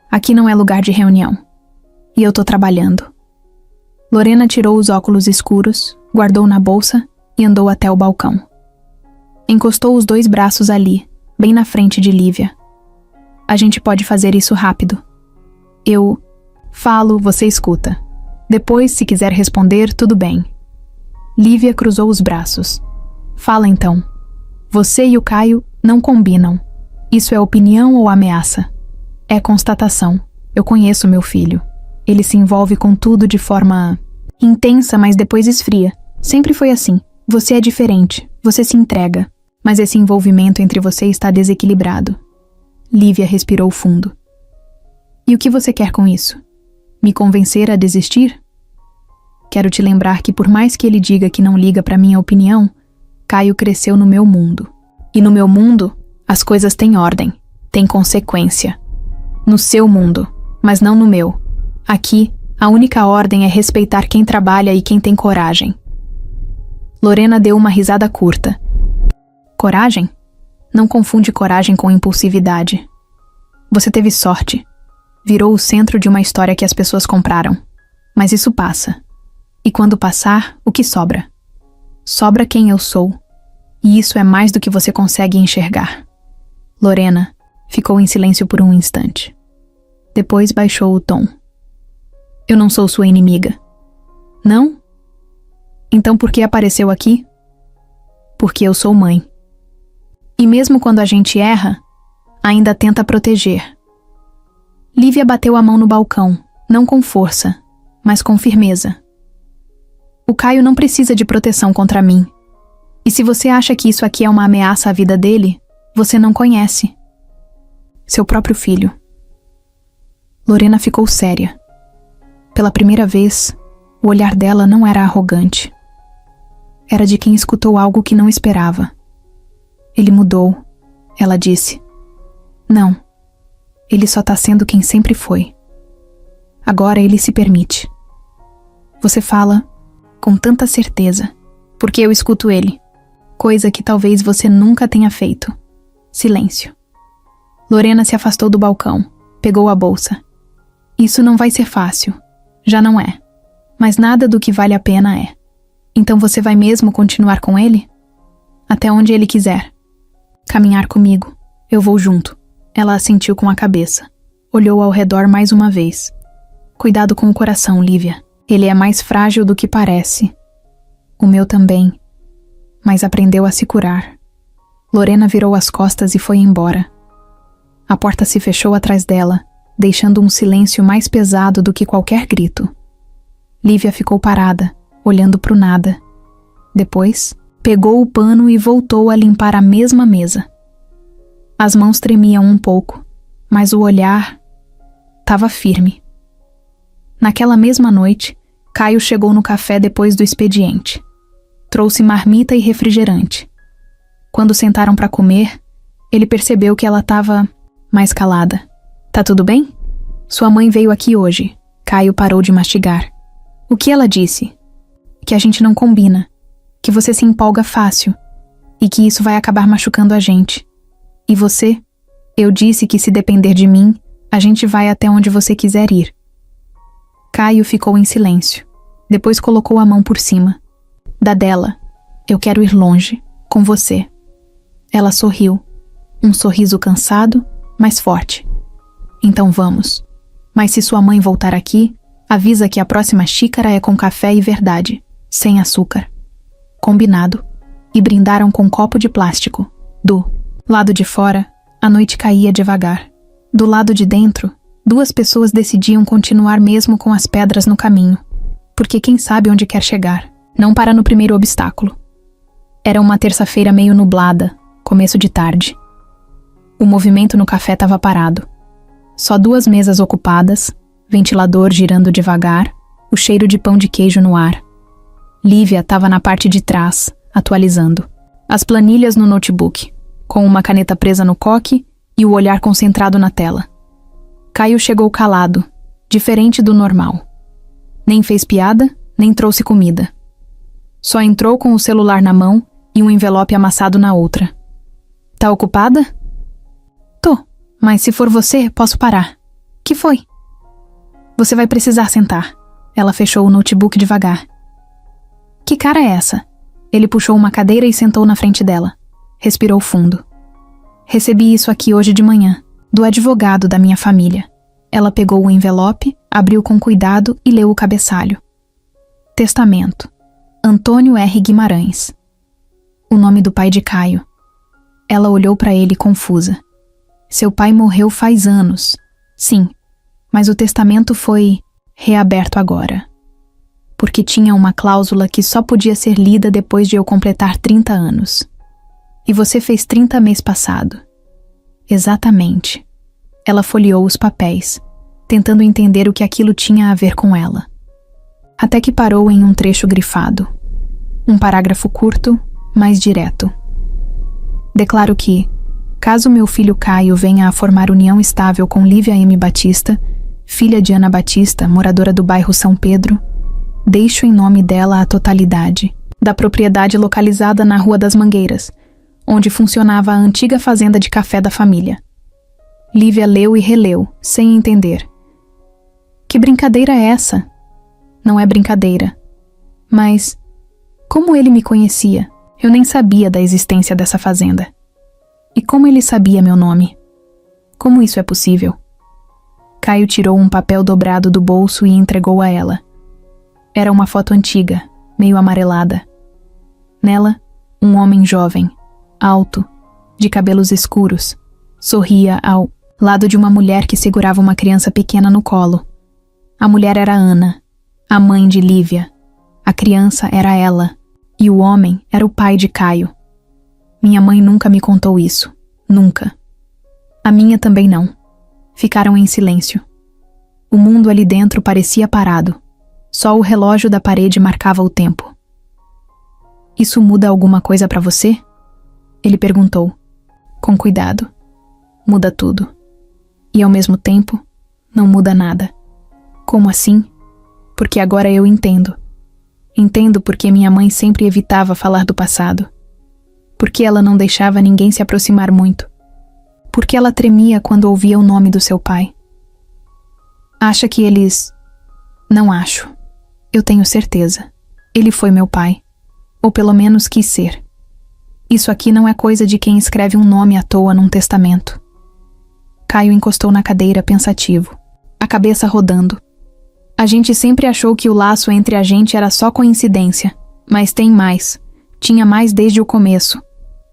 Aqui não é lugar de reunião. E eu tô trabalhando. Lorena tirou os óculos escuros, guardou na bolsa e andou até o balcão. Encostou os 2 braços ali, bem na frente de Lívia. A gente pode fazer isso rápido. Eu falo, você escuta. Depois, se quiser responder, tudo bem. Lívia cruzou os braços. Fala então. Você e o Caio não combinam. Isso é opinião ou ameaça? É constatação. Eu conheço meu filho. Ele se envolve com tudo de forma intensa, mas depois esfria. Sempre foi assim. Você é diferente. Você se entrega. Mas esse envolvimento entre você está desequilibrado. Lívia respirou fundo. E o que você quer com isso? Me convencer a desistir? Quero te lembrar que por mais que ele diga que não liga para minha opinião, Caio cresceu no meu mundo. E no meu mundo, as coisas têm ordem, têm consequência. No seu mundo, mas não no meu. Aqui, a única ordem é respeitar quem trabalha e quem tem coragem. Lorena deu uma risada curta. Coragem? Não confunde coragem com impulsividade. Você teve sorte. Virou o centro de uma história que as pessoas compraram. Mas isso passa. E quando passar, o que sobra? Sobra quem eu sou. E isso é mais do que você consegue enxergar. Lorena ficou em silêncio por um instante. Depois baixou o tom. Eu não sou sua inimiga. Não? Então por que apareceu aqui? Porque eu sou mãe. E mesmo quando a gente erra, ainda tenta proteger. Lívia bateu a mão no balcão, não com força, mas com firmeza. O Caio não precisa de proteção contra mim. E se você acha que isso aqui é uma ameaça à vida dele, você não conhece. Seu próprio filho. Lorena ficou séria. Pela primeira vez, o olhar dela não era arrogante. Era de quem escutou algo que não esperava. Ele mudou, ela disse. Não, ele só tá sendo quem sempre foi. Agora ele se permite. Você fala com tanta certeza, porque eu escuto ele. Coisa que talvez você nunca tenha feito. Silêncio. Lorena se afastou do balcão, pegou a bolsa. Isso não vai ser fácil. Já não é. Mas nada do que vale a pena é. Então você vai mesmo continuar com ele? Até onde ele quiser. Caminhar comigo. Eu vou junto. Ela assentiu com a cabeça. Olhou ao redor mais uma vez. Cuidado com o coração, Lívia. Ele é mais frágil do que parece. O meu também. Mas aprendeu a se curar. Lorena virou as costas e foi embora. A porta se fechou atrás dela, deixando um silêncio mais pesado do que qualquer grito. Lívia ficou parada, olhando pro nada. Depois, pegou o pano e voltou a limpar a mesma mesa. As mãos tremiam um pouco, mas o olhar estava firme. Naquela mesma noite, Caio chegou no café depois do expediente. Trouxe marmita e refrigerante. Quando sentaram para comer, ele percebeu que ela estava mais calada. Tá tudo bem? Sua mãe veio aqui hoje. Caio parou de mastigar. O que ela disse? Que a gente não combina. Que você se empolga fácil. E que isso vai acabar machucando a gente. E você? Eu disse que se depender de mim, a gente vai até onde você quiser ir. Caio ficou em silêncio. Depois colocou a mão por cima. Da dela. Eu quero ir longe, com você. Ela sorriu. Um sorriso cansado, mas forte. Então vamos. Mas se sua mãe voltar aqui, avisa que a próxima xícara é com café e verdade, sem açúcar. Combinado. E brindaram com um copo de plástico. Do lado de fora, a noite caía devagar. Do lado de dentro, Duas pessoas decidiam continuar mesmo com as pedras no caminho, porque quem sabe onde quer chegar, não para no primeiro obstáculo. Era uma terça-feira meio nublada, começo de tarde. O movimento no café estava parado. Só 2 mesas ocupadas, ventilador girando devagar, o cheiro de pão de queijo no ar. Lívia estava na parte de trás, atualizando. As planilhas no notebook, com uma caneta presa no coque e o olhar concentrado na tela. Caio chegou calado, diferente do normal. Nem fez piada, nem trouxe comida. Só entrou com o celular na mão e um envelope amassado na outra. Tá ocupada? Tô, mas se for você, posso parar. Que foi? Você vai precisar sentar. Ela fechou o notebook devagar. Que cara é essa? Ele puxou uma cadeira e sentou na frente dela. Respirou fundo. Recebi isso aqui hoje de manhã, do advogado da minha família. Ela pegou o envelope, abriu com cuidado e leu o cabeçalho. Testamento. Antônio R. Guimarães. O nome do pai de Caio. Ela olhou para ele confusa. Seu pai morreu faz anos. Sim, mas o testamento foi reaberto agora. Porque tinha uma cláusula que só podia ser lida depois de eu completar 30 anos. E você fez 30 mês passado. Exatamente. Ela folheou os papéis, tentando entender o que aquilo tinha a ver com ela. Até que parou em um trecho grifado. Um parágrafo curto, mas direto. Declaro que, caso meu filho Caio venha a formar união estável com Lívia M. Batista, filha de Ana Batista, moradora do bairro São Pedro, deixo em nome dela a totalidade da propriedade localizada na Rua das Mangueiras, onde funcionava a antiga fazenda de café da família. Lívia leu e releu, sem entender. Que brincadeira é essa? Não é brincadeira. Mas, como ele me conhecia? Eu nem sabia da existência dessa fazenda. E como ele sabia meu nome? Como isso é possível? Caio tirou um papel dobrado do bolso e entregou a ela. Era uma foto antiga, meio amarelada. Nela, um homem jovem, alto, de cabelos escuros, sorria ao lado de uma mulher que segurava uma criança pequena no colo. A mulher era Ana, a mãe de Lívia. A criança era ela, e o homem era o pai de Caio. Minha mãe nunca me contou isso, nunca. A minha também não. Ficaram em silêncio. O mundo ali dentro parecia parado. Só o relógio da parede marcava o tempo. Isso muda alguma coisa pra você? Ele perguntou, com cuidado. Muda tudo. E ao mesmo tempo, não muda nada. Como assim? Porque agora eu entendo. Entendo porque minha mãe sempre evitava falar do passado. Porque ela não deixava ninguém se aproximar muito. Porque ela tremia quando ouvia o nome do seu pai. Acha que eles... Não acho. Eu tenho certeza. Ele foi meu pai. Ou pelo menos quis ser. Isso aqui não é coisa de quem escreve um nome à toa num testamento. Caio encostou na cadeira pensativo, a cabeça rodando. A gente sempre achou que o laço entre a gente era só coincidência, mas tem mais. Tinha mais desde o começo.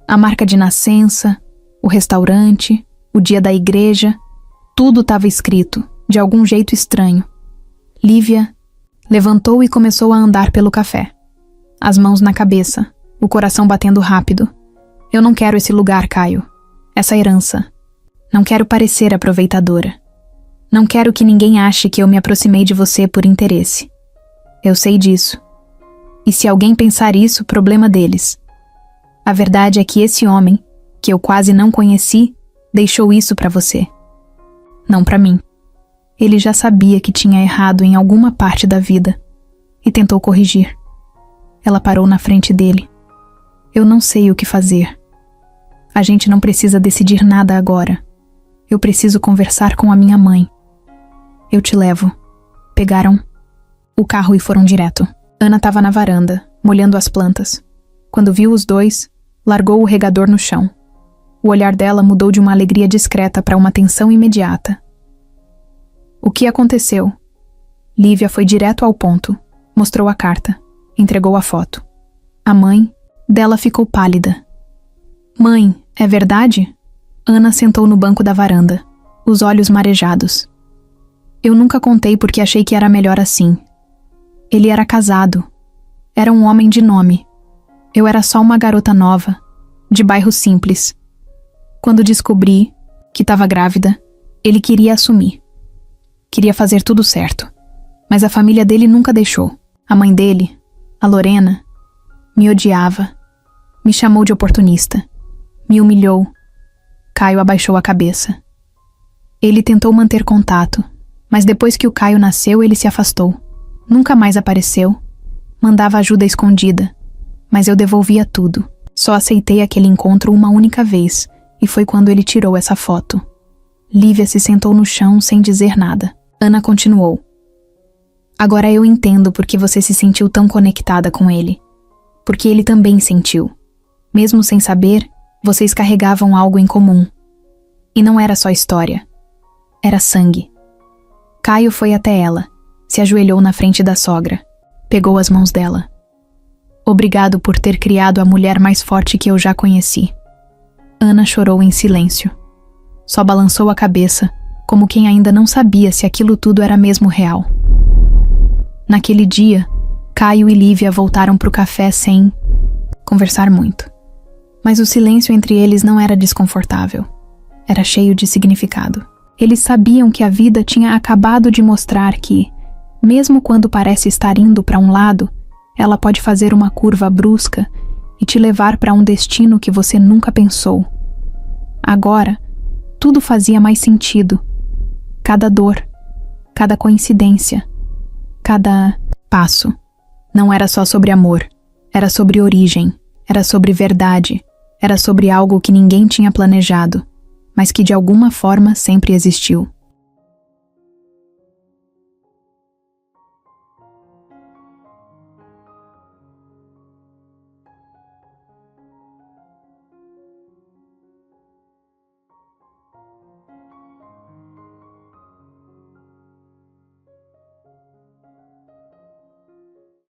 A marca de nascença, o restaurante, o dia da igreja, tudo estava escrito, de algum jeito estranho. Lívia levantou e começou a andar pelo café. As mãos na cabeça, o coração batendo rápido. Eu não quero esse lugar, Caio. Essa herança. Não quero parecer aproveitadora. Não quero que ninguém ache que eu me aproximei de você por interesse. Eu sei disso. E se alguém pensar isso, problema deles. A verdade é que esse homem, que eu quase não conheci, deixou isso pra você. Não pra mim. Ele já sabia que tinha errado em alguma parte da vida e tentou corrigir. Ela parou na frente dele. Eu não sei o que fazer. A gente não precisa decidir nada agora. Eu preciso conversar com a minha mãe. Eu te levo. Pegaram o carro e foram direto. Ana estava na varanda, molhando as plantas. Quando viu os dois, largou o regador no chão. O olhar dela mudou de uma alegria discreta para uma tensão imediata. O que aconteceu? Lívia foi direto ao ponto. Mostrou a carta. Entregou a foto. A mãe dela ficou pálida. Mãe, é verdade? Ana sentou no banco da varanda, os olhos marejados. Eu nunca contei porque achei que era melhor assim. Ele era casado. Era um homem de nome. Eu era só uma garota nova, de bairro simples. Quando descobri que estava grávida, ele queria assumir. Queria fazer tudo certo. Mas a família dele nunca deixou. A mãe dele, a Lorena, me odiava. Me chamou de oportunista. Me humilhou. Caio abaixou a cabeça. Ele tentou manter contato, mas depois que o Caio nasceu, ele se afastou. Nunca mais apareceu. Mandava ajuda escondida, mas eu devolvia tudo. Só aceitei aquele encontro uma única vez, e foi quando ele tirou essa foto. Lívia se sentou no chão sem dizer nada. Ana continuou. Agora eu entendo por que você se sentiu tão conectada com ele. Porque ele também sentiu. Mesmo sem saber, vocês carregavam algo em comum. E não era só história. Era sangue. Caio foi até ela, se ajoelhou na frente da sogra, pegou as mãos dela. Obrigado por ter criado a mulher mais forte que eu já conheci. Ana chorou em silêncio. Só balançou a cabeça, como quem ainda não sabia se aquilo tudo era mesmo real. Naquele dia, Caio e Lívia voltaram pro café sem conversar muito. Mas o silêncio entre eles não era desconfortável. Era cheio de significado. Eles sabiam que a vida tinha acabado de mostrar que, mesmo quando parece estar indo para um lado, ela pode fazer uma curva brusca e te levar para um destino que você nunca pensou. Agora, tudo fazia mais sentido. Cada dor, cada coincidência, cada passo. Não era só sobre amor, era sobre origem, era sobre verdade, era sobre algo que ninguém tinha planejado, mas que de alguma forma sempre existiu.